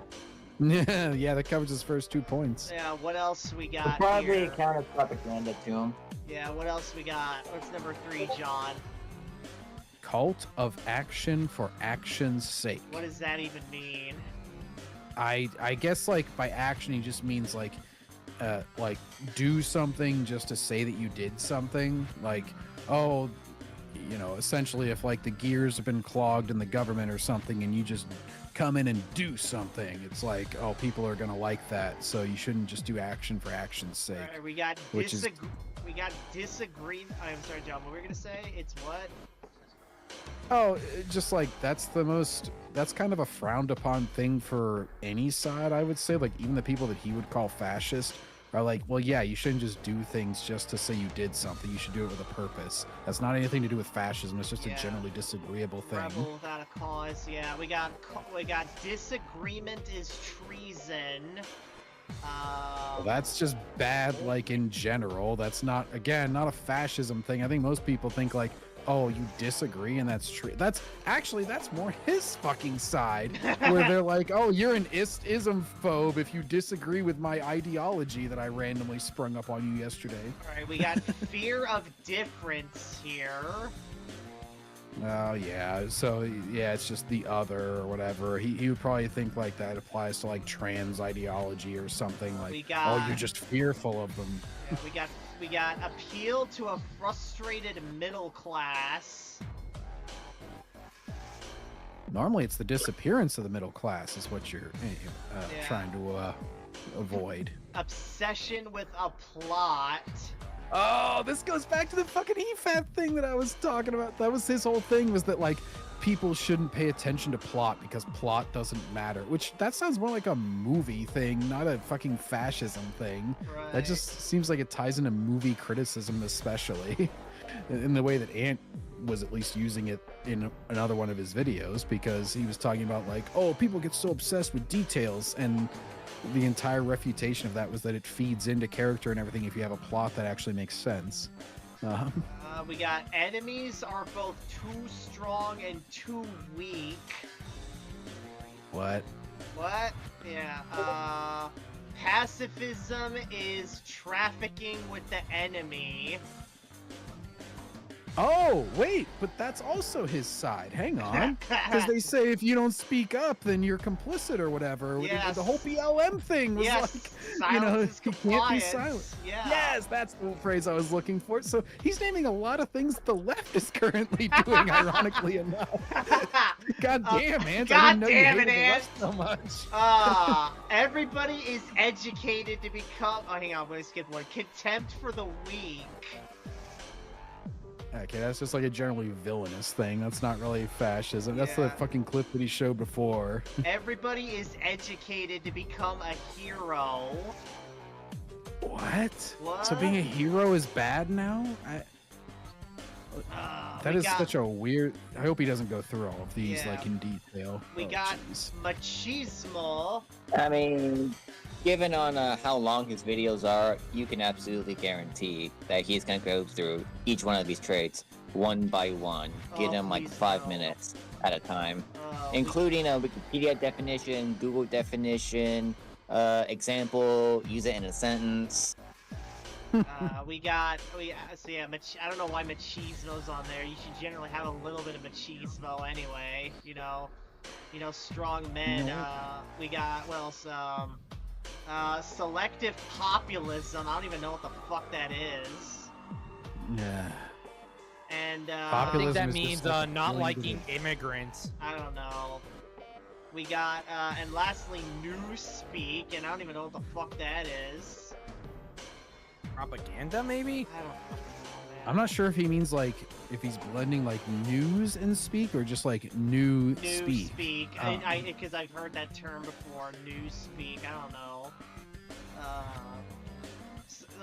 Yeah, that covers his first 2 points. Yeah, what else we got Probably here? counter propaganda to him. Yeah, what else we got? What's number 3, John? Cult of action for action's sake. What does that even mean? I guess like by action he just means like do something just to say that you did something. Like, oh, you know, essentially if like the gears have been clogged in the government or something and you just come in and do something, it's like, oh, people are gonna like that, so you shouldn't just do action for action's sake. Right, we got disagree. I'm sorry, John. What were we gonna say? It's what? Oh, just like that's kind of a frowned upon thing for any side, I would say. Like even the people that he would call fascist are like, well, yeah, you shouldn't just do things just to say you did something. You should do it with a purpose. That's not anything to do with fascism. It's just a generally disagreeable thing. Rebel without a cause. Yeah, we got disagreement is treason. Well, that's just bad, like in general. That's not, again, not a fascism thing. I think most people think like, oh, you disagree and that's true. That's more his fucking side, where they're like, oh, you're an ism phobe if you disagree with my ideology that I randomly sprung up on you yesterday. All right, we got fear of difference here. Oh yeah, so yeah, it's just the other or whatever. He would probably think like that applies to like trans ideology or something like. Oh, you're just fearful of them. Yeah, we got appeal to a frustrated middle class. Normally, it's the disappearance of the middle class is what you're trying to avoid. Obsession with a plot. Oh, this goes back to the fucking EFAP thing that I was talking about. That was his whole thing, was that like people shouldn't pay attention to plot because plot doesn't matter. Which that sounds more like a movie thing, not a fucking fascism thing. Right. That just seems like it ties into movie criticism, especially in the way that Ant was at least using it in another one of his videos, because he was talking about like, oh, people get so obsessed with details, and the entire refutation of that was that it feeds into character and everything if you have a plot that actually makes sense. We got enemies are both too strong and too weak. What? What? Yeah, pacifism is trafficking with the enemy. Oh, wait, but that's also his side. Hang on. Because they say if you don't speak up, then you're complicit or whatever. Yes. The whole BLM thing was like, Silence you can't be silent. Yeah. Yes, that's the phrase I was looking for. So he's naming a lot of things the left is currently doing, ironically enough. God damn, Ant. I didn't know you hated the left so much. Everybody is educated to become... Oh, hang on, I'm going to skip one. Contempt for the weak. Okay, that's just like a generally villainous thing. That's not really fascism. That's the fucking clip that he showed before. Everybody is educated to become a hero. What? What? So being a hero is bad now? That is such a weird... I hope he doesn't go through all of these like in detail. We got machismo. I mean, given on how long his videos are, you can absolutely guarantee that he's gonna go through each one of these traits one by one, give him like 5 minutes at a time, including a Wikipedia definition, Google definition, example, use it in a sentence. I don't know why machismo's on there. You should generally have a little bit of machismo anyway. You know, strong men. We got what else? Selective populism. I don't even know what the fuck that is. Yeah. And I think that means not liking immigrants. I don't know. We got and lastly, newspeak, and I don't even know what the fuck that is. Propaganda, maybe? I don't know. I'm not sure if he means like if he's blending like news and speak or just like new speak. Newspeak. Because I've heard that term before. Newspeak. I don't know.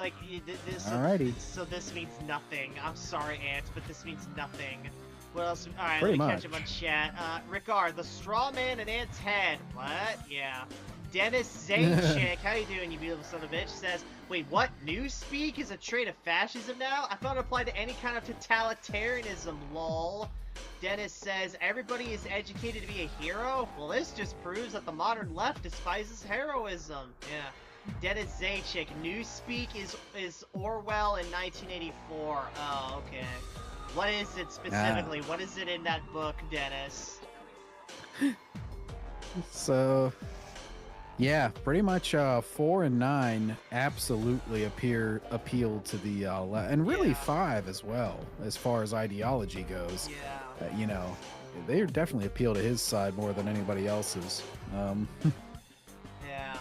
Alrighty. So this means nothing. I'm sorry, Ant, but this means nothing. What else? All right, Pretty let me much. catch him on chat. Ricard, the straw man in Ant's head. What? Yeah. Dennis Zaynchik, how you doing, you beautiful son of a bitch? Says, wait, what? Newspeak is a trait of fascism now? I thought it applied to any kind of totalitarianism, lol. Dennis says, everybody is educated to be a hero? Well, this just proves that the modern left despises heroism. Yeah. Dennis Zaynchik, Newspeak is Orwell in 1984. Oh, okay. What is it specifically? What is it in that book, Dennis? So... yeah, pretty much 4 and 9 absolutely appeal to the and really 5 as well, as far as ideology goes. Yeah. They definitely appeal to his side more than anybody else's. Yeah.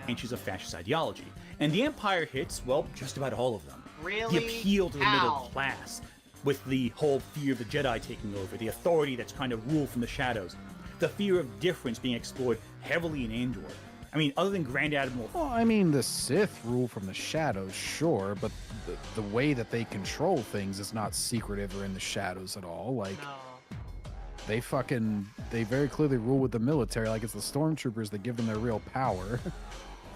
And she's a fascist ideology. And the Empire hits, well, just about all of them. Really? The appeal to the middle class, with the whole fear of the Jedi taking over, the authority that's trying to rule from the shadows. The fear of difference being explored heavily in Andor. I mean, other than Grand Admiral... Well, I mean, the Sith rule from the shadows, sure, but the way that they control things is not secretive or in the shadows at all. Like, they very clearly rule with the military, like it's the stormtroopers that give them their real power.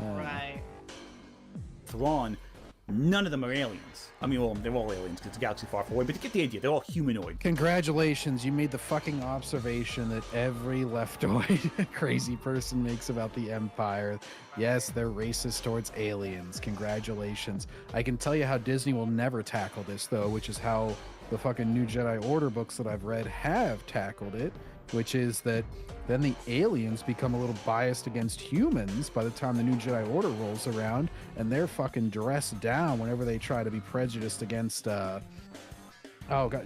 Right. Thrawn None of them are aliens. I mean, well, they're all aliens because it's a galaxy far, far away, but you get the idea. They're all humanoid. Congratulations, you made the fucking observation that every leftoid crazy person makes about the Empire. Yes, they're racist towards aliens. Congratulations. I can tell you how Disney will never tackle this, though, which is how the fucking New Jedi Order books that I've read have tackled it, which is that then the aliens become a little biased against humans by the time the New Jedi Order rolls around, and they're fucking dressed down whenever they try to be prejudiced against,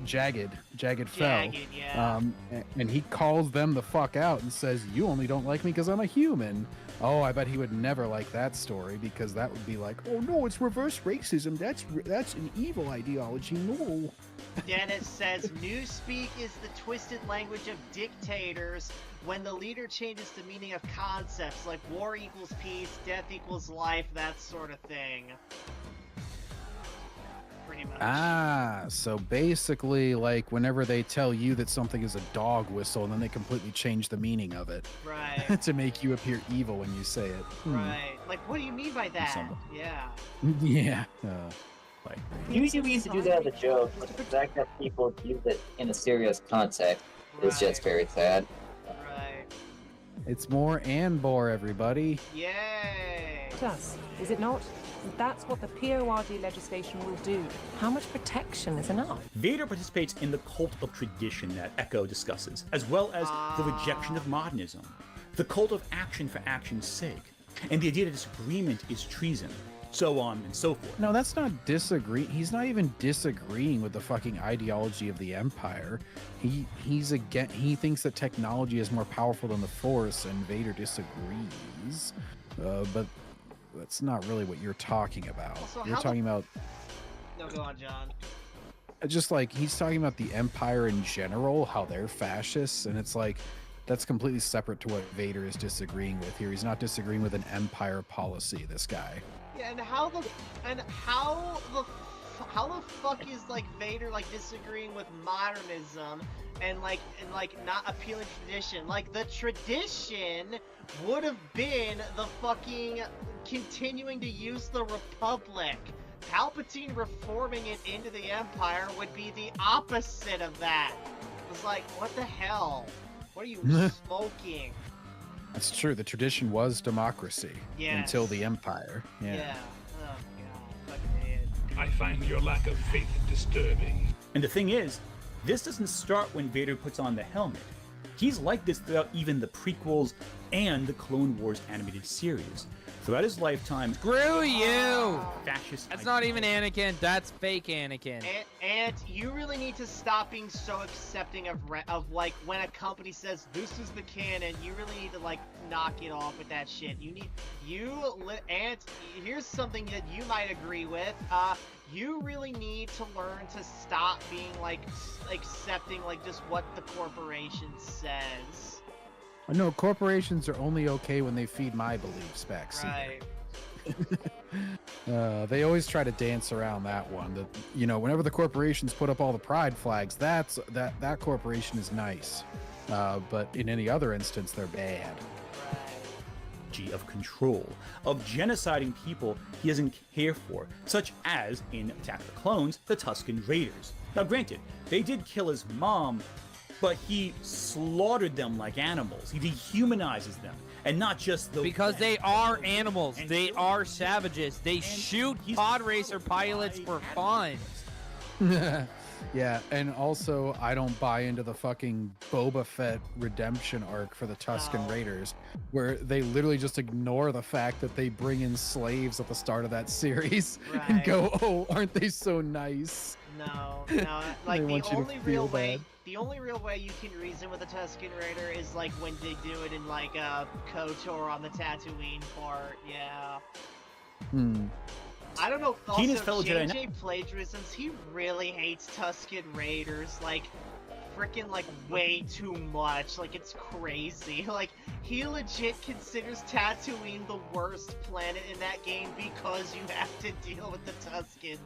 Jagged Fell. Yeah. And he calls them the fuck out and says, you only don't like me because I'm a human. Oh, I bet he would never like that story, because that would be like, oh no, it's reverse racism. That's an evil ideology. No. Dennis says, Newspeak is the twisted language of dictators when the leader changes the meaning of concepts like war equals peace, death equals life, that sort of thing. Pretty much. So basically, like, whenever they tell you that something is a dog whistle, and then they completely change the meaning of it. Right. To make you appear evil when you say it. Right. Like, what do you mean by that? Yeah. Yeah. Usually we used to do that as a joke, but the fact that people use it in a serious context is just very sad. Right. It's more Anbor, everybody. Yay! Plus, is it not? That's what the PORD legislation will do. How much protection is enough? Vader participates in the cult of tradition that Echo discusses, as well as the rejection of modernism, the cult of action for action's sake, and the idea that disagreement is treason, so on and so forth. No, that's not disagreeing. He's not even disagreeing with the fucking ideology of the Empire. He thinks that technology is more powerful than the Force, and Vader disagrees. But that's not really what you're talking about. Also, you're talking about... No, go on, John. Just like, he's talking about the Empire in general, how they're fascists, and it's like, that's completely separate to what Vader is disagreeing with here. He's not disagreeing with an Empire policy, this guy. Yeah, and how the fuck is like Vader like disagreeing with modernism and like not appealing to tradition? Like, the tradition would have been the fucking continuing to use the Republic. Palpatine reforming it into the Empire would be the opposite of that. It was like, what the hell? What are you smoking? That's true. The tradition was democracy until the Empire. Yeah. Oh god. Fucking idiot. I find your lack of faith disturbing. And the thing is, this doesn't start when Vader puts on the helmet. He's like this throughout even the prequels and the Clone Wars animated series. Throughout his lifetime, Screw you! Fascist. That's not even Anakin. That's fake Anakin. And you really need to stop being so accepting of like when a company says this is the canon. You really need to like knock it off with that shit. And here's something that you might agree with. You really need to learn to stop being like accepting like just what the corporation says. No, corporations are only okay when they feed my beliefs, Backseat. Right. They always try to dance around that one. That, you know, whenever the corporations put up all the pride flags, that corporation is nice. But in any other instance, they're bad. Of control, of genociding people he doesn't care for, such as in Attack of the Clones, the Tusken Raiders. Now granted, they did kill his mom, but he slaughtered them like animals. He dehumanizes them, and not just the... Because they are animals. They are savages. They shoot pod racer pilots for fun. Yeah, and also, I don't buy into the fucking Boba Fett redemption arc for the Tusken Raiders, where they literally just ignore the fact that they bring in slaves at the start of that series and go, oh, aren't they so nice? No, like the only real way you can reason with a Tusken Raider is like when they do it in like KOTOR on the Tatooine part, yeah. I don't know. Also, JJ plagiarisms. He really hates Tusken Raiders, like, freaking, like, way too much. Like, it's crazy. Like, he legit considers Tatooine the worst planet in that game because you have to deal with the Tuskens.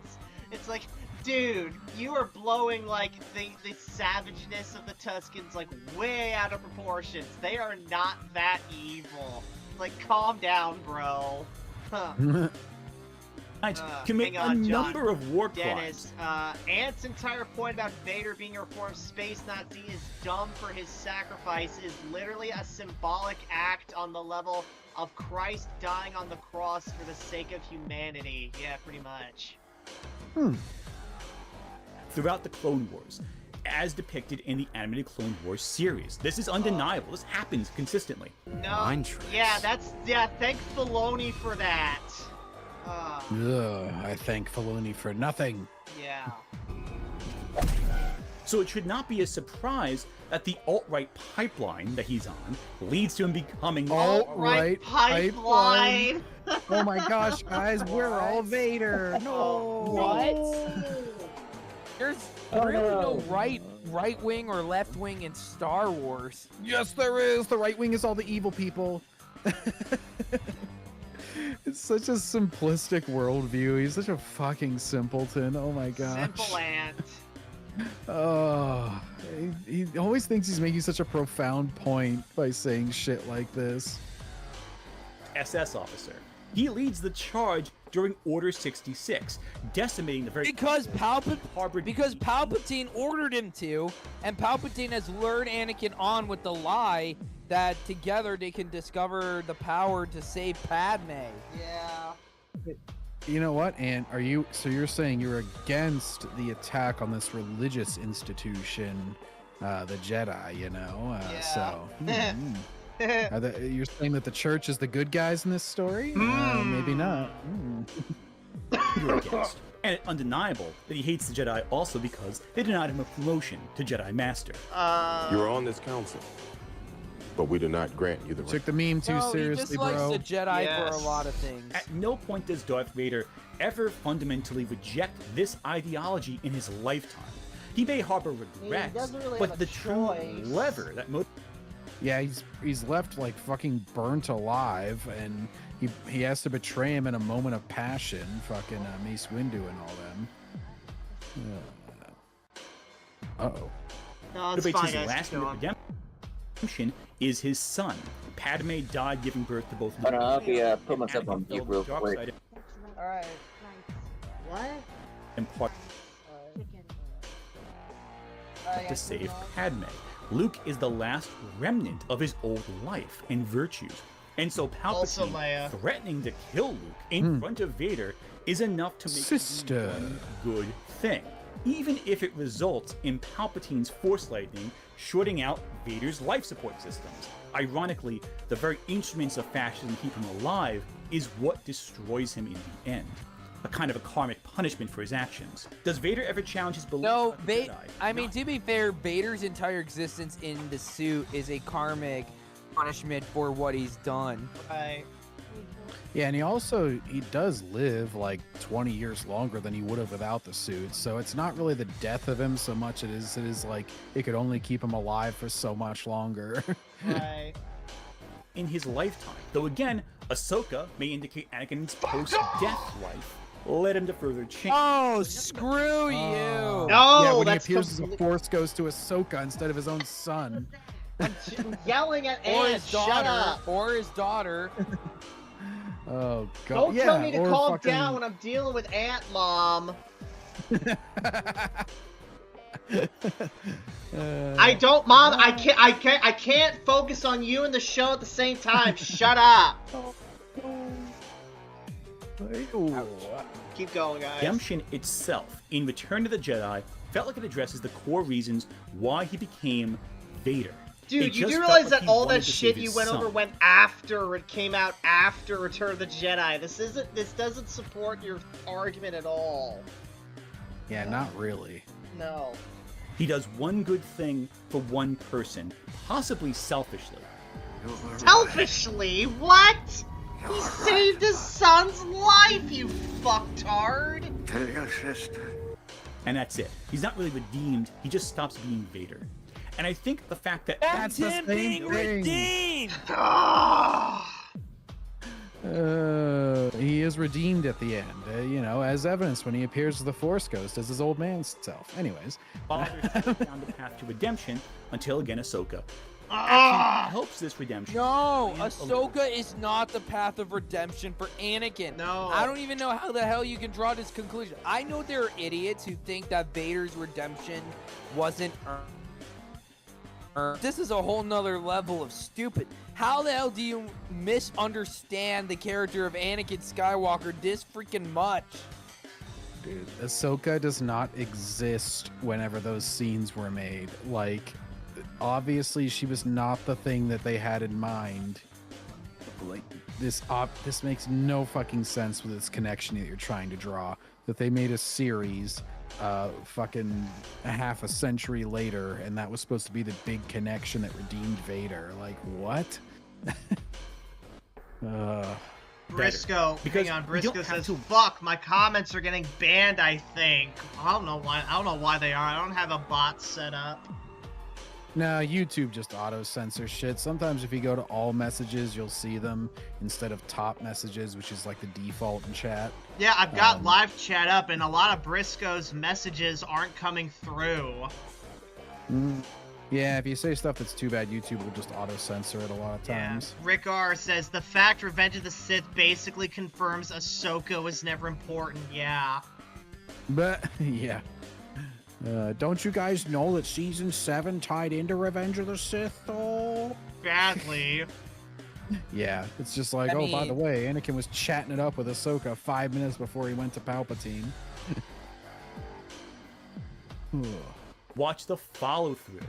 It's like, dude, you are blowing, like, the savageness of the Tuskens, like, way out of proportions. They are not that evil. Like, calm down, bro. Huh. commit hang on, a John. number of war Dennis, crimes. Ant's entire point about Vader being a reformed space Nazi is dumb for his sacrifice is literally a symbolic act on the level of Christ dying on the cross for the sake of humanity. Yeah, pretty much. Throughout the Clone Wars, as depicted in the animated Clone Wars series. This is undeniable. This happens consistently. No. Yeah, thank Filoni for that. Ugh, I thank Filoni for nothing. Yeah. So it should not be a surprise that the alt-right pipeline that he's on leads to him becoming Alt-right pipeline. Oh my gosh, guys, we're all Vader. No. What? There's really no right wing or left wing in Star Wars. Yes, there is. The right wing is all the evil people. It's such a simplistic worldview. He's such a fucking simpleton. Oh my gosh. Simple Ant. Oh, he always thinks he's making such a profound point by saying shit like this. SS officer. He leads the charge during Order 66, decimating the very because Palpatine ordered him to, and Palpatine has lured Anakin on with the lie that together they can discover the power to save Padme. Yeah. You know what, Ant? You're saying you're against the attack on this religious institution, the Jedi, you know? So. You're saying that the church is the good guys in this story? Maybe not. You're against. And it's undeniable that he hates the Jedi also because they denied him a promotion to Jedi Master. You're on this council, but we do not grant you the right. Took the meme too seriously, he just bro. likes the Jedi for a lot of things. At no point does Darth Vader ever fundamentally reject this ideology in his lifetime. He may harbor regrets, but the true lever that Yeah, he's left like fucking burnt alive, and he has to betray him in a moment of passion. Fucking Mace Windu and all them. Uh-oh. No, it's debates fine, his guys. last redemption is his son. Padme died giving birth to both. I'll put myself on mute real quick. Alright. What? And part to save Padme. Luke is the last remnant of his old life and virtues. And so Palpatine threatening to kill Luke in front of Vader is enough to make one good thing. Even if it results in Palpatine's Force Lightning shorting out Vader's life support systems. Ironically, the very instruments of fascism keep him alive is what destroys him in the end. A kind of a karmic punishment for his actions. Does Vader ever challenge his beliefs? No, I mean, to be fair, Vader's entire existence in the suit is a karmic punishment for what he's done. Right. Yeah, and he does live like 20 years longer than he would have without the suit. So it's not really the death of him so much it is like it could only keep him alive for so much longer. Right. In his lifetime. Though again, Ahsoka may indicate Anakin's post-death life led him to further change. Oh, screw you! No, yeah, when that's he appears as a Force Ghost to Ahsoka instead of his own son. I'm yelling at or Ant, his daughter, shut up. Or his daughter. Oh god! Don't tell me to calm fucking... down when I'm dealing with Ant, Mom. I don't, Mom. I can't focus on you and the show at the same time. Shut up. Keep going, guys. Redemption itself, in Return of the Jedi, felt like it addresses the core reasons why he became Vader. Dude, you do realize that all that shit you went over went after it came out after Return of the Jedi. This doesn't support your argument at all. Yeah, not really. No. He does one good thing for one person, possibly selfishly. Selfishly? What? He saved his son's life, you fucktard! Tell your sister. And that's it. He's not really redeemed, he just stops being Vader. And I think the fact that that's him being redeemed! He is redeemed at the end, as evidenced when he appears as the Force Ghost as his old man self. Anyways. Father down the path to redemption until again Ahsoka actually helps this redemption. No, Ahsoka is not the path of redemption for Anakin. No. I don't even know how the hell you can draw this conclusion. I know there are idiots who think that Vader's redemption wasn't earned. This is a whole nother level of stupid. How the hell do you misunderstand the character of Anakin Skywalker this freaking much? Dude, Ahsoka does not exist whenever those scenes were made. Like, obviously she was not the thing that they had in mind. Like, this makes no fucking sense with this connection that you're trying to draw. That they made a series fucking a half a century later, and that was supposed to be the big connection that redeemed Vader. Like, what? Briscoe, Because hang on. we don't Briscoe have says, to- "Fuck, my comments are getting banned. I think. I don't know why they are. I don't have a bot set up." No, YouTube just auto-censor shit. Sometimes if you go to all messages, you'll see them instead of top messages, which is like the default in chat. Yeah, I've got live chat up, and a lot of Briscoe's messages aren't coming through. Yeah, if you say stuff that's too bad, YouTube will just auto-censor it a lot of times. Rick R says, "The fact Revenge of the Sith basically confirms Ahsoka was never important." Yeah. But, yeah. Don't you guys know that Season 7 tied into Revenge of the Sith, though? Badly. Yeah, it's just like, by the way, Anakin was chatting it up with Ahsoka 5 minutes before he went to Palpatine. Watch the follow-through.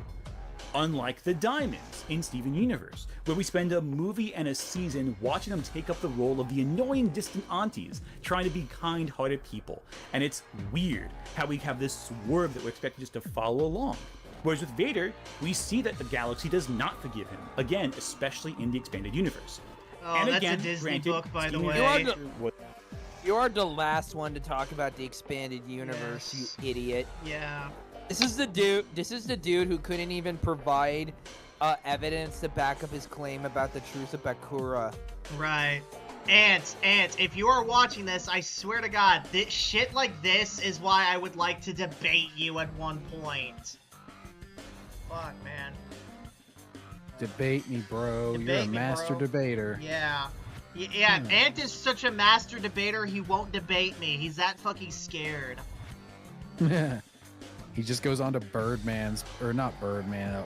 Unlike the Diamonds in Steven Universe, where we spend a movie and a season watching them take up the role of the annoying distant aunties, trying to be kind-hearted people. And it's weird how we have this swerve that we're expected just to follow along. Whereas with Vader, we see that the galaxy does not forgive him, again, especially in the expanded universe. Oh, and that's again, a Disney granted, book, by the Steven way. Universe You are the last one to talk about the expanded universe, you idiot. Yeah. This is the dude who couldn't even provide evidence to back up his claim about the truth of Bakura. Right. Ants, if you are watching this, I swear to God, this shit like this is why I would like to debate you at one point. Fuck, man. Debate me, bro. You're a Debate me, master bro. debater. Yeah. Yeah, Ant is such a master debater, he won't debate me. He's that fucking scared. He just goes on to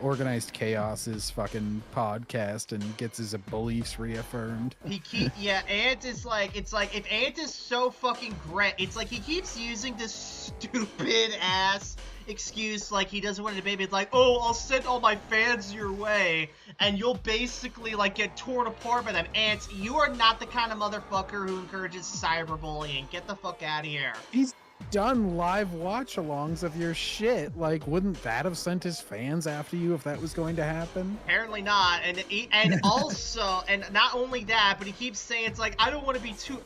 Organized Chaos's fucking podcast and gets his beliefs reaffirmed. Ant is like, it's like, if Ant is so fucking great, it's like he keeps using this stupid ass excuse like he doesn't want to debate me. It's like, oh, I'll send all my fans your way, and you'll basically like get torn apart by them. Ant, you are not the kind of motherfucker who encourages cyberbullying. Get the fuck out of here. He's done live watch-alongs of your shit. Like, wouldn't that have sent his fans after you if that was going to happen? Apparently not. And also, and not only that, but he keeps saying it's like, I don't want to be too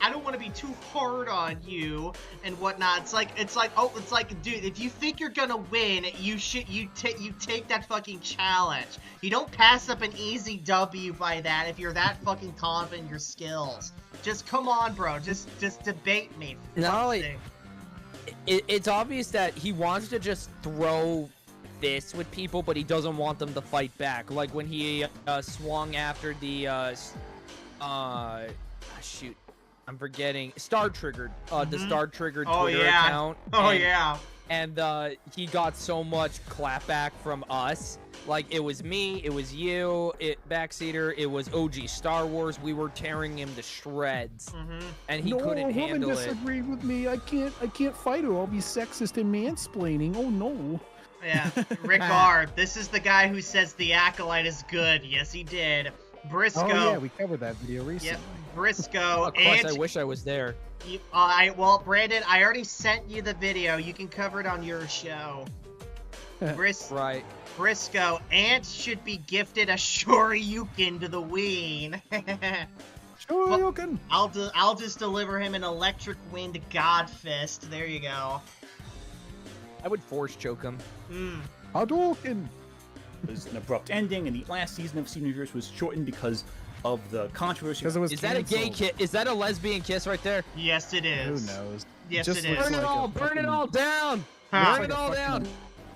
hard on you and whatnot. It's like, dude, if you think you're gonna win, you take that fucking challenge. You don't pass up an easy W by that if you're that fucking confident in your skills. Just come on, bro. Just debate me. It's obvious that he wants to just throw fists with people, but he doesn't want them to fight back. Like when he swung after the shoot, I'm forgetting, Star Triggered, the Star Triggered Twitter account. And he got so much clapback from us. Like, it was me, it was you, Backseater, it was OG Star Wars. We were tearing him to shreds, and he couldn't handle it. No, disagreed with me. I can't fight her. I'll be sexist and mansplaining. Oh no. Yeah, Rick R. This is the guy who says the Acolyte is good. Yes, he did. Briscoe. Oh yeah, we covered that video recently. Yep. Briscoe. Of course, I wish I was there. Well, Brandon, I already sent you the video. You can cover it on your show. Right. Briscoe, Ant should be gifted a Shoryuken to the Ween. Shoryuken. I'll just deliver him an electric wind god fist. There you go. I would force choke him. Hadouken. It was an abrupt ending, and the last season of Steven Universe was shortened because of the controversy. Because it was Is that a gay kiss? Is that a lesbian kiss right there? Yes, it is. Who knows? Yes, Just it is. Burn it all down! Huh. Burn it all down!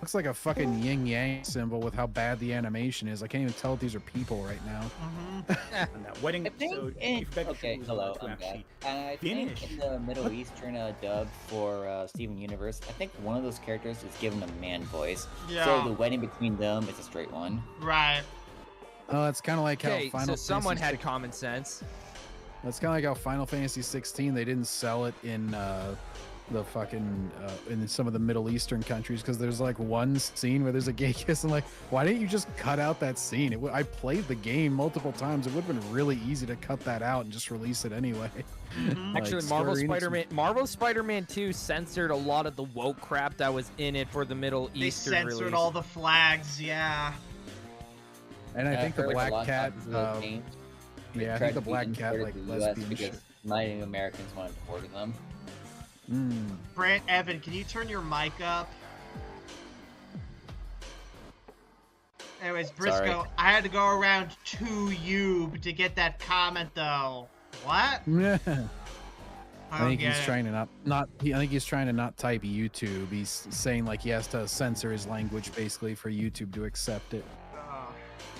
looks like a fucking yin yang symbol with how bad the animation is. I can't even tell if these are people right now. On that wedding episode, Hello, I'm back. And I think in the Middle Eastern dub for Steven Universe, I think one of those characters is given a man voice. Yeah. So the wedding between them is a straight one. Right. Oh, it's kind of like how Okay, Final so someone Fantasy had common sense. That's kind of like how Final Fantasy 16, they didn't sell it in the fucking in some of the Middle Eastern countries because there's like one scene where there's a gay kiss and like, why didn't you just cut out that scene? I played the game multiple times. It would have been really easy to cut that out and just release it anyway. Actually, Marvel Spider-Man 2 censored a lot of the woke crap that was in it for the Middle Eastern They censored release. all the flags, yeah. And I think the Black Cat, yeah, I think the Black Cat like lesbian because shit. Native Americans wanted to order them. Brant, Evan, can you turn your mic up? Anyways, Briscoe, Sorry. I had to go around to Youb to get that comment though. What? Yeah. I I don't think get he's it. trying to I think he's trying to not type YouTube. He's saying like he has to censor his language basically for YouTube to accept it.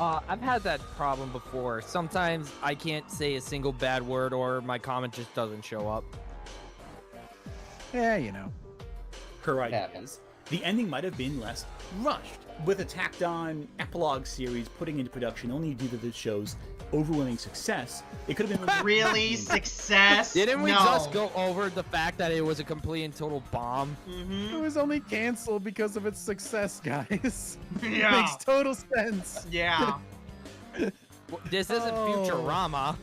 I've had that problem before. Sometimes I can't say a single bad word or my comment just doesn't show up. Yeah, you know. Her ideas. The ending might have been less rushed, with a tacked-on epilogue series putting into production only due to the show's overwhelming success. It could have been Really? Success? Didn't we No. just go over the fact that it was a complete and total bomb? It was only canceled because of its success, guys. Yeah. Makes total sense. Yeah. This isn't Futurama.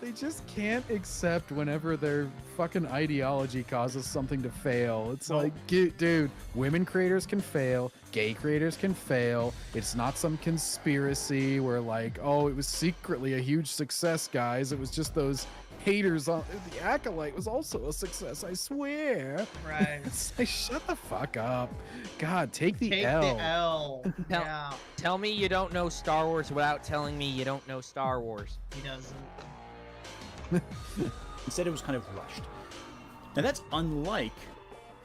They just can't accept whenever their fucking ideology causes something to fail. It's like, dude, women creators can fail, gay creators can fail. It's not some conspiracy where like, oh, it was secretly a huge success, guys. It was just those haters on the Acolyte was also a success, I swear. Right. It's like, shut the fuck up. God, take the Take L. the L. Yeah. Tell me you don't know Star Wars without telling me you don't know Star Wars. He doesn't. Instead, it was kind of rushed. Now that's unlike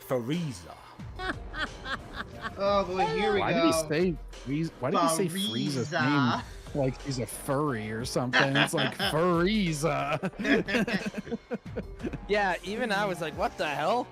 Frieza. Oh boy, here we Why go. did he say Frieza? Why did he say Frieza's name like he's a furry or something? It's like Frieza. Yeah, even I was like, what the hell?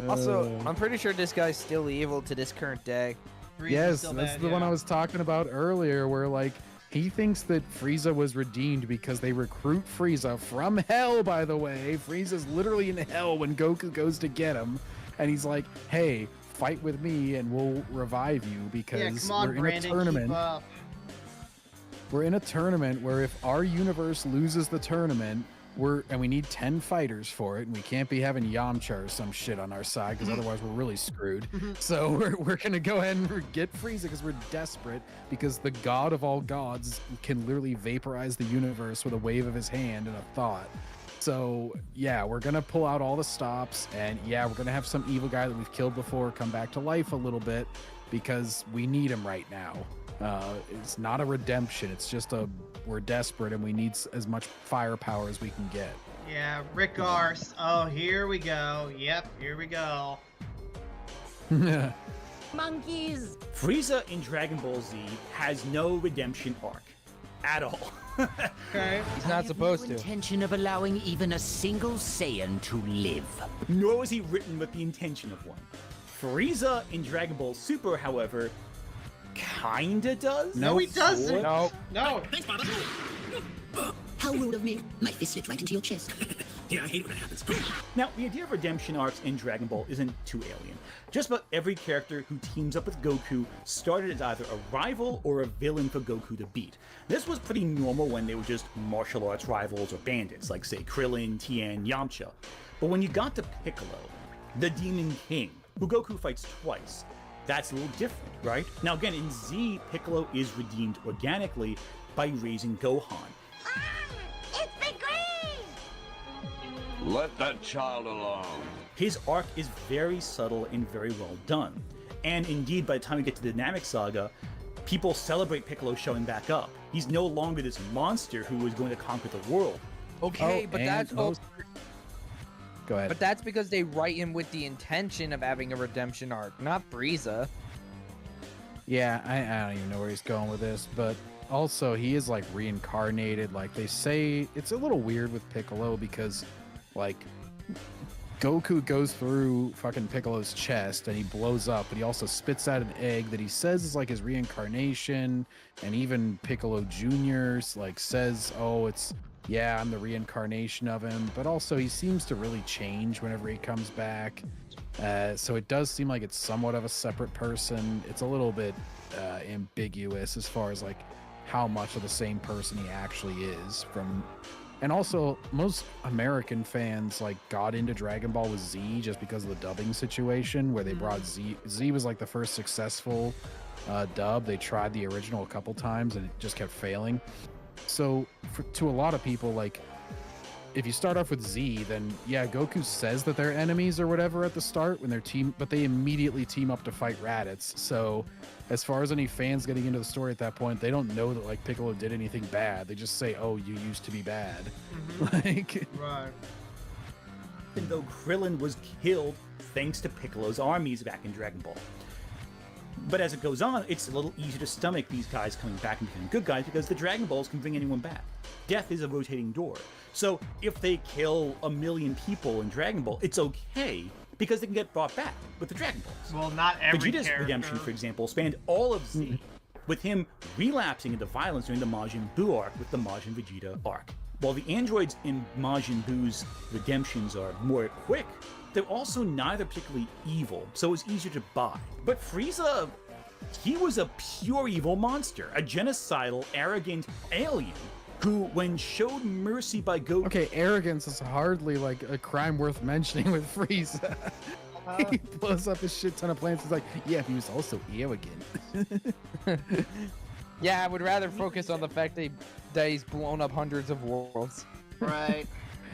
Also, I'm pretty sure this guy's still evil to this current day. Yes, that's the one I was talking about earlier, where like he thinks that Frieza was redeemed because they recruit Frieza from hell, by the way. Frieza's literally in hell when Goku goes to get him. And he's like, hey, fight with me and we'll revive you because come on, we're in Brandon, a tournament. keep up. We're in a tournament where if our universe loses the tournament, and we need 10 fighters for it, and we can't be having Yamcha or some shit on our side because otherwise we're really screwed. So we're gonna go ahead and get Frieza because we're desperate, because the god of all gods can literally vaporize the universe with a wave of his hand and a thought. So yeah, we're gonna pull out all the stops, and yeah, we're gonna have some evil guy that we've killed before come back to life a little bit because we need him right now. It's not a redemption. It's just we're desperate and we need as much firepower as we can get. Yeah, Rick Arce. Oh, here we go. Yep, here we go. Monkeys! Frieza in Dragon Ball Z has no redemption arc at all. Okay. He's not supposed No intention of allowing even a single Saiyan to live. Nor was he written with the intention of one. Frieza in Dragon Ball Super, however, kinda does? No, he doesn't. Sort. No. Thanks, Father. How rude of me. My fist slipped right into your chest. Yeah, I hate when that happens. Now, the idea of redemption arcs in Dragon Ball isn't too alien. Just about every character who teams up with Goku started as either a rival or a villain for Goku to beat. This was pretty normal when they were just martial arts rivals or bandits, like say Krillin, Tien, Yamcha. But when you got to Piccolo, the Demon King, who Goku fights twice, that's a little different, right? Now again, in Z, Piccolo is redeemed organically by raising Gohan. It's the green! Let that child alone. His arc is very subtle and very well done. And indeed, by the time we get to the Namek Saga, people celebrate Piccolo showing back up. He's no longer this monster who is going to conquer the world. Okay, Oh, but and that's Go Go ahead. But that's because they write him with the intention of having a redemption arc, not Frieza. Yeah, I don't even know where he's going with this, but also he is like reincarnated. Like they say, it's a little weird with Piccolo because like Goku goes through fucking Piccolo's chest and he blows up, but he also spits out an egg that he says is like his reincarnation. And even Piccolo Jr.'s like says, oh, yeah, I'm the reincarnation of him. But also he seems to really change whenever he comes back. So it does seem like it's somewhat of a separate person. It's a little bit ambiguous as far as like how much of the same person he actually is from. And also, most American fans like got into Dragon Ball with Z just because of the dubbing situation where they brought Z. Z was like the first successful dub. They tried the original a couple times and it just kept failing. So to a lot of people, like if you start off with Z, then yeah, Goku says that they're enemies or whatever at the start when they're but they immediately team up to fight Raditz. So as far as any fans getting into the story at that point, they don't know that like Piccolo did anything bad. They just say, oh, you used to be bad. Like, right. Even though Krillin was killed thanks to Piccolo's armies back in Dragon Ball. But as it goes on, it's a little easier to stomach these guys coming back and becoming good guys because the Dragon Balls can bring anyone back. Death is a rotating door. So if they kill 1 million people in Dragon Ball, it's okay because they can get brought back with the Dragon Balls. Well, not every Vegeta's redemption, for example, spanned all of Z, with him relapsing into violence during the Majin Buu arc with the Majin Vegeta arc. While the androids in Majin Buu's redemptions are more quick, they're also neither particularly evil, so it's easier to buy. But Frieza, he was a pure evil monster, a genocidal, arrogant alien who, when showed mercy by Goku... Okay, arrogance is hardly like a crime worth mentioning with Frieza. He blows up a shit ton of planets. He's like, yeah, he was also arrogant. Yeah, I would rather focus on the fact that he's blown up hundreds of worlds. Right.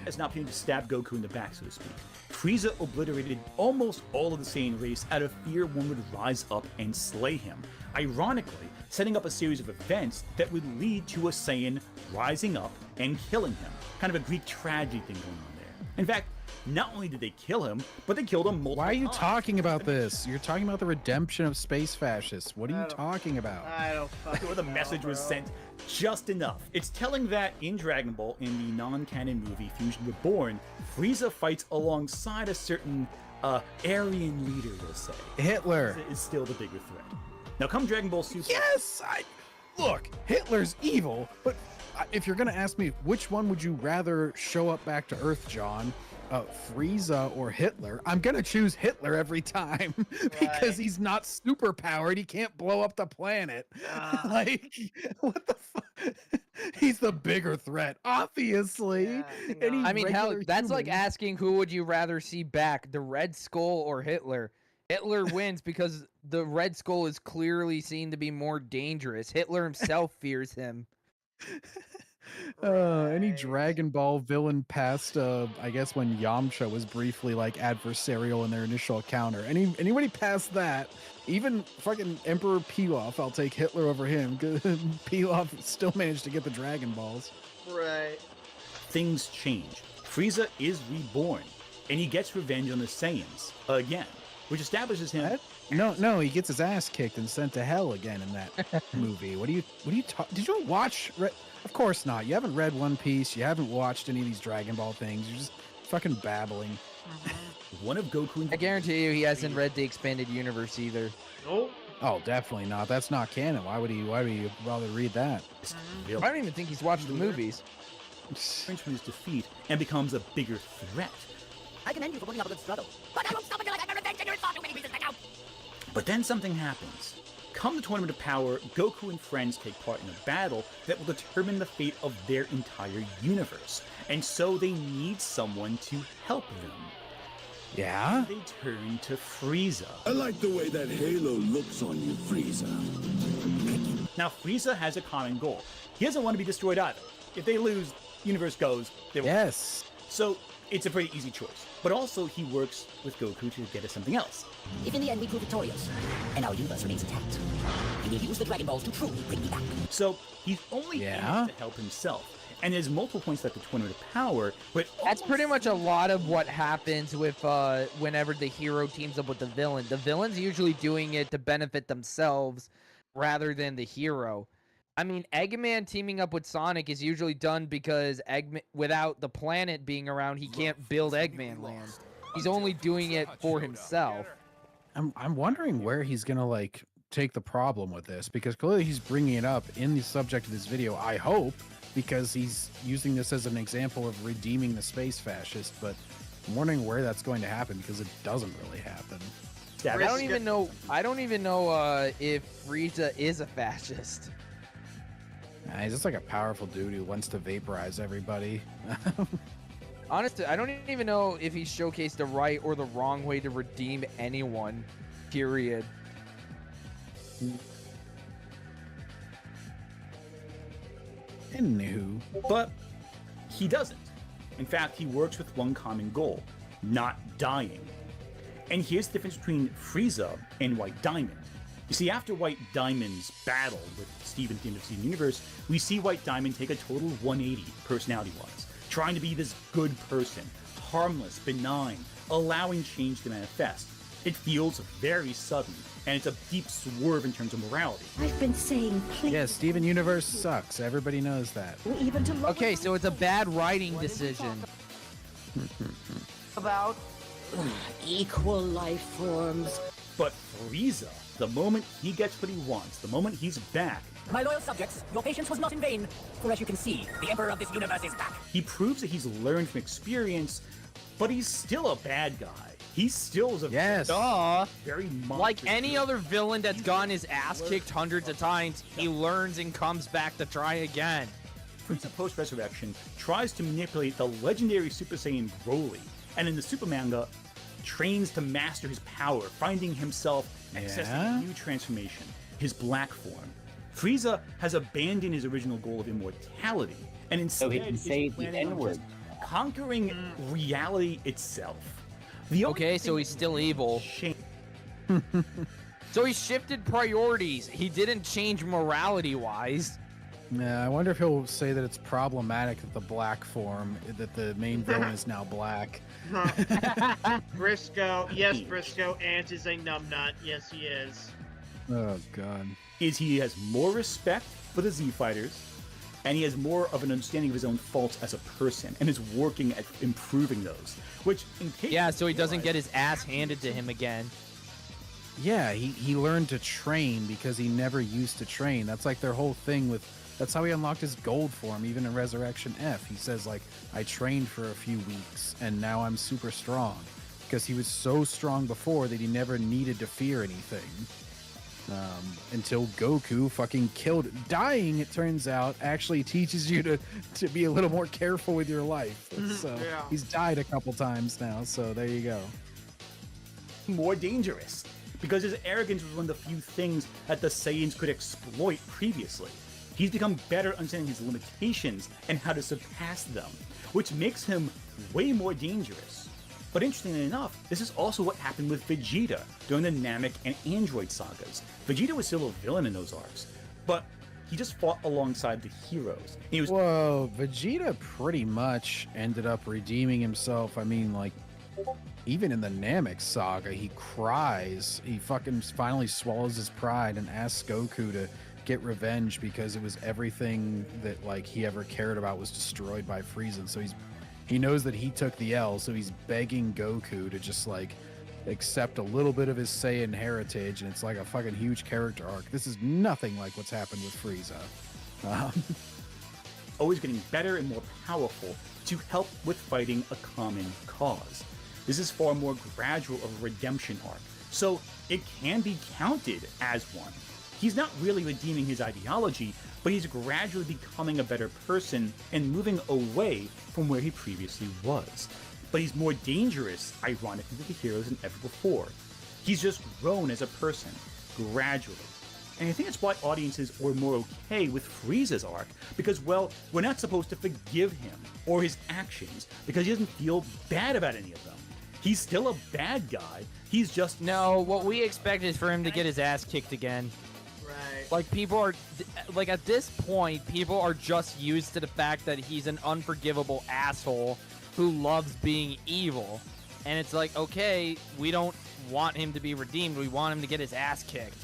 As an opportunity to stab Goku in the back, so to speak. Frieza obliterated almost all of the Saiyan race out of fear one would rise up and slay him. Ironically, setting up a series of events that would lead to a Saiyan rising up and killing him. Kind of a Greek tragedy thing going on there. In fact, not only did they kill him, but they killed him multiple times. Why are you talking about this? You're talking about the redemption of space fascists. What are you talking about? I don't fucking know. The message was sent just enough. It's telling that in Dragon Ball, in the non-canon movie Fusion Reborn, Frieza fights alongside a certain Aryan leader, we'll say. Hitler is still the bigger threat. Now come Dragon Ball Super. Yes! Look, Hitler's evil, but if you're gonna ask me which one would you rather show up back to Earth, John, Frieza or Hitler, I'm gonna choose Hitler every time because he's not super powered. He can't blow up the planet. Like, what the fuck? He's the bigger threat, obviously. I mean, hell, that's like asking who would you rather see back, the Red Skull or Hitler? Hitler wins because the Red Skull is clearly seen to be more dangerous. Hitler himself fears him. Any Dragon Ball villain past, I guess when Yamcha was briefly like adversarial in their initial encounter. Anybody past that, even fucking Emperor Pilaf, I'll take Hitler over him. Pilaf still managed to get the Dragon Balls. Right. Things change. Frieza is reborn, and he gets revenge on the Saiyans again, which establishes him. No, he gets his ass kicked and sent to hell again in that movie. What do you talk? Did you watch? Of course not. You haven't read One Piece. You haven't watched any of these Dragon Ball things. You're just fucking babbling. One of Goku. I guarantee you, he hasn't read the expanded universe either. Oh, definitely not. That's not canon. Why would he bother read that? I don't even think he's watched the movies. From his defeat and becomes a bigger threat. I commend you for putting up a good struggle, but I won't stop until I get my revenge and you're far too many pieces to count. But then something happens. Come the Tournament of Power, Goku and friends take part in a battle that will determine the fate of their entire universe. And so they need someone to help them. Yeah? They turn to Frieza. I like the way that halo looks on you, Frieza. Now, Frieza has a common goal. He doesn't want to be destroyed either. If they lose, universe goes. Yes. So it's a pretty easy choice. But also, he works with Goku to get us something else. If in the end we prove victorious, and our universe remains intact, he will use the Dragon Balls to truly bring me back. So he's only in it to help himself. And there's multiple points like the Tournament of Power, but that's pretty much a lot of what happens with whenever the hero teams up with the villain. The villain's usually doing it to benefit themselves rather than the hero. I mean, Eggman teaming up with Sonic is usually done because without the planet being around, he can't build Eggman Land. He's only doing it for himself. I'm wondering where he's gonna like take the problem with this, because clearly he's bringing it up in the subject of this video, I hope, because he's using this as an example of redeeming the space fascist, but I'm wondering where that's going to happen, because it doesn't really happen. Yeah, I don't even know if Frieza is a fascist. Nah, he's just like a powerful dude who wants to vaporize everybody. Honestly, I don't even know if he showcased the right or the wrong way to redeem anyone, period. Anywho. But he doesn't. In fact, he works with one common goal, not dying. And here's the difference between Frieza and White Diamond. You see, after White Diamond's battle with Steven at the end of Steven Universe, we see White Diamond take a total 180 personality-wise, trying to be this good person, harmless, benign, allowing change to manifest. It feels very sudden, and it's a deep swerve in terms of morality. I've been saying, please. Yeah, Steven Universe sucks. Everybody knows that. Okay, so it's a bad writing decision. About equal life forms. But Frieza, the moment he gets what he wants, the moment he's back, My loyal subjects, your patience was not in vain, for as you can see, the Emperor of this universe is back. he proves that he's learned from experience, but he's still a bad guy. He still is a very like any other villain that's gotten his ass kicked hundreds of times, he learns and comes back to try again. Frieza post-resurrection tries to manipulate the legendary Super Saiyan Broly, and in the Super manga, trains to master his power, finding himself accessing a new transformation, his black form. Frieza has abandoned his original goal of immortality, and instead So he can is say the planning on N-word. just conquering reality itself. Okay, so he's still evil. So he shifted priorities. He didn't change morality-wise. Yeah, I wonder if he'll say that it's problematic that the black form, that the main villain is now black. Briscoe, yes, Briscoe. Ant is a numbnut. Yes, he is. Oh, God. He has more respect for the Z Fighters, and he has more of an understanding of his own faults as a person, and is working at improving those. Which, in case Yeah, so he doesn't get his ass handed to him again. Yeah, he learned to train because he never used to train. That's like their whole thing with... That's how he unlocked his gold form, even in Resurrection F. He says, like, I trained for a few weeks, and now I'm super strong. Because he was so strong before that he never needed to fear anything. Until Goku fucking killed... Dying, it turns out, actually teaches you to be a little more careful with your life. So he's died a couple times now, so there you go. More dangerous, because his arrogance was one of the few things that the Saiyans could exploit previously. He's become better understanding his limitations and how to surpass them, which makes him way more dangerous. But interestingly enough, this is also what happened with Vegeta during the Namek and Android sagas. Vegeta was still a villain in those arcs, but he just fought alongside the heroes. He was Whoa, Vegeta pretty much ended up redeeming himself. I mean, like, even in the Namek saga, he cries. He fucking finally swallows his pride and asks Goku to get revenge because it was everything that, like, he ever cared about was destroyed by Frieza. So he knows that he took the L, so he's begging Goku to just, like, accept a little bit of his Saiyan heritage, and it's like a fucking huge character arc. This is nothing like what's happened with Frieza. always getting better and more powerful to help with fighting a common cause. This is far more gradual of a redemption arc, so it can be counted as one. He's not really redeeming his ideology, but he's gradually becoming a better person and moving away from where he previously was. But he's more dangerous, ironically, to the heroes than ever before. He's just grown as a person, gradually. And I think that's why audiences were more okay with Frieza's arc, because, well, we're not supposed to forgive him or his actions, because he doesn't feel bad about any of them. He's still a bad guy, he's just... No, what we expect is for him to get his ass kicked again. Right. Like, people are, like, at this point, people are just used to the fact that he's an unforgivable asshole who loves being evil. And it's like, okay, we don't want him to be redeemed. We want him to get his ass kicked.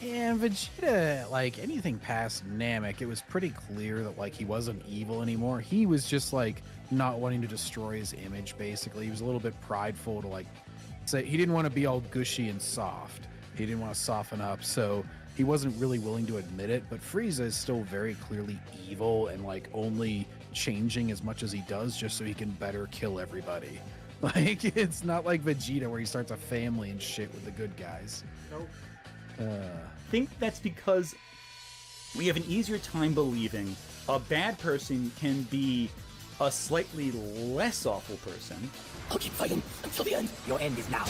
And Vegeta, like, anything past Namek, it was pretty clear that, like, he wasn't evil anymore. He was just, like, not wanting to destroy his image, basically. He was a little bit prideful to, like, say he didn't want to be all gushy and soft. He didn't want to soften up, so he wasn't really willing to admit it. But Frieza is still very clearly evil and, like, only changing as much as he does just so he can better kill everybody. Like, it's not like Vegeta where he starts a family and shit with the good guys. Nope. I think that's because we have an easier time believing a bad person can be a slightly less awful person. I'll keep fighting until the end. Your end is now.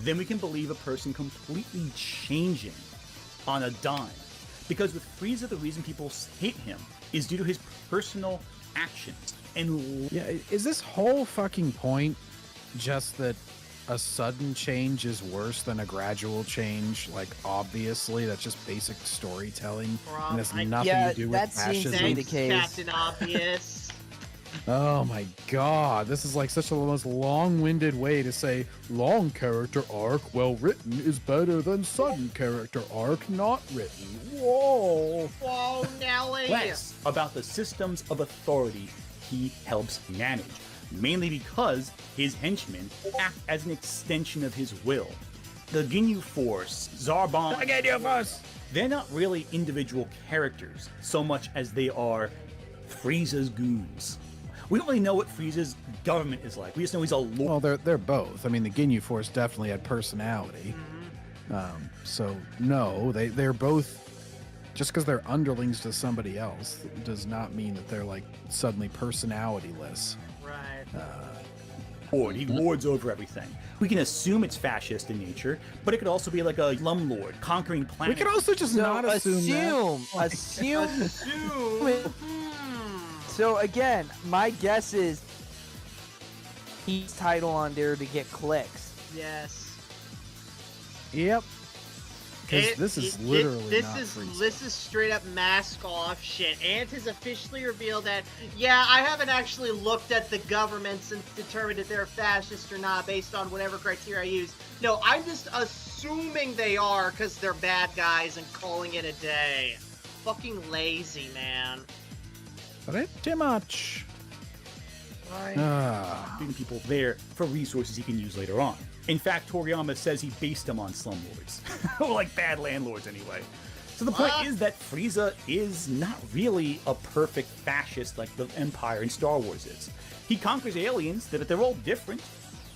Then we can believe a person completely changing on a dime. Because with Frieza, the reason people hate him is due to his personal actions. And yeah, is this whole fucking point just that a sudden change is worse than a gradual change? Like, obviously, that's just basic storytelling. And has nothing to do with fascism. Seems to be the case. Captain Obvious. Oh my god, this is like such a most long-winded way to say long character arc well written is better than sudden character arc not written. Whoa. Whoa, Nelly. Less about the systems of authority he helps manage, mainly because his henchmen act as an extension of his will. The Ginyu Force, Zarbon, The Ginyu Force! They're not really individual characters so much as they are Frieza's goons. We don't really know what Frieza's government is like. We just know he's a lord. Well, they're both. I mean, the Ginyu Force definitely had personality. So no, they're both. Just because they're underlings to somebody else does not mean that they're like suddenly personality-less. Right. He lords over everything. We can assume it's fascist in nature, but it could also be like a slumlord conquering planets. We could also just not assume that. Assume. So again, my guess is he's title on there to get clicks. Yes. Yep. Because this is literally not Frieza. This is straight up mask off shit. Ant has officially revealed that, yeah, I haven't actually looked at the governments and determined if they're fascist or not based on whatever criteria I use. No, I'm just assuming they are because they're bad guys and calling it a day. Fucking lazy, man. Pretty much. Giving people there for resources he can use later on. In fact, Toriyama says he based them on slumlords. Or like bad landlords anyway. So the point is that Frieza is not really a perfect fascist like the Empire in Star Wars is. He conquers aliens, that they're all different.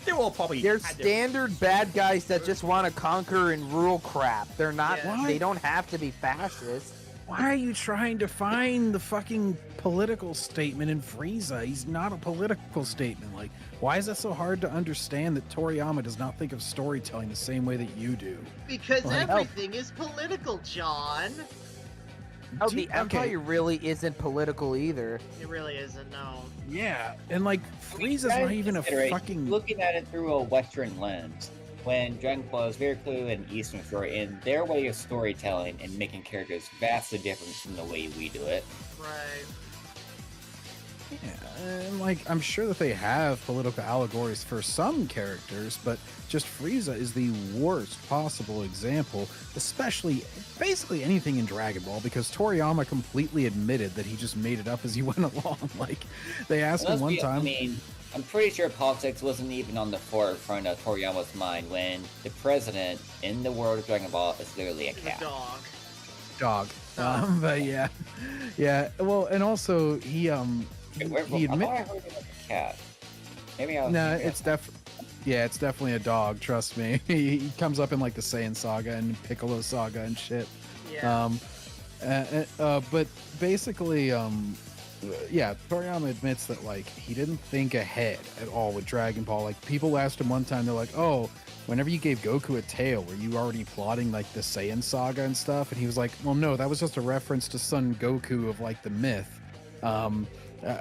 They're all probably... They're standard bad guys that just want to conquer and rule crap. They're not... Yeah. They don't have to be fascist. Why are you trying to find the fucking political statement in Frieza? He's not a political statement. Like, why is that so hard to understand that Toriyama does not think of storytelling the same way that you do? Because everything is political, John. Oh, the Empire really isn't political either. It really isn't, no. Yeah, and like, Frieza's not even a fucking... Looking at it through a Western lens, when Dragon Ball is very clearly an Eastern story, and their way of storytelling and making characters vastly different from the way we do it. Right. Yeah, and like, I'm sure that they have political allegories for some characters, but just Frieza is the worst possible example, especially basically anything in Dragon Ball, because Toriyama completely admitted that he just made it up as he went along. Like, they asked him one time... I mean, I'm pretty sure politics wasn't even on the forefront of Toriyama's mind when the president in the world of Dragon Ball is literally a cat. Dog. But yeah. Well, and also he he admitted. I heard it was a cat. Maybe I was. No, it's definitely a dog. Trust me. He comes up in like the Saiyan saga and Piccolo saga and shit. Yeah. But basically, yeah, Toriyama admits that like he didn't think ahead at all with Dragon Ball. Like, people asked him one time, they're like, "Oh, whenever you gave Goku a tail, were you already plotting like the Saiyan saga and stuff?" And he was like, "Well, no, that was just a reference to Son Goku of like the myth."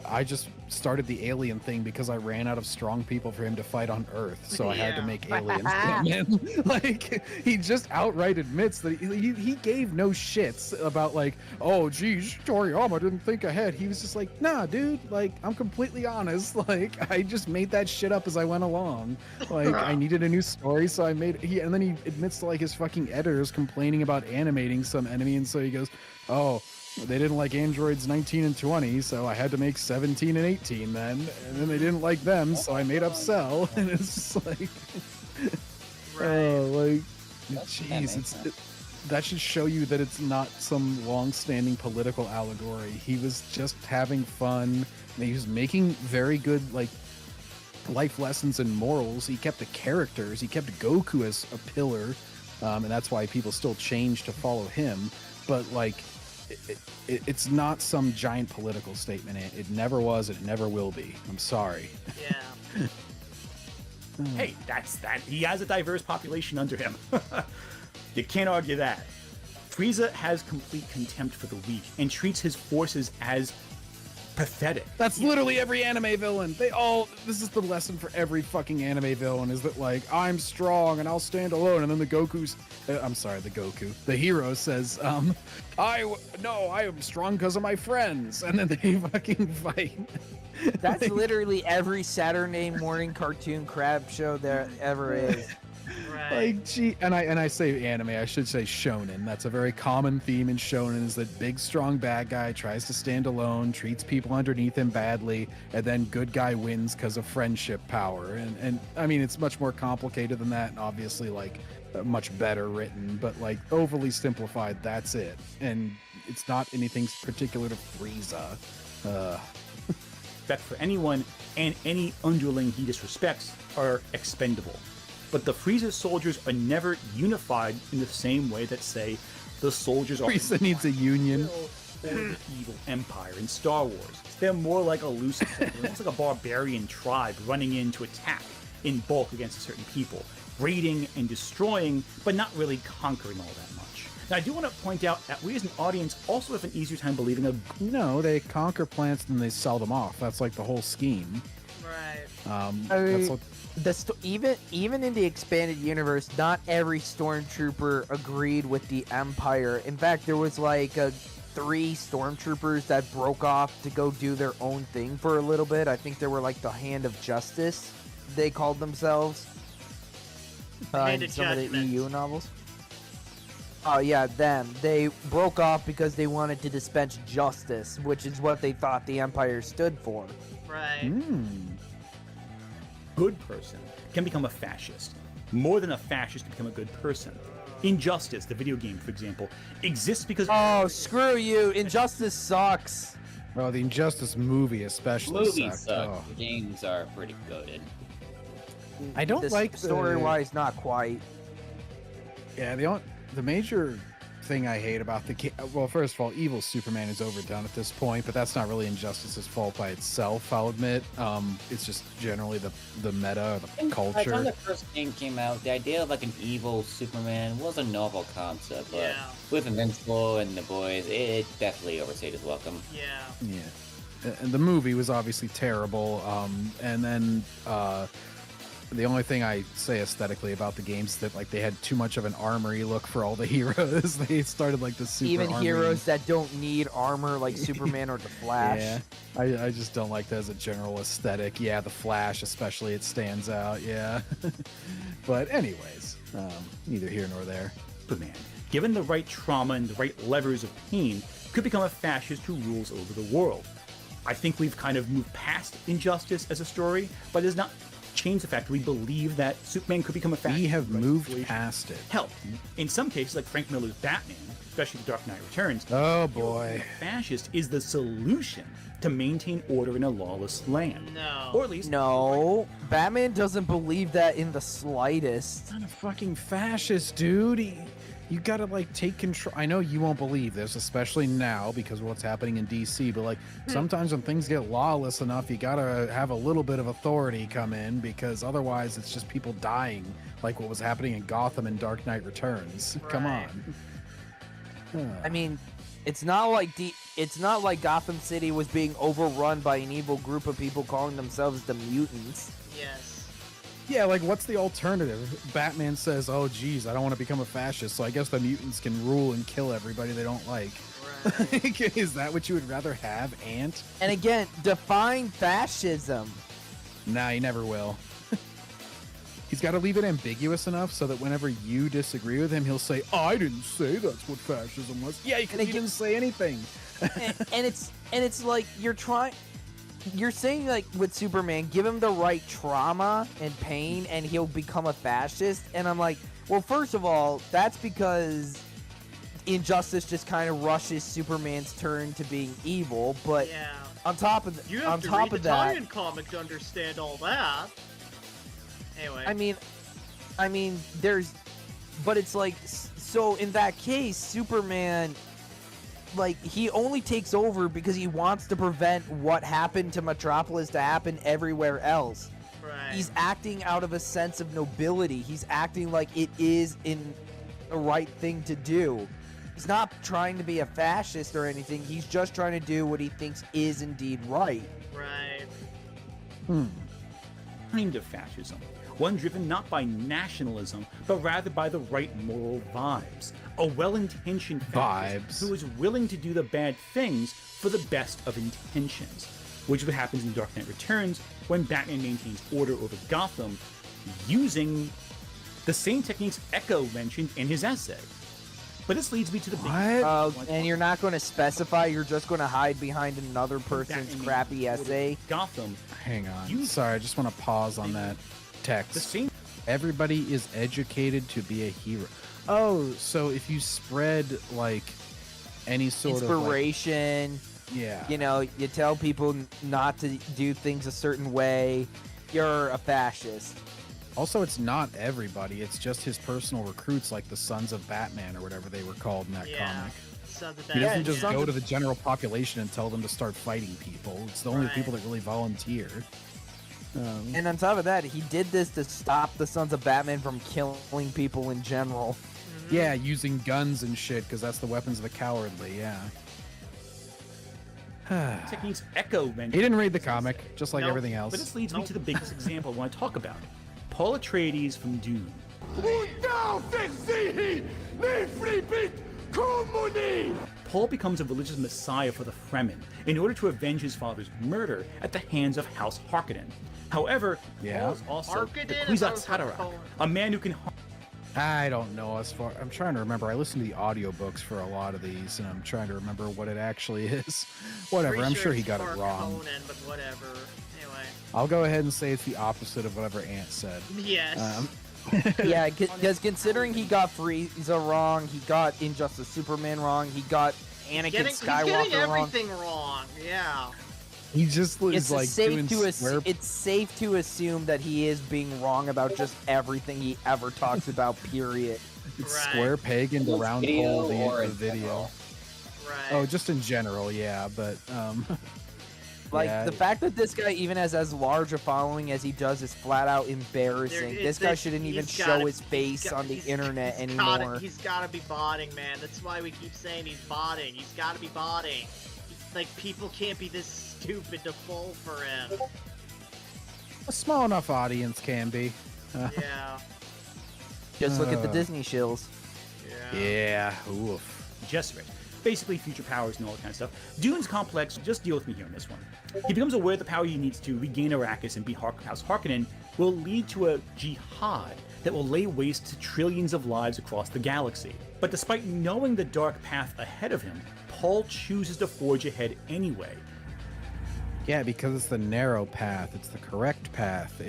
I just started the alien thing because I ran out of strong people for him to fight on Earth, so I had to make aliens. Man, like he just outright admits that he gave no shits about like, oh geez, Toriyama didn't think ahead. He was just like, nah, dude, like I'm completely honest. Like I just made that shit up as I went along. Like I needed a new story, so I made and then he admits to like his fucking editors complaining about animating some enemy, and so he goes, oh, they didn't like androids 19 and 20, so I had to make 17 and 18 then. And then they didn't like them, so I made up Cell. And it's just like, jeez, that should show you that it's not some long-standing political allegory. He was just having fun. And he was making very good, like, life lessons and morals. He kept the characters. He kept Goku as a pillar, and that's why people still change to follow him. But, like, it's not some giant political statement. It never was. It never will be. I'm sorry. Yeah. Hey, that's that. He has a diverse population under him. You can't argue that. Frieza has complete contempt for the weak and treats his forces as pathetic. That's literally every anime villain. This is the lesson for every fucking anime villain, is that like, I'm strong and I'll stand alone, and then the hero says, I am strong because of my friends, and then they fucking fight. That's literally every Saturday morning cartoon crap show there ever is. Like, gee, and I say anime, I should say shonen. That's a very common theme in shonen, is that big strong bad guy tries to stand alone, treats people underneath him badly, and then good guy wins because of friendship power. And I mean, it's much more complicated than that, and obviously like much better written, but like overly simplified, that's it. And it's not anything particular to Frieza. That for anyone and any underling he disrespects are expendable. But the Frieza soldiers are never unified in the same way that, say, the soldiers are... Frieza needs a union. Or the evil empire in Star Wars. They're more like a loose, almost like a barbarian tribe running in to attack in bulk against certain people, raiding and destroying, but not really conquering all that much. Now, I do want to point out that we as an audience also have an easier time believing No, they conquer planets and they sell them off. That's like the whole scheme. Right. That's what... even in the expanded universe, not every stormtrooper agreed with the Empire. In fact, there was like 3 stormtroopers that broke off to go do their own thing for a little bit. I think they were like the Hand of Justice, they called themselves. In some of the EU novels. Oh yeah, them. They broke off because they wanted to dispense justice, which is what they thought the Empire stood for. Right. Good person can become a fascist. More than a fascist can become a good person. Injustice, the video game, for example, exists because... Oh, screw you. Injustice sucks. Oh, the Injustice movie especially Movies sucked. suck. Oh. The games are pretty goated. I don't like the... Story-wise, not quite. Yeah, the major thing I hate about the game... Well, first of all, evil Superman is overdone at this point, but that's not really Injustice's fault by itself, I'll admit. It's just generally the meta, the culture. Like when the first game came out, the idea of like an evil Superman was a novel concept, but with Invincible and the boys, it definitely overstayed its welcome. Yeah. And the movie was obviously terrible, and then... the only thing I say aesthetically about the games is that like they had too much of an armory look for all the heroes. They started like the super even armory. Heroes that don't need armor like Superman or the Flash. Yeah, I just don't like that as a general aesthetic. Yeah, the Flash especially, it stands out. Yeah, but anyways, neither here nor there. Superman, given the right trauma and the right levers of pain, could become a fascist who rules over the world. I think we've kind of moved past Injustice as a story, but it does not change the fact we believe that Superman could become a fascist. We have moved past it. Hell, in some cases, like Frank Miller's Batman, especially The Dark Knight Returns, oh boy, fascist is the solution to maintain order in a lawless land. No. Or at least... No, Batman doesn't believe that in the slightest. Not a fucking fascist, dude. You gotta like take control. I know you won't believe this, especially now because of what's happening in DC, but like sometimes when things get lawless enough, you gotta have a little bit of authority come in, because otherwise it's just people dying, like what was happening in Gotham in Dark Knight Returns. Right. Come on. I mean, It's not like Gotham City was being overrun by an evil group of people calling themselves the mutants. Yes. Yeah, like what's the alternative? Batman says, "Oh, geez, I don't want to become a fascist, so I guess the mutants can rule and kill everybody they don't like." Right. Is that what you would rather have, Ant? And again, define fascism. Nah, he never will. He's got to leave it ambiguous enough so that whenever you disagree with him, he'll say, "I didn't say that's what fascism was." Yeah, because he didn't say anything. and it's like you're saying, like, with Superman, give him the right trauma and pain and he'll become a fascist. And I'm like, well, first of all, that's because Injustice just kind of rushes Superman's turn to being evil. But yeah. on top of you have to read the Italian comic to understand all that. Anyway. I mean, but it's like, so in that case, Superman, like, he only takes over because he wants to prevent what happened to Metropolis to happen everywhere else. Right. He's acting out of a sense of nobility. He's acting like it is in the right thing to do. He's not trying to be a fascist or anything. He's just trying to do what he thinks is indeed right. Right. Kind of fascism. One driven not by nationalism, but rather by the right moral vibes. A well-intentioned fascist who is willing to do the bad things for the best of intentions, which is what happens in Dark Knight Returns when Batman maintains order over Gotham using the same techniques Echo mentioned in his essay. But this leads me to the big... and you're not going to specify, you're just going to hide behind another person's crappy essay? Gotham. Hang on. Sorry, I just want to pause on that text. Everybody is educated to be a hero. Oh, so if you spread, like, any sort inspiration, of... yeah. You know, you tell people not to do things a certain way, you're a fascist. Also, it's not everybody. It's just his personal recruits, like the Sons of Batman or whatever they were called in that comic. Sons of He doesn't Batman. just go to the general population and tell them to start fighting people. It's the only people that really volunteer. And on top of that, he did this to stop the Sons of Batman from killing people in general. Yeah, using guns and shit, because that's the weapons of the cowardly, yeah. Techniques Echo mentioned. He didn't read the comic, just like everything else. But this leads me to the biggest example I want to talk about. Paul Atreides from Dune. Paul becomes a religious messiah for the Fremen in order to avenge his father's murder at the hands of House Harkonnen. However, Paul is also the Kwisatz Haderach, a man who can... I don't know as far... I'm trying to remember. I listened to the audiobooks for a lot of these, and I'm trying to remember what it actually is. Whatever, I'm sure he got it wrong. Conan, but whatever. Anyway. I'll go ahead and say it's the opposite of whatever Ant said. Yes. Yeah, because considering he got Frieza wrong, he got Injustice Superman wrong, he got Anakin Skywalker he's getting wrong. everything wrong, yeah. He just is like doing square... It's safe to assume that he is being wrong about just everything he ever talks about, period. It's square peg into round hole the video. Right. Oh, just in general, yeah, but like yeah. The fact that this guy even has as large a following as he does is flat out embarrassing. This guy shouldn't even show his face on the internet anymore. He's gotta be botting, man. That's why we keep saying he's botting. He's gotta be botting. Like, people can't be this stupid to fall for him. A small enough audience can be. Yeah. Just look at the Disney shills. Yeah. Oof. Just right. Basically, future powers and all that kind of stuff. Dune's complex. Just deal with me here in this one. He becomes aware the power he needs to regain Arrakis and beat House Harkonnen will lead to a jihad that will lay waste to trillions of lives across the galaxy. But despite knowing the dark path ahead of him, Paul chooses to forge ahead anyway. Yeah, because it's the narrow path. It's the correct path.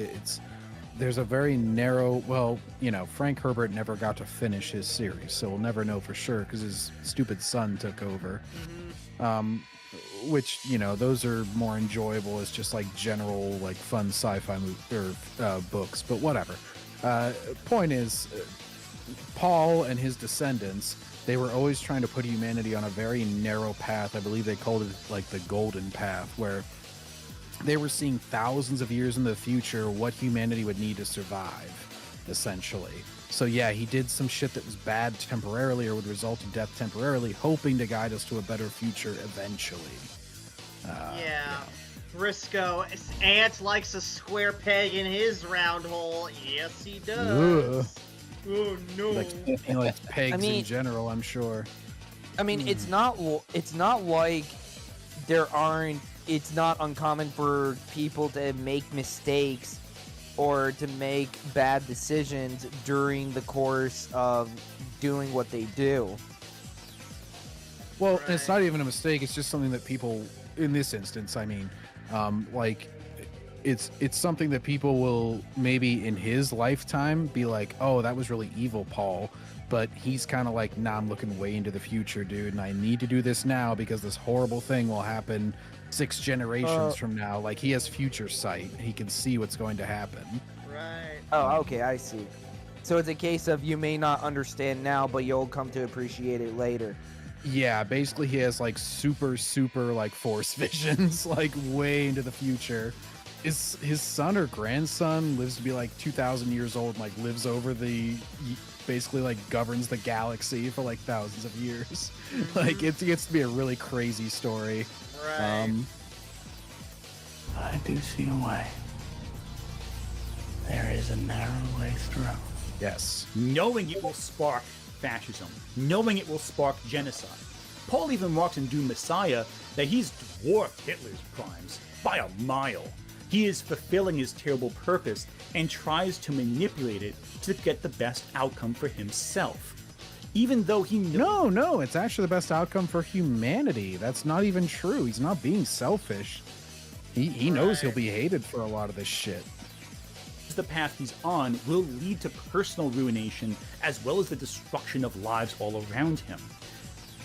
There's a very narrow... Well, you know, Frank Herbert never got to finish his series, so we'll never know for sure because his stupid son took over. Which, you know, those are more enjoyable as just like general, like fun sci-fi books, but whatever. Point is, Paul and his descendants, they were always trying to put humanity on a very narrow path. I believe they called it like the golden path, where they were seeing thousands of years in the future what humanity would need to survive. essentially. So yeah, he did some shit that was bad temporarily or would result in death temporarily, hoping to guide us to a better future eventually. Yeah. Briscoe, Ant likes a square peg in his round hole. Yes, he does. Ugh. Oh no. He likes pegs in general, I'm sure. I mean, it's not like it's not uncommon for people to make mistakes or to make bad decisions during the course of doing what they do. Well, it's not even a mistake. It's just something that people, in this instance, I mean, like, it's something that people will maybe in his lifetime be like, oh, that was really evil, Paul. But he's kind of like, nah, I'm looking way into the future, dude, and I need to do this now because this horrible thing will happen 6 generations from now. Like, he has future sight. He can see what's going to happen. Right. Oh, okay, I see. So it's a case of you may not understand now, but you'll come to appreciate it later. Yeah, basically he has like super like force visions, like way into the future. His son or grandson lives to be like 2,000 years old, and like lives over basically like governs the galaxy for like thousands of years. Like it gets to be a really crazy story. Right. I do see a way. There is a narrow way through. Yes. Knowing it will spark fascism, knowing it will spark genocide. Paul even marks in Doom Messiah that he's dwarfed Hitler's crimes by a mile. He is fulfilling his terrible purpose and tries to manipulate it to get the best outcome for himself. Even though he No, it's actually the best outcome for humanity. That's not even true. He's not being selfish. He knows he'll be hated for a lot of this shit. The path he's on will lead to personal ruination as well as the destruction of lives all around him.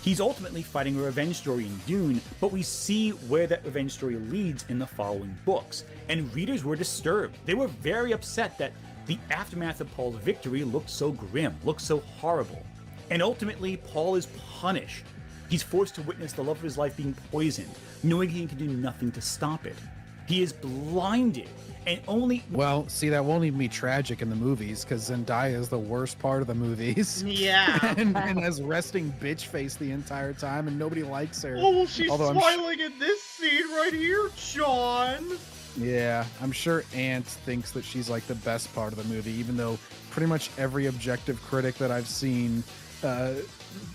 He's ultimately fighting a revenge story in Dune, but we see where that revenge story leads in the following books, and readers were disturbed. They were very upset that the aftermath of Paul's victory looked so grim, looked so horrible. And ultimately, Paul is punished. He's forced to witness the love of his life being poisoned, knowing he can do nothing to stop it. He is blinded, and only... Well, see, that won't even be tragic in the movies, because Zendaya is the worst part of the movies. Yeah. and has resting bitch face the entire time, and nobody likes her. Oh, well, she's smiling in this scene right here, John. Yeah, I'm sure Ant thinks that she's like the best part of the movie, even though pretty much every objective critic that I've seen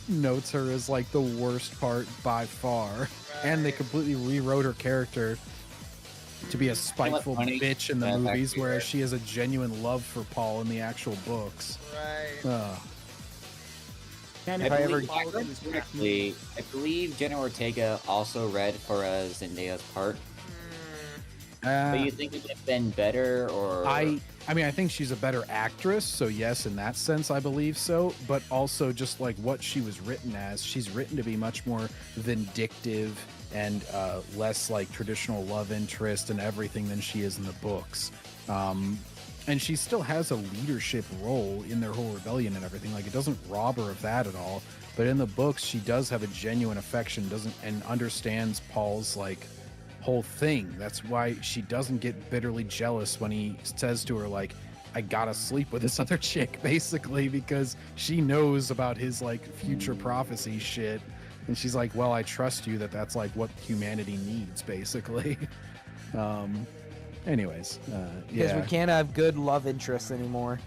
notes her as like the worst part by far. Right. And they completely rewrote her character to be a spiteful bitch in the movies, whereas she has a genuine love for Paul in the actual books. Right. And I believe Jenna Ortega also read for Zendaya's part. But you think it would have been better, or... I mean, I think she's a better actress, so yes, in that sense, I believe so. But also, just like what she was written as, she's written to be much more vindictive and less like traditional love interest and everything than she is in the books. And she still has a leadership role in their whole rebellion and everything. Like, it doesn't rob her of that at all. But in the books, she does have a genuine affection, and understands Paul's like whole thing. That's why she doesn't get bitterly jealous when he says to her like, I gotta sleep with this other chick, basically, because she knows about his like future prophecy shit, and she's like, well, I trust you that's like what humanity needs, basically. Anyways, because we can't have good love interests anymore.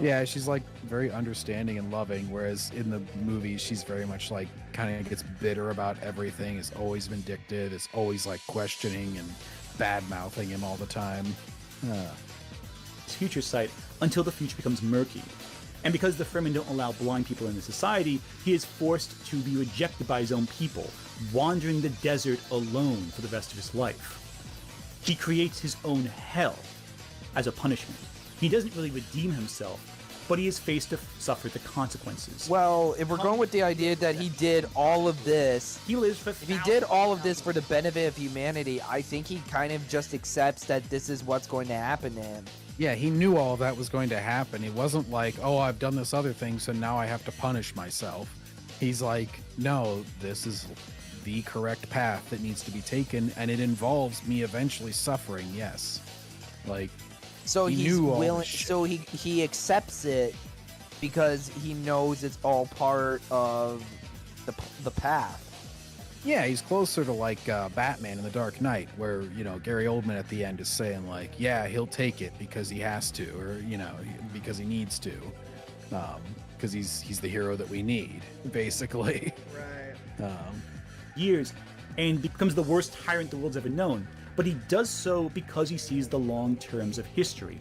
Yeah, she's like very understanding and loving, whereas in the movies she's very much like kind of gets bitter about everything, is always vindictive, is always like questioning and bad-mouthing him all the time. His future sight until the future becomes murky. And because the Fremen don't allow blind people into society, he is forced to be rejected by his own people, wandering the desert alone for the rest of his life. He creates his own hell as a punishment. He doesn't really redeem himself, but he is faced to suffer the consequences. Well, if we're going with the idea that he did all of this, if he did all of this for the benefit of humanity, I think he kind of just accepts that this is what's going to happen to him. Yeah, he knew all of that was going to happen. It wasn't like, oh, I've done this other thing, so now I have to punish myself. He's like, no, this is the correct path that needs to be taken, and it involves me eventually suffering, yes. Like, So He he's knew all willing. this shit. So he accepts it because he knows it's all part of the path. Yeah, he's closer to like Batman in The Dark Knight, where Gary Oldman at the end is saying like, yeah, he'll take it because he has to, or because he needs to, because he's the hero that we need, basically. Right. Years, and becomes the worst tyrant the world's ever known. But he does so because he sees the long terms of history,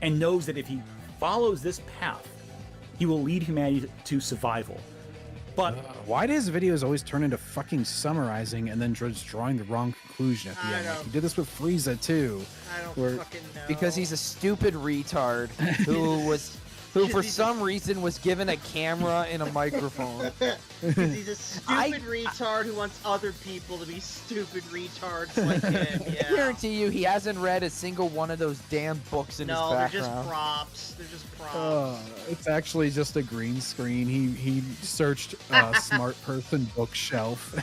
and knows that if he follows this path, he will lead humanity to survival. But why do his videos always turn into fucking summarizing and then just drawing the wrong conclusion at the end? Like, he did this with Frieza too. I don't fucking know. Because he's a stupid retard who for some reason was given a camera and a microphone. Because he's a stupid retard who wants other people to be stupid retards like him. Yeah. I guarantee you he hasn't read a single one of those damn books in his No, background. they're just props. They're just props. It's actually just a green screen. He searched smart person bookshelf.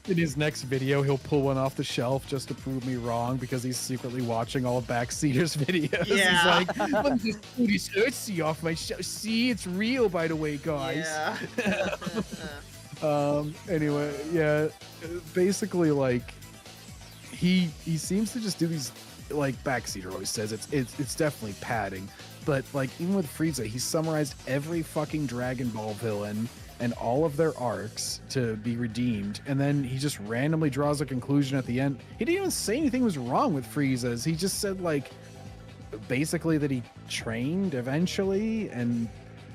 In his next video, he'll pull one off the shelf just to prove me wrong because he's secretly watching all of Backseater's videos. Yeah. He's like, let me just pull this Earthsea off my shelf. See, it's real, by the way, guys. Yeah. Anyway, yeah. Basically, like, he seems to just do these, like Backseater always says, it's definitely padding. But, like, even with Frieza, he summarized every fucking Dragon Ball villain and all of their arcs to be redeemed, and then he just randomly draws a conclusion at the end. He didn't even say anything was wrong with Frieza's. He just said, like, basically that he trained eventually, and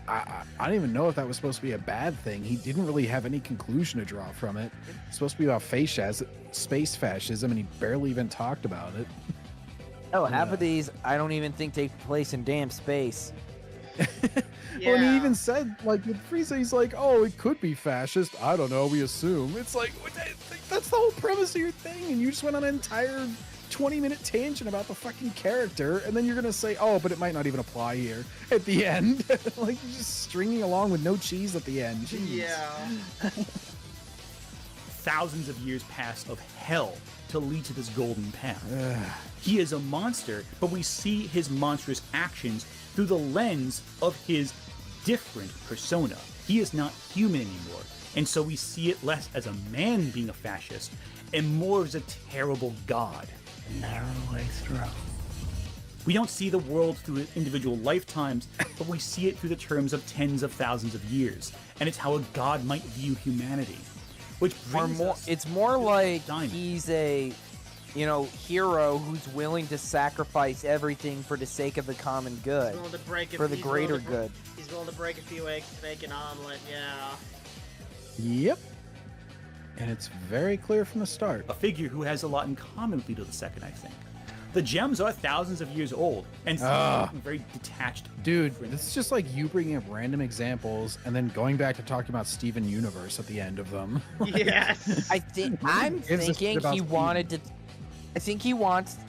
I don't even know if that was supposed to be a bad thing. He didn't really have any conclusion to draw from it. It's supposed to be about space fascism, and he barely even talked about it. Oh, half of these I don't even think take place in damn space. Well, and he even said, like, with Frieza, he's like, oh, it could be fascist. I don't know, we assume. It's like, that's the whole premise of your thing, and you just went on an entire 20-minute tangent about the fucking character, and then you're gonna say, oh, but it might not even apply here at the end. Like, you're just stringing along with no cheese at the end. Jeez. Yeah. Thousands of years pass of hell to lead to this golden path. He is a monster, but we see his monstrous actions through the lens of his different persona. He is not human anymore, and so we see it less as a man being a fascist and more as a terrible god. Narrow way through. We don't see the world through individual lifetimes, but we see it through the terms of tens of thousands of years, and it's how a god might view humanity. Which brings us it's more like Diamond. he's a hero who's willing to sacrifice everything for the sake of the common good, He's willing to break for the he's willing greater to good. He's willing to break a few eggs to make an omelet, yeah. Yep. And it's very clear from the start. A figure who has a lot in common with Leto II, I think. The gems are thousands of years old, and very detached. Dude, this is just like you bringing up random examples and then going back to talking about Steven Universe at the end of them. Yes. I'm thinking he wanted to. I think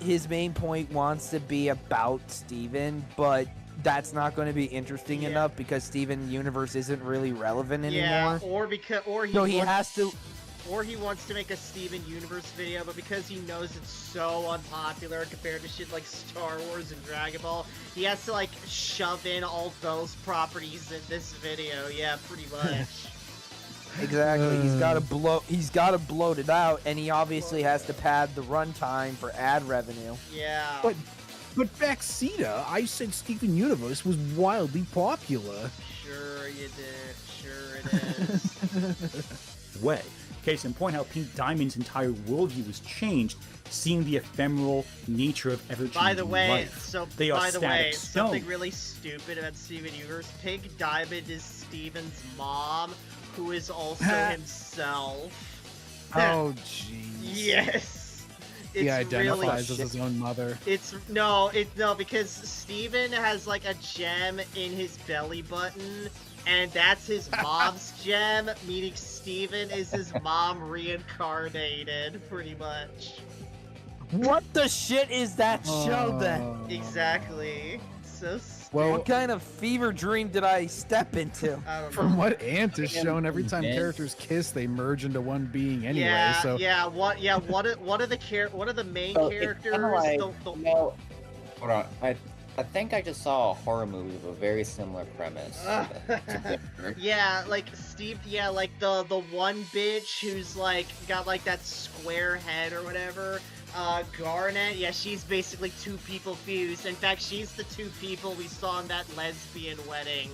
his main point wants to be about Steven, but that's not going to be interesting enough because Steven Universe isn't really relevant anymore. Yeah, he has to. Or he wants to make a Steven Universe video, but because he knows it's so unpopular compared to shit like Star Wars and Dragon Ball, he has to like shove in all those properties in this video. Yeah, pretty much. Exactly. He's got to bloat it out, and he obviously has to pad the runtime for ad revenue. Yeah. But Backseat, I said Steven Universe was wildly popular. Sure you did. Sure it is. Way. Case in point, how Pink Diamond's entire worldview was changed, seeing the ephemeral nature of ever-changing By the way, life. something really stupid about Steven Universe. Pink Diamond is Steven's mom, who is also himself. Oh, jeez. Yes. He identifies as his own mother. Because Steven has like a gem in his belly button, and that's his mom's gem, meaning Steven is his mom reincarnated, pretty much. What the shit is that show then? Exactly. So Well, what kind of fever dream did I step into? From what Ant has shown, every time characters kiss, they merge into one being anyway. Yeah, so What are the main So characters? It's kinda like, hold on. I think I just saw a horror movie with a very similar premise. Yeah, like Steve. Yeah, like the one bitch who's like got like that square head or whatever. Garnet. Yeah, she's basically two people fused. In fact, she's the two people we saw in that lesbian wedding.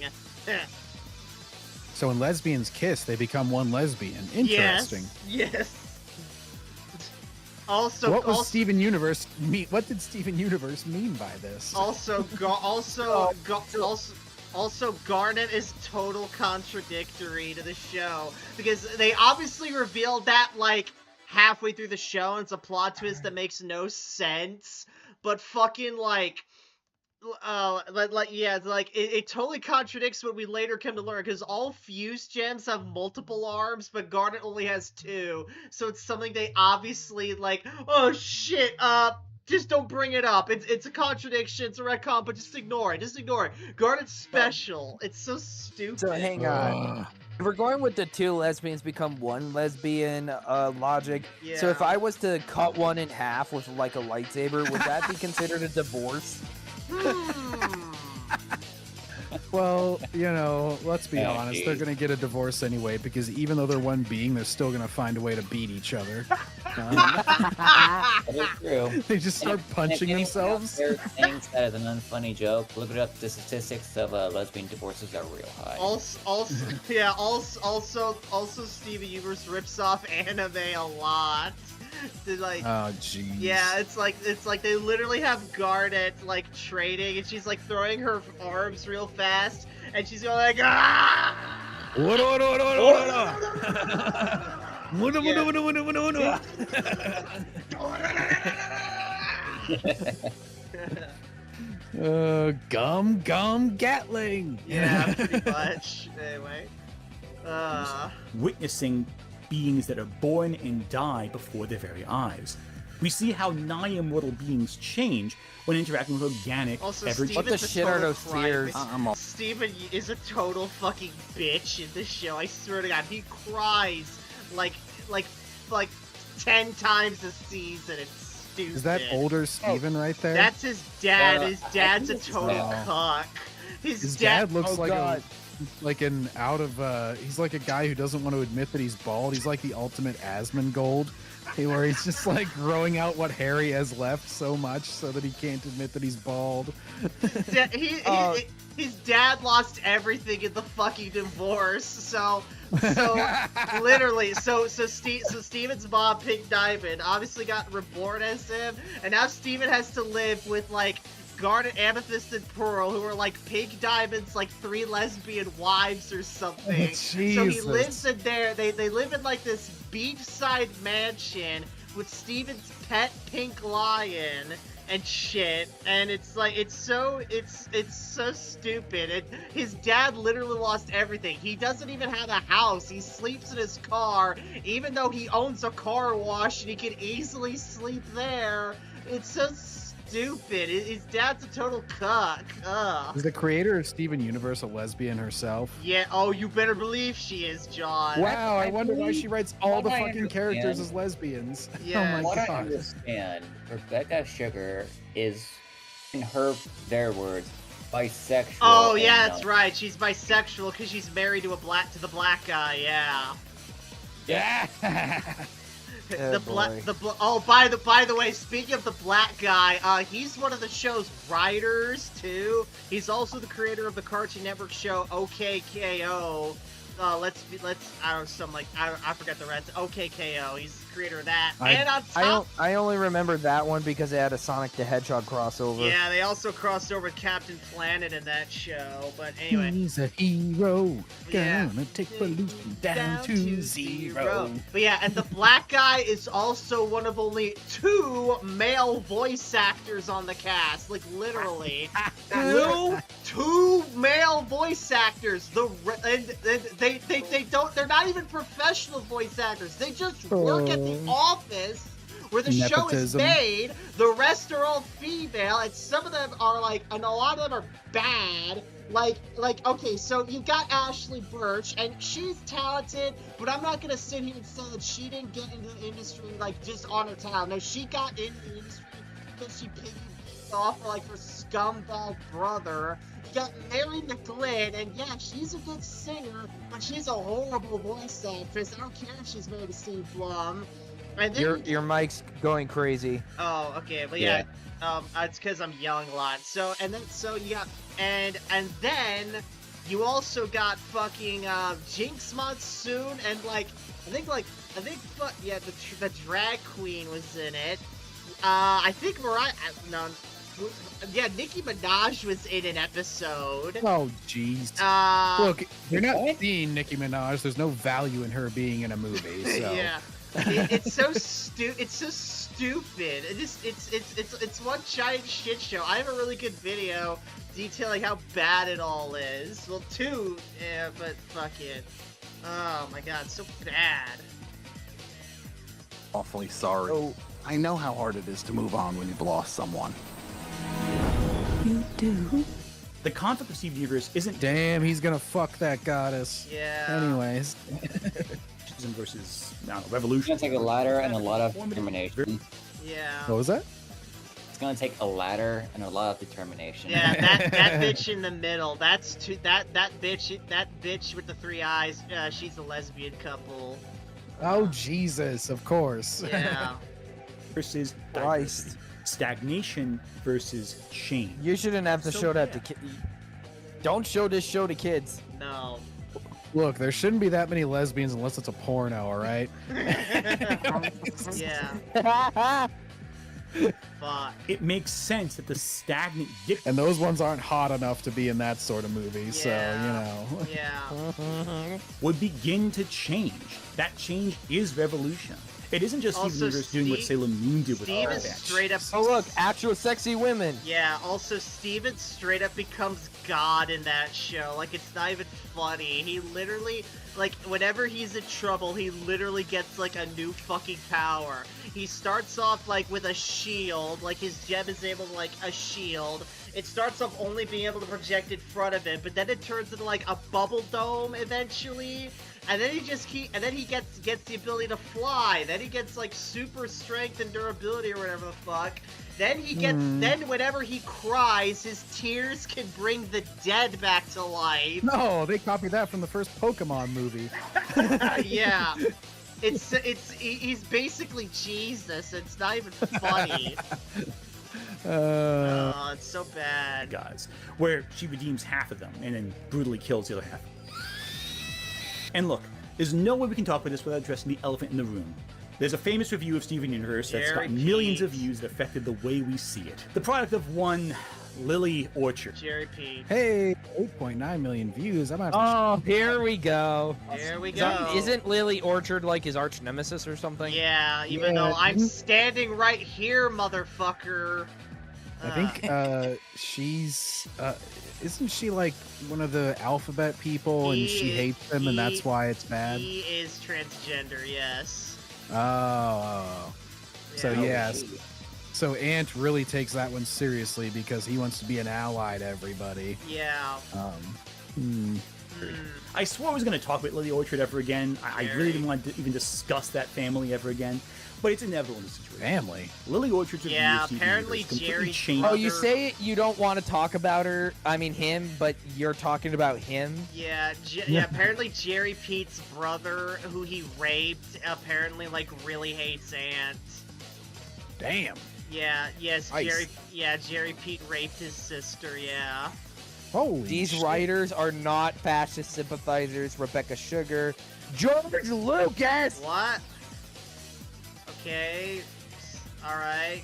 So when lesbians kiss, they become one lesbian. Interesting. Yes. Also, what was Steven Universe mean? What did Steven Universe mean by this? Also, Garnet is total contradictory to the show because they obviously revealed that like halfway through the show, and it's a plot twist that makes no sense. But fucking it totally contradicts what we later come to learn, because all fused gems have multiple arms, but Garnet only has 2. So it's something they obviously like, oh shit, just don't bring it up. It's a contradiction, it's a retcon, but just ignore it. Just ignore it. Garnet's special. It's so stupid. So hang on. If we're going with the 2 lesbians become 1 lesbian logic, so if I was to cut one in half with like a lightsaber, would that be considered a divorce? Well, let's be honest. They're going to get a divorce anyway, because even though they're one being, they're still going to find a way to beat each other. That is true. They just start punching themselves. There thinks that is an unfunny joke. Look it up. The statistics of lesbian divorces are real high. Also, Steven Universe rips off anime a lot. Like, oh jeez. Yeah, it's like they literally have Garnet like trading, and she's like throwing her arms real fast, and she's going like ah. Gum Gatling. Yeah, pretty much. Anyway, witnessing beings that are born and die before their very eyes. We see how nigh immortal beings change when interacting with organic. Also, what the shit are those tears? Steven is a total fucking bitch in this show. I swear to God, he cries like 10 times a season. It's stupid. Is that older Steven right there? That's his dad. His dad's a total cock. His dad looks like an he's like a guy who doesn't want to admit that he's bald. He's like the ultimate Asmongold, where he's just like growing out what hair he has left so much so that he can't admit that he's bald. His dad lost everything in the fucking divorce, so literally, so Steven's mom, Pink Diamond, obviously got reborn as him, and now Steven has to live with like Garnet, Amethyst, and Pearl, who are like Pink Diamond's like 3 lesbian wives or something. So he lives in there. They live in like this beachside mansion with Steven's pet pink lion and shit. And it's like it's so stupid. His dad literally lost everything. He doesn't even have a house. He sleeps in his car, even though he owns a car wash and he can easily sleep there. It's so stupid. His dad's a total cuck. Ugh. Is the creator of Steven Universe a lesbian herself? Yeah, oh, you better believe she is, John. Wow, I wonder why she writes all the fucking characters as lesbians. Yeah. Oh my What god. I understand, Rebecca Sugar is, in their words, bisexual. Oh yeah, that's right. She's bisexual because she's married to the black guy. Yeah. Yeah. By the way, speaking of the black guy, he's one of the show's writers too. He's also the creator of the Cartoon Network show OKKO. I forgot the rest. OKKO. He's the creator of that. And on top, I only remember that one because it had a Sonic the Hedgehog crossover. Yeah, they also crossed over with Captain Planet in that show. But anyway, he's a hero. Yeah. Gonna take pollution down to zero. But yeah, and the black guy is also one of only 2 male voice actors on the cast. Like literally, 2 male voice actors. They're not even professional voice actors. They just work at the office where the show is Nepotism. made. The rest are all female, and some of them are like, and a lot of them are bad. Like, okay, so you got Ashley Birch, and she's talented, but I'm not gonna sit here and say that she didn't get into the industry, like, just on her talent. No, she got into the industry because she piggybacked off, like, her scumbag brother. You got Mary McGlynn, and yeah, she's a good singer, but she's a horrible voice actress. I don't care if she's married to Steve Blum. And then Your mic's going crazy. Oh, okay, but yeah, it's because I'm yelling a lot. So you got, and then you also got fucking Jinx Monsoon, and the drag queen was in it. I think Nicki Minaj was in an episode. Oh, jeez. Look, you're not seeing Nicki Minaj. There's no value in her being in a movie. So. Yeah. It's so stupid. It's so stupid. It's one giant shit show. I have a really good video detailing how bad it all is. Well, 2, yeah, but fuck it. Oh my god, it's so bad. Awfully sorry. Oh, I know how hard it is to move on when you've lost someone. You do? The conflict of Steven Universe isn't. Damn, he's gonna fuck that goddess. Yeah. Anyways. Versus Revolution. It's gonna take a ladder and a lot of determination. Yeah. What was that? It's gonna take a ladder and a lot of determination. Yeah, that bitch in the middle. That bitch with the 3 eyes. She's a lesbian couple. Oh Jesus! Of course. Yeah. Versus Christ. Stagnation versus change. You shouldn't have to show that to kids. Don't show this show to kids. No. Look, there shouldn't be that many lesbians unless it's a porno, all right? Yeah. Fuck. It makes sense that the stagnant and those ones aren't hot enough to be in that sort of movie, so, Yeah. would begin to change. That change is revolution. It isn't just Steven Universe doing what Sailor Moon did with Steve All is That. straight up. Oh look, actual sexy women. Yeah. Also, Steven straight up becomes God in that show. Like, it's not even funny. He literally, like, whenever he's in trouble, he literally gets like a new fucking power. He starts off like with a shield, like his gem is able to like a shield. It starts off only being able to project in front of him, but then it turns into like a bubble dome eventually. And then he gets the ability to fly. Then he gets like super strength and durability or whatever the fuck. Then he gets then whenever he cries, his tears can bring the dead back to life. No, they copied that from the first Pokemon movie. Yeah. He's basically Jesus. It's not even funny. Oh, it's so bad. Guys, where she redeems half of them and then brutally kills the other half. And look, there's no way we can talk about this without addressing the elephant in the room. There's a famous review of Steven Universe that's got millions of views that affected the way we see it. The product of one Lily Orchard. Jerry P. Hey, 8.9 million views. I'm out. Oh, here we go. Here we go. Isn't Lily Orchard like his arch nemesis or something? Yeah, even though I'm standing right here, motherfucker. I think she's isn't she like one of the alphabet people and she hates them and that's why it's bad? He is transgender, yes. Oh. So yes. So Ant really takes that one seriously because he wants to be an ally to everybody. Yeah. I swore I was going to talk about Lily Orchard ever again. I really didn't want to even discuss that family ever again. But it's inevitable in this situation. Family? Lily Orchard's review of Steven apparently Universe completely Jerry's changed. Oh, you say you don't want to talk about her, I mean him, but you're talking about him? Yeah, apparently Jerry Pete's brother, who he raped, apparently, like, really hates Ant. Damn. Yeah, yes, Nice. Jerry Pete raped his sister, yeah. Holy These shit. writers are not fascist sympathizers. Rebecca Sugar, George Lucas. What? Okay. Alright.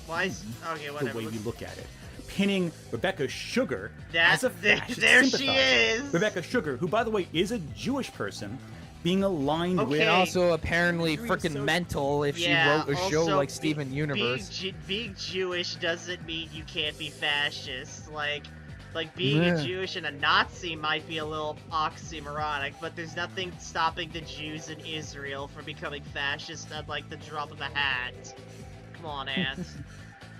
Why is... Okay, whatever. The way we look at it. Pinning Rebecca Sugar That's as a fascist there she sympathizer. is! Rebecca Sugar, who, by the way, is a Jewish person, being aligned with... And also apparently freaking mental if she wrote a show also, like Steven Universe. Being Jewish doesn't mean you can't be fascist. Like, Like, being a Jewish and a Nazi might be a little oxymoronic, but there's nothing stopping the Jews in Israel from becoming fascist at, like, the drop of a hat. Come on, Ant.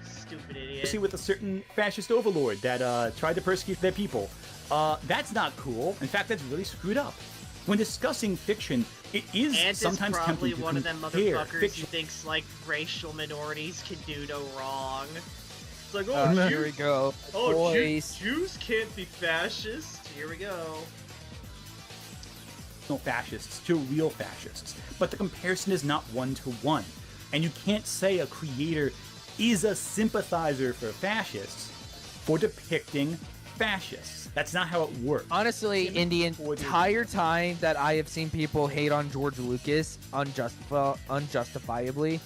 Stupid idiot. See, with a certain fascist overlord that tried to persecute their people. That's not cool. In fact, that's really screwed up. When discussing fiction, it is Ant sometimes is probably tempting to one of them compare motherfuckers fiction. who thinks, like, racial minorities can do no wrong. It's like, Here we go. Jews can't be fascist. Here we go. No fascists to real fascists, but the comparison is not one-to-one. And you can't say a creator is a sympathizer for fascists for depicting fascists. That's not how it works. Honestly, in the entire time that I have seen people hate on George Lucas unjustifiably,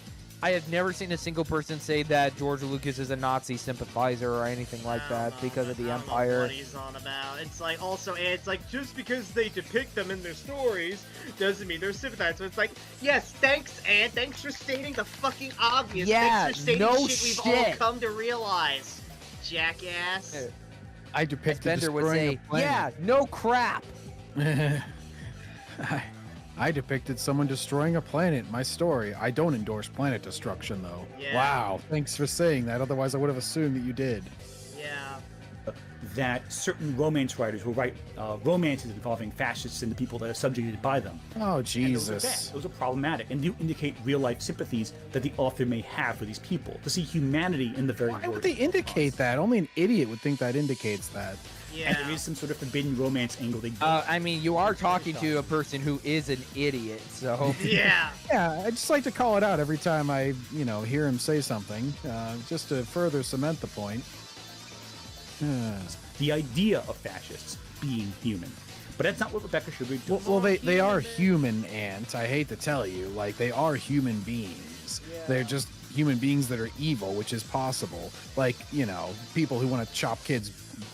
I have never seen a single person say that George Lucas is a Nazi sympathizer or anything like that because of the Empire. I don't know what he's on about. It's like, also, it's like, just because they depict them in their stories doesn't mean they're sympathizers. So it's like, yes, thanks, Ant. Thanks for stating the fucking obvious. Yeah, thanks for stating no shit we've all come to realize. Jackass. I depicted Bender would destroying say, a planet. yeah, no crap. I depicted someone destroying a planet in my story. I don't endorse planet destruction, though. Yeah. Wow, thanks for saying that. Otherwise, I would have assumed that you did. Yeah. That certain romance writers will write romances involving fascists and the people that are subjugated by them. Oh, And Jesus. those are problematic and do indicate real-life sympathies that the author may have for these people. To see humanity in the very Why word. would they indicate that? Only an idiot would think that indicates that. Yeah. And there is some sort of forbidden romance angle. I mean, you are talking to a person who is an idiot, so... Yeah. Yeah, I just like to call it out every time I, hear him say something, just to further cement the point. The idea of fascists being human. But that's not what Rebecca Sugar does. Well, they are human, Ant. I hate to tell you. Like, they are human beings. Yeah. They're just human beings that are evil, which is possible. Like, people who want to chop kids'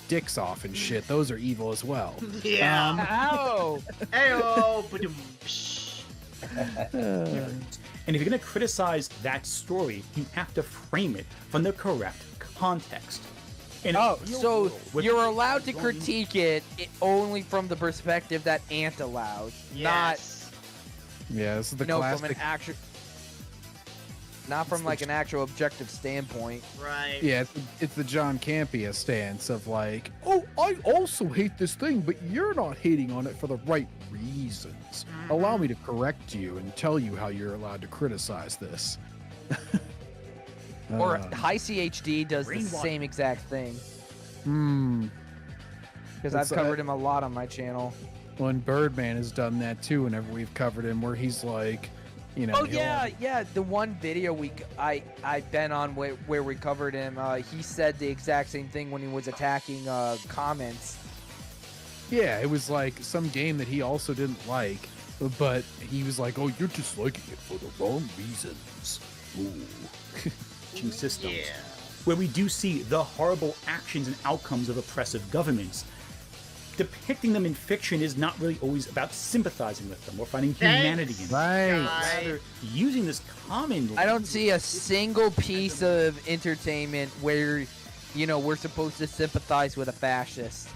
dicks off and shit, those are evil as well. Yeah. Ow! Ayo! Ba-dum. And if you're going to criticize that story, you have to frame it from the correct context. So you're allowed to critique it only from the perspective that Ant allows, Yes. Yeah, this is the not classic. from an actual, not from like an actual objective standpoint. Right. Yeah, it's the John Campea stance of like, oh, I also hate this thing, but you're not hating on it for the right reasons. Allow me to correct you and tell you how you're allowed to criticize this. Or High CHD does the same exact thing. Because I've covered him a lot on my channel. Well, and Birdman has done that too whenever we've covered him, where he's like, Oh yeah. The one video I've been on where we covered him, he said the exact same thing when he was attacking comments. Yeah, it was like some game that he also didn't like, but he was like, oh, you're disliking it for the wrong reasons. Ooh. Systems, where we do see the horrible actions and outcomes of oppressive governments. Depicting them in fiction is not really always about sympathizing with them or finding humanity in them. Rather, using this common... I don't see a single piece of entertainment where, we're supposed to sympathize with a fascist.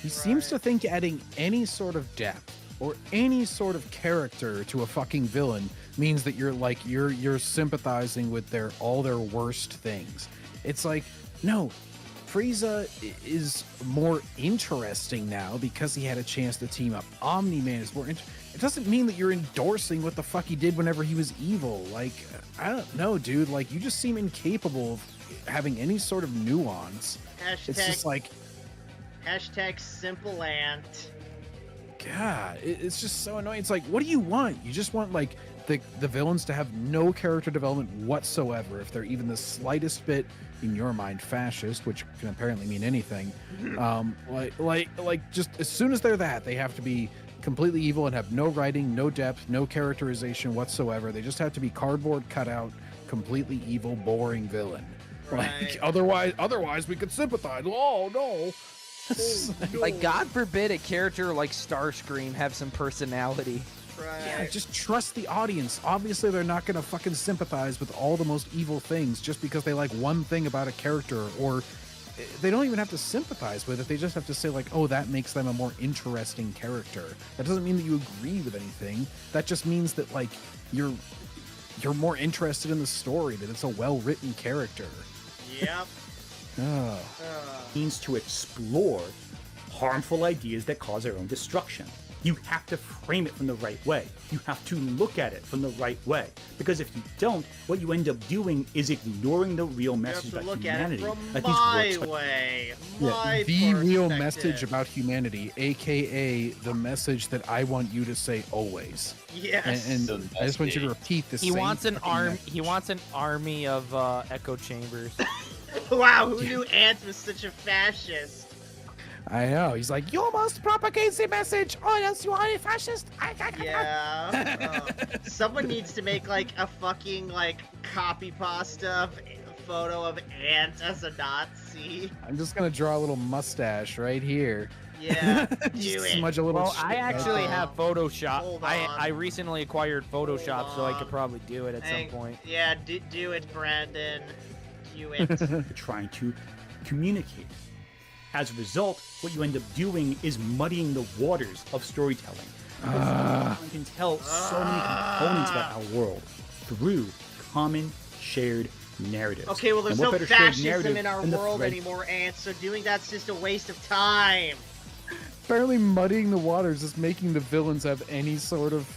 He seems to think adding any sort of depth or any sort of character to a fucking villain means that you're sympathizing with all their worst things. It's like, no, Frieza is more interesting now because he had a chance to team up. Omni-Man is more it doesn't mean that you're endorsing what the fuck he did whenever he was evil. Like, I don't know, dude. Like, you just seem incapable of having any sort of nuance. It's just like... #simple Ant. God, it's just so annoying. It's like, what do you want? You just want, like, the villains to have no character development whatsoever. If they're even the slightest bit, in your mind, fascist, which can apparently mean anything. Just as soon as they're that, they have to be completely evil and have no writing, no depth, no characterization whatsoever. They just have to be cardboard cutout, completely evil, boring villain. Like, otherwise we could sympathize. Oh no. Like, God forbid a character like Starscream have some personality. Right. Yeah, just trust the audience. Obviously, they're not going to fucking sympathize with all the most evil things just because they like one thing about a character or they don't even have to sympathize with it. They just have to say like, oh, that makes them a more interesting character. That doesn't mean that you agree with anything. That just means that like you're more interested in the story, that it's a well-written character. Yep. Means to explore harmful ideas that cause their own destruction. You have to frame it from the right way. You have to look at it from the right way. Because if you don't, what you end up doing is ignoring the real message about humanity. The real message about humanity, aka the message that I want you to say always. Yes. And I just want you to repeat this. He wants an army of echo chambers. Wow, who knew Ant was such a fascist? I know. He's like, you must propagate the message, or else you are a fascist. Yeah. Someone needs to make like a fucking like copy pasta photo of Ant as a Nazi. I'm just gonna draw a little mustache right here. Yeah, smudge a little. Well, I actually have Photoshop. I recently acquired Photoshop, so I could probably do it at some point. Yeah, do it, Brandon. Do it. Trying to communicate. As a result, what you end up doing is muddying the waters of storytelling. Because you can tell so many components about our world through common shared narratives. Okay, well, there's no fascism in our world anymore, Ant, so doing that's just a waste of time. Apparently muddying the waters is making the villains have any sort of,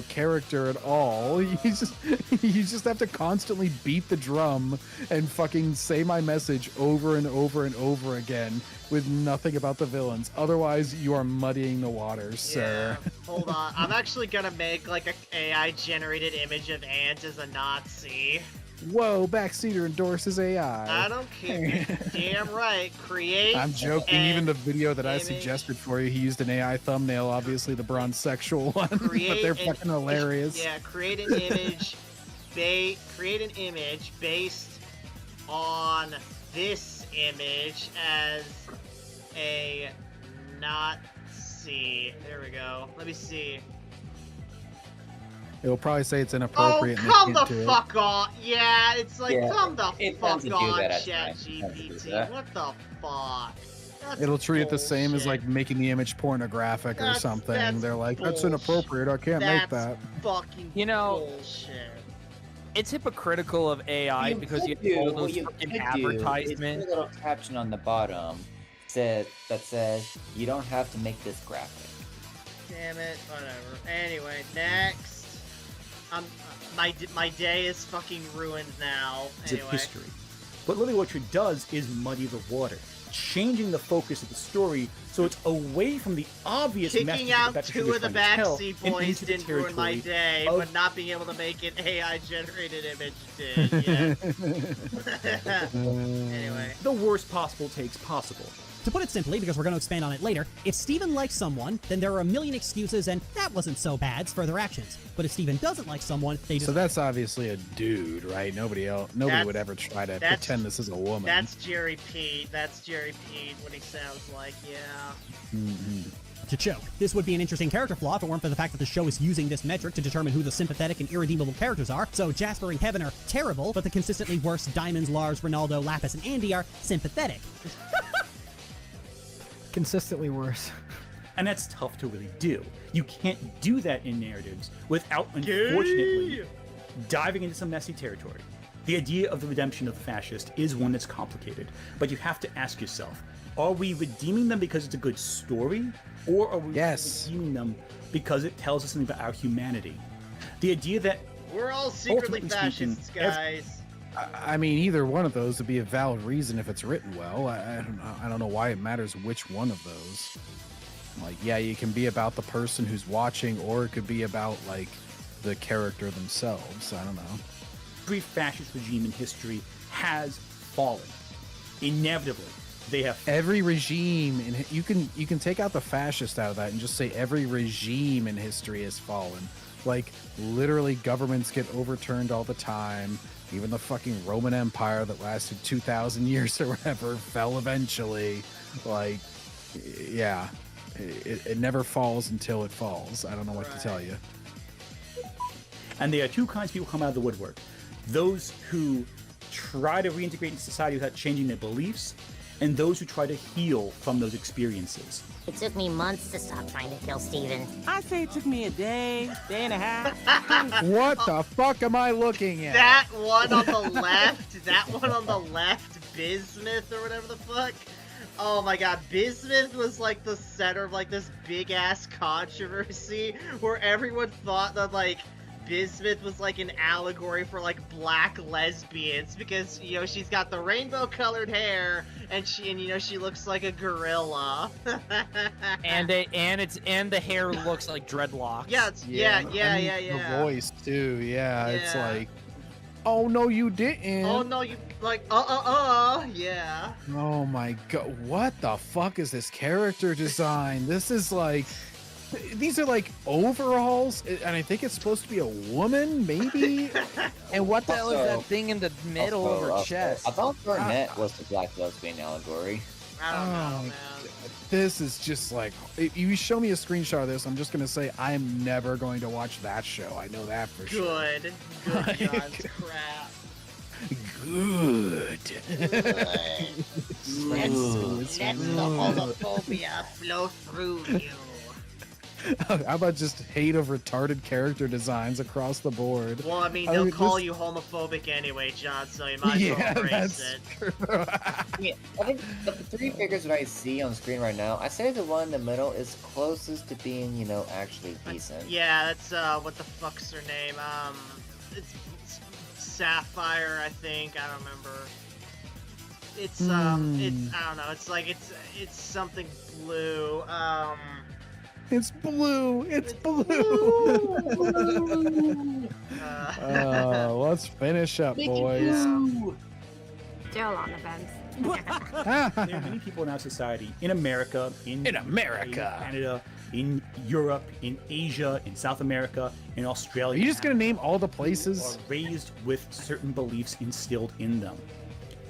character at all. You just have to constantly beat the drum and fucking say my message over and over and over again with nothing about the villains. Otherwise, you are muddying the waters, sir. Hold on. I'm actually gonna make like an AI-generated image of Ant as a Nazi. Whoa, Backseater endorses AI. I don't care. Damn right. Create. I'm joking. Even the video that I suggested for you, he used an AI thumbnail, obviously the bronze sexual one, but they're fucking hilarious. Yeah, create an image. Create an image based on this image as a Nazi. There we go. Let me see. It will probably say it's inappropriate. Oh, come the fuck on! Yeah, it's like, come the fuck on, ChatGPT. What the fuck? It'll treat it the same as like making the image pornographic or something. They're like, that's inappropriate. I can't make that. Fucking bullshit. It's hypocritical of AI because you have all those fucking advertisements. It's a little caption on the bottom that says, "You don't have to make this graphic." Damn it! Whatever. Anyway, next. My day is fucking ruined now. Anyway. It's history. But literally what it does is muddy the water, changing the focus of the story so it's away from the obvious message. Kicking out two of the Backseat Boys didn't ruin my day, but not being able to make an AI-generated image did. Yes. Anyway. The worst possible takes possible. To put it simply, because we're going to expand on it later, if Steven likes someone, then there are a million excuses and that wasn't so bad's further actions. But if Steven doesn't like someone, they just... So that's obviously a dude, right? Nobody would ever try to pretend this is a woman. That's Jerry Pete. That's Jerry Pete, what he sounds like, yeah. Mm-hmm. To choke. This would be an interesting character flaw if it weren't for the fact that the show is using this metric to determine who the sympathetic and irredeemable characters are. So Jasper and Kevin are terrible, but the consistently worse Diamonds, Lars, Ronaldo, Lapis, and Andy are sympathetic. Consistently worse. And that's tough to really do. You can't do that in narratives without, unfortunately, diving into some messy territory. The idea of the redemption of the fascist is one that's complicated, but you have to ask yourself, are we redeeming them because it's a good story, or are we redeeming them because it tells us something about our humanity? The idea that we're all secretly fascists, guys. I mean, either one of those would be a valid reason if it's written well. I don't know why it matters which one of those. Like, yeah, you can be about the person who's watching, or it could be about, like, the character themselves. I don't know. Every fascist regime in history has fallen. Inevitably, they have... Every regime, you can take out the fascist out of that and just say every regime in history has fallen. Like, literally, governments get overturned all the time. Even the fucking Roman Empire that lasted 2,000 years or whatever fell eventually. Like, yeah, it never falls until it falls. I don't know what to tell you. And there are two kinds of people come out of the woodwork. Those who try to reintegrate into society without changing their beliefs, and those who try to heal from those experiences. It took me months to stop trying to kill Steven. I'd say it took me a day and a half. What the fuck am I looking at? That one on the left, Bismuth or whatever the fuck. Oh my god, Bismuth was like the center of like this big ass controversy where everyone thought that like Bismuth was like an allegory for like black lesbians because, you know, she's got the rainbow colored hair and she looks like a gorilla. and the hair looks like dreadlocks. Yeah, The voice too, yeah. It's like, oh no you didn't. Oh no you like yeah. Oh my god, what the fuck is this character design? This is like, these are like overalls, and I think it's supposed to be a woman, maybe? And what the hell is that thing in the middle of her chest? I thought Burnett was the black lesbian allegory. I don't know, man. This is just like, if you show me a screenshot of this, I'm just gonna say I am never going to watch that show. I know that for sure. Good John's crap. Good. Let the homophobia flow through you. How about just hate of retarded character designs across the board? Well, I mean, they'll call you homophobic anyway, John, so you might as well embrace it. Yeah, I think of the three figures that I see on screen right now, I say the one in the middle is closest to being, you know, actually decent. Yeah, that's, what the fuck's her name? It's Sapphire, I think. I don't remember. It's, I don't know. It's like, it's something blue. It's blue. It's blue. Let's finish up, boys. Still on the fence. There are many people in our society, in America, in Canada, in Europe, in Asia, in South America, in Australia. Are you just gonna name all the places? Are raised with certain beliefs instilled in them.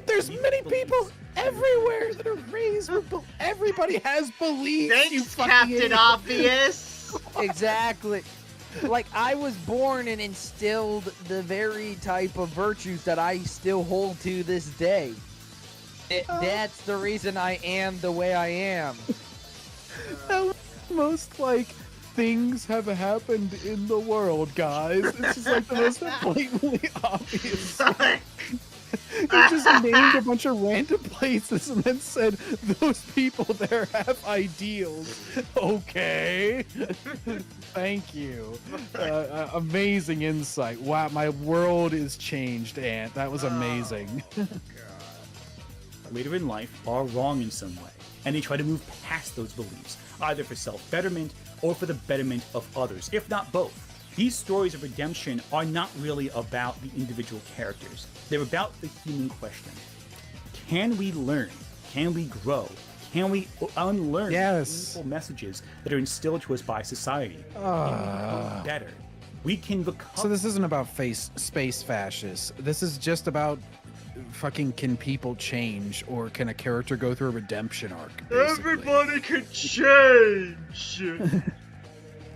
There's many people everywhere that are raised with everybody has beliefs. Thanks, Captain Obvious. Exactly. Like, I was born and instilled the very type of virtues that I still hold to this day. That's the reason I am the way I am. Most like things have happened in the world, guys. It's just like the most blatantly obvious. You just named a bunch of random places and then said those people there have ideals. Okay. Thank you. Amazing insight. Wow, my world is changed, Ant. That was amazing. Later in life are wrong in some way, and they try to move past those beliefs, either for self-betterment or for the betterment of others, if not both. These stories of redemption are not really about the individual characters. They're about the human question. Can we learn? Can we grow? Can we unlearn meaningful messages that are instilled to us by society? Can we be better? We can become... So this isn't about space fascists. This is just about fucking, can people change, or can a character go through a redemption arc, basically. Everybody can change.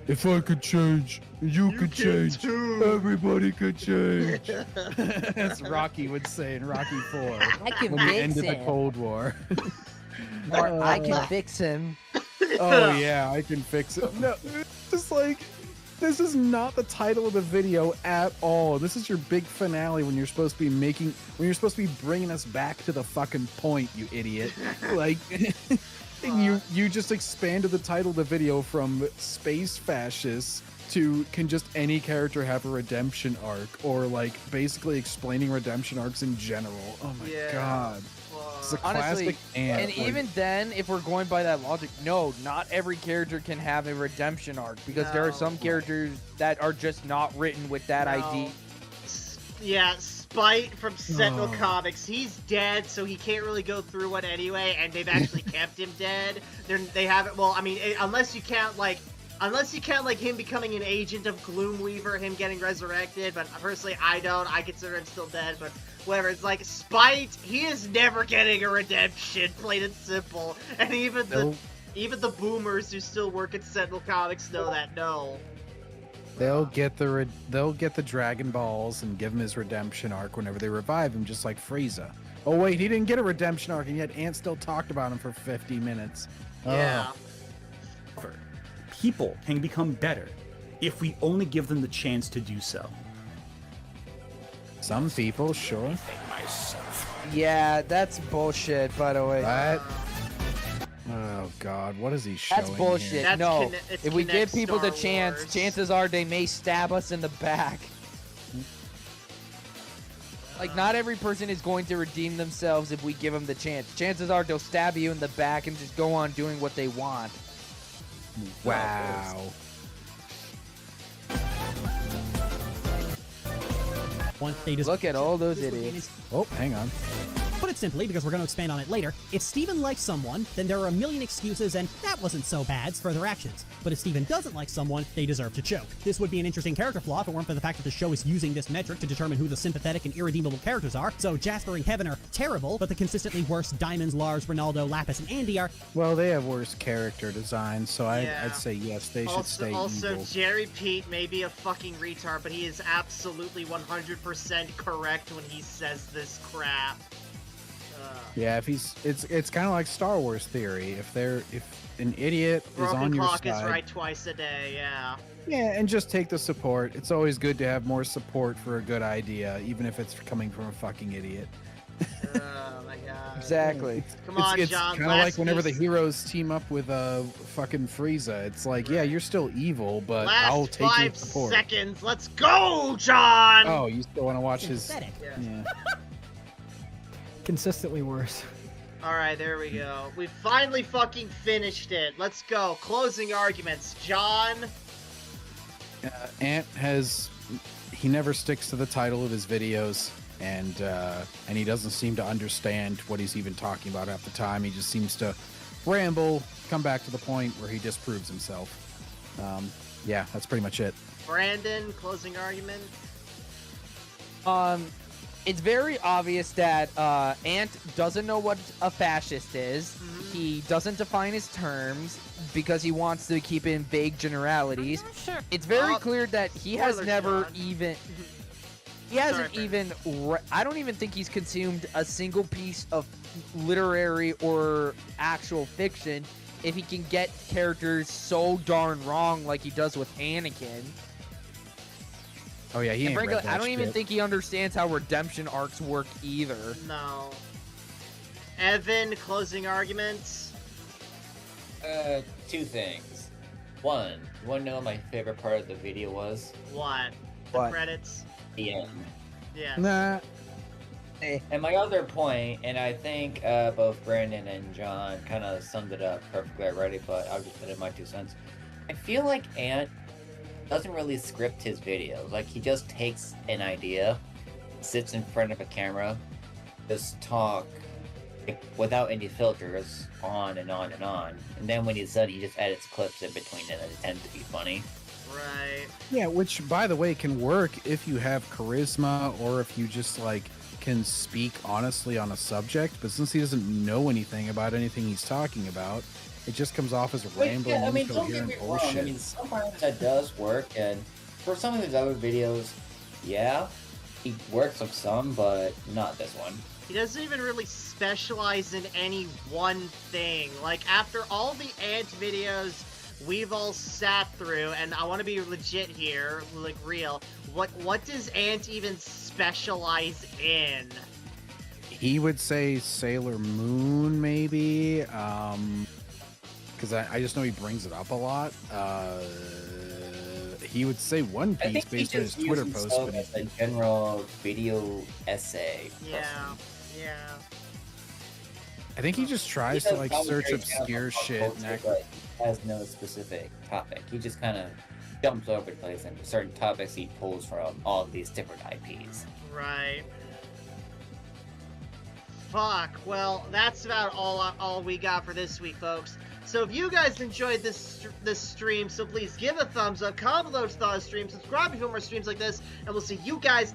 If I could change, you could change. Too. Everybody could change. As Rocky would say in Rocky IV. I can when we fix ended the him. Cold War. Or I can fix him. Oh yeah, I can fix it. No, just like, this is not the title of the video at all. This is your big finale when you're supposed to be bringing us back to the fucking point, you idiot. Like, you just expanded the title of the video from space fascists to can just any character have a redemption arc, or like basically explaining redemption arcs in general. Oh my god. It's a Honestly, classic Ant, like, even then, if we're going by that logic, no, not every character can have a redemption arc, because there are some characters that are just not written with that idea. Yeah, Spite from Sentinel Comics, he's dead, so he can't really go through one anyway, and they've actually kept him dead. They haven't, well, I mean, unless you count him becoming an agent of Gloomweaver, him getting resurrected, but personally I don't. I consider him still dead, but whatever. It's like, Spite, he is never getting a redemption, plain and simple. And even the boomers who still work at Sentinel Comics know that, no. They'll get the Dragon Balls and give him his redemption arc whenever they revive him, just like Frieza. Oh wait, he didn't get a redemption arc, and yet Ant still talked about him for 50 minutes. Yeah. People can become better if we only give them the chance to do so. Some people, sure. Yeah, that's bullshit, by the way. What? Oh God, what is he showing? That's bullshit. Here? No, it's if we Connect give people the Star chance, Wars. chances are they may stab us in the back. Like, not every person is going to redeem themselves if we give them the chance. Chances are they'll stab you in the back and just go on doing what they want. Wow. Once they just Look at all those idiots. Oh, hang on. Put it simply, because we're going to expand on it later, if Steven likes someone, then there are a million excuses and that wasn't so bad's for their actions. But if Steven doesn't like someone, they deserve to choke. This would be an interesting character flaw if it weren't for the fact that the show is using this metric to determine who the sympathetic and irredeemable characters are. So Jasper and Kevin are terrible, but the consistently worse Diamonds, Lars, Ronaldo, Lapis, and Andy are... Well, they have worse character design, so Yeah. I'd say yes, they should stay Also, evil. Jerry Pete may be a fucking retard, but he is absolutely 100% correct when he says this crap. Yeah, if it's kind of like Star Wars theory. If an idiot is Broken on your clock side, is right twice a day, yeah. yeah, and just take the support. It's always good to have more support for a good idea, even if it's coming from a fucking idiot. Oh my god. Exactly. Come on, it's John. kind of like last whenever the piece- heroes team up with fucking Frieza. It's like, yeah, you're still evil, but Last I'll take your 5 support. seconds. Let's go, John. Oh, you still want to watch his? Pathetic. Yeah. Consistently worse. All right, there we go. We finally fucking finished it. Let's go. Closing arguments, John. Ant he never sticks to the title of his videos, and he doesn't seem to understand what he's even talking about half the time. He just seems to ramble, come back to the point where he disproves himself. Yeah, that's pretty much it. Brandon, closing argument. It's very obvious that Ant doesn't know what a fascist is. He doesn't define his terms because he wants to keep in vague generalities. Sure. It's very clear that he has spoilers, never John. even... He hasn't Sorry, even... I don't even think he's consumed a single piece of literary or actual fiction if he can get characters so darn wrong like he does with Anakin. Oh yeah, he And ain't frankly, read that I don't even shit. think he understands how redemption arcs work either. No. Evan, closing arguments. Two things. One, you wanna know what my favorite part of the video was? What? The What? credits. The end. Yeah. Nah. And my other point, and I think both Brandon and John kind of summed it up perfectly already, but I'll just put in my 2 cents. I feel like Ant doesn't really script his videos. Like, he just takes an idea, sits in front of a camera, just talk like, without any filters, on and on and on. And then when he's done, he just edits clips in between it, and it tends to be funny. Right. Yeah, which by the way can work if you have charisma or if you just like can speak honestly on a subject. But since he doesn't know anything about anything he's talking about, it just comes off as rambling, Yeah, I mean, don't get incoherent me wrong. bullshit. I mean, sometimes that does work, and for some of his other videos, yeah, he works with some, but not this one. He doesn't even really specialize in any one thing. Like, after all the Ant videos we've all sat through, and I want to be legit here, like real, what does Ant even specialize in? He would say Sailor Moon, maybe, because I just know he brings it up a lot. He would say One I Piece think he based on his just Twitter views post, himself but as a general video essay. Yeah, yeah. I think he just tries He to does like commentary search channels obscure on pop shit. culture, but has no specific topic. He just kind of jumps over the place, and certain topics he pulls from all of these different IPs. Right. Fuck. Well, that's about all we got for this week, folks. So if you guys enjoyed this stream, so please give a thumbs up, comment below to the stream, subscribe if you want more streams like this, and we'll see you guys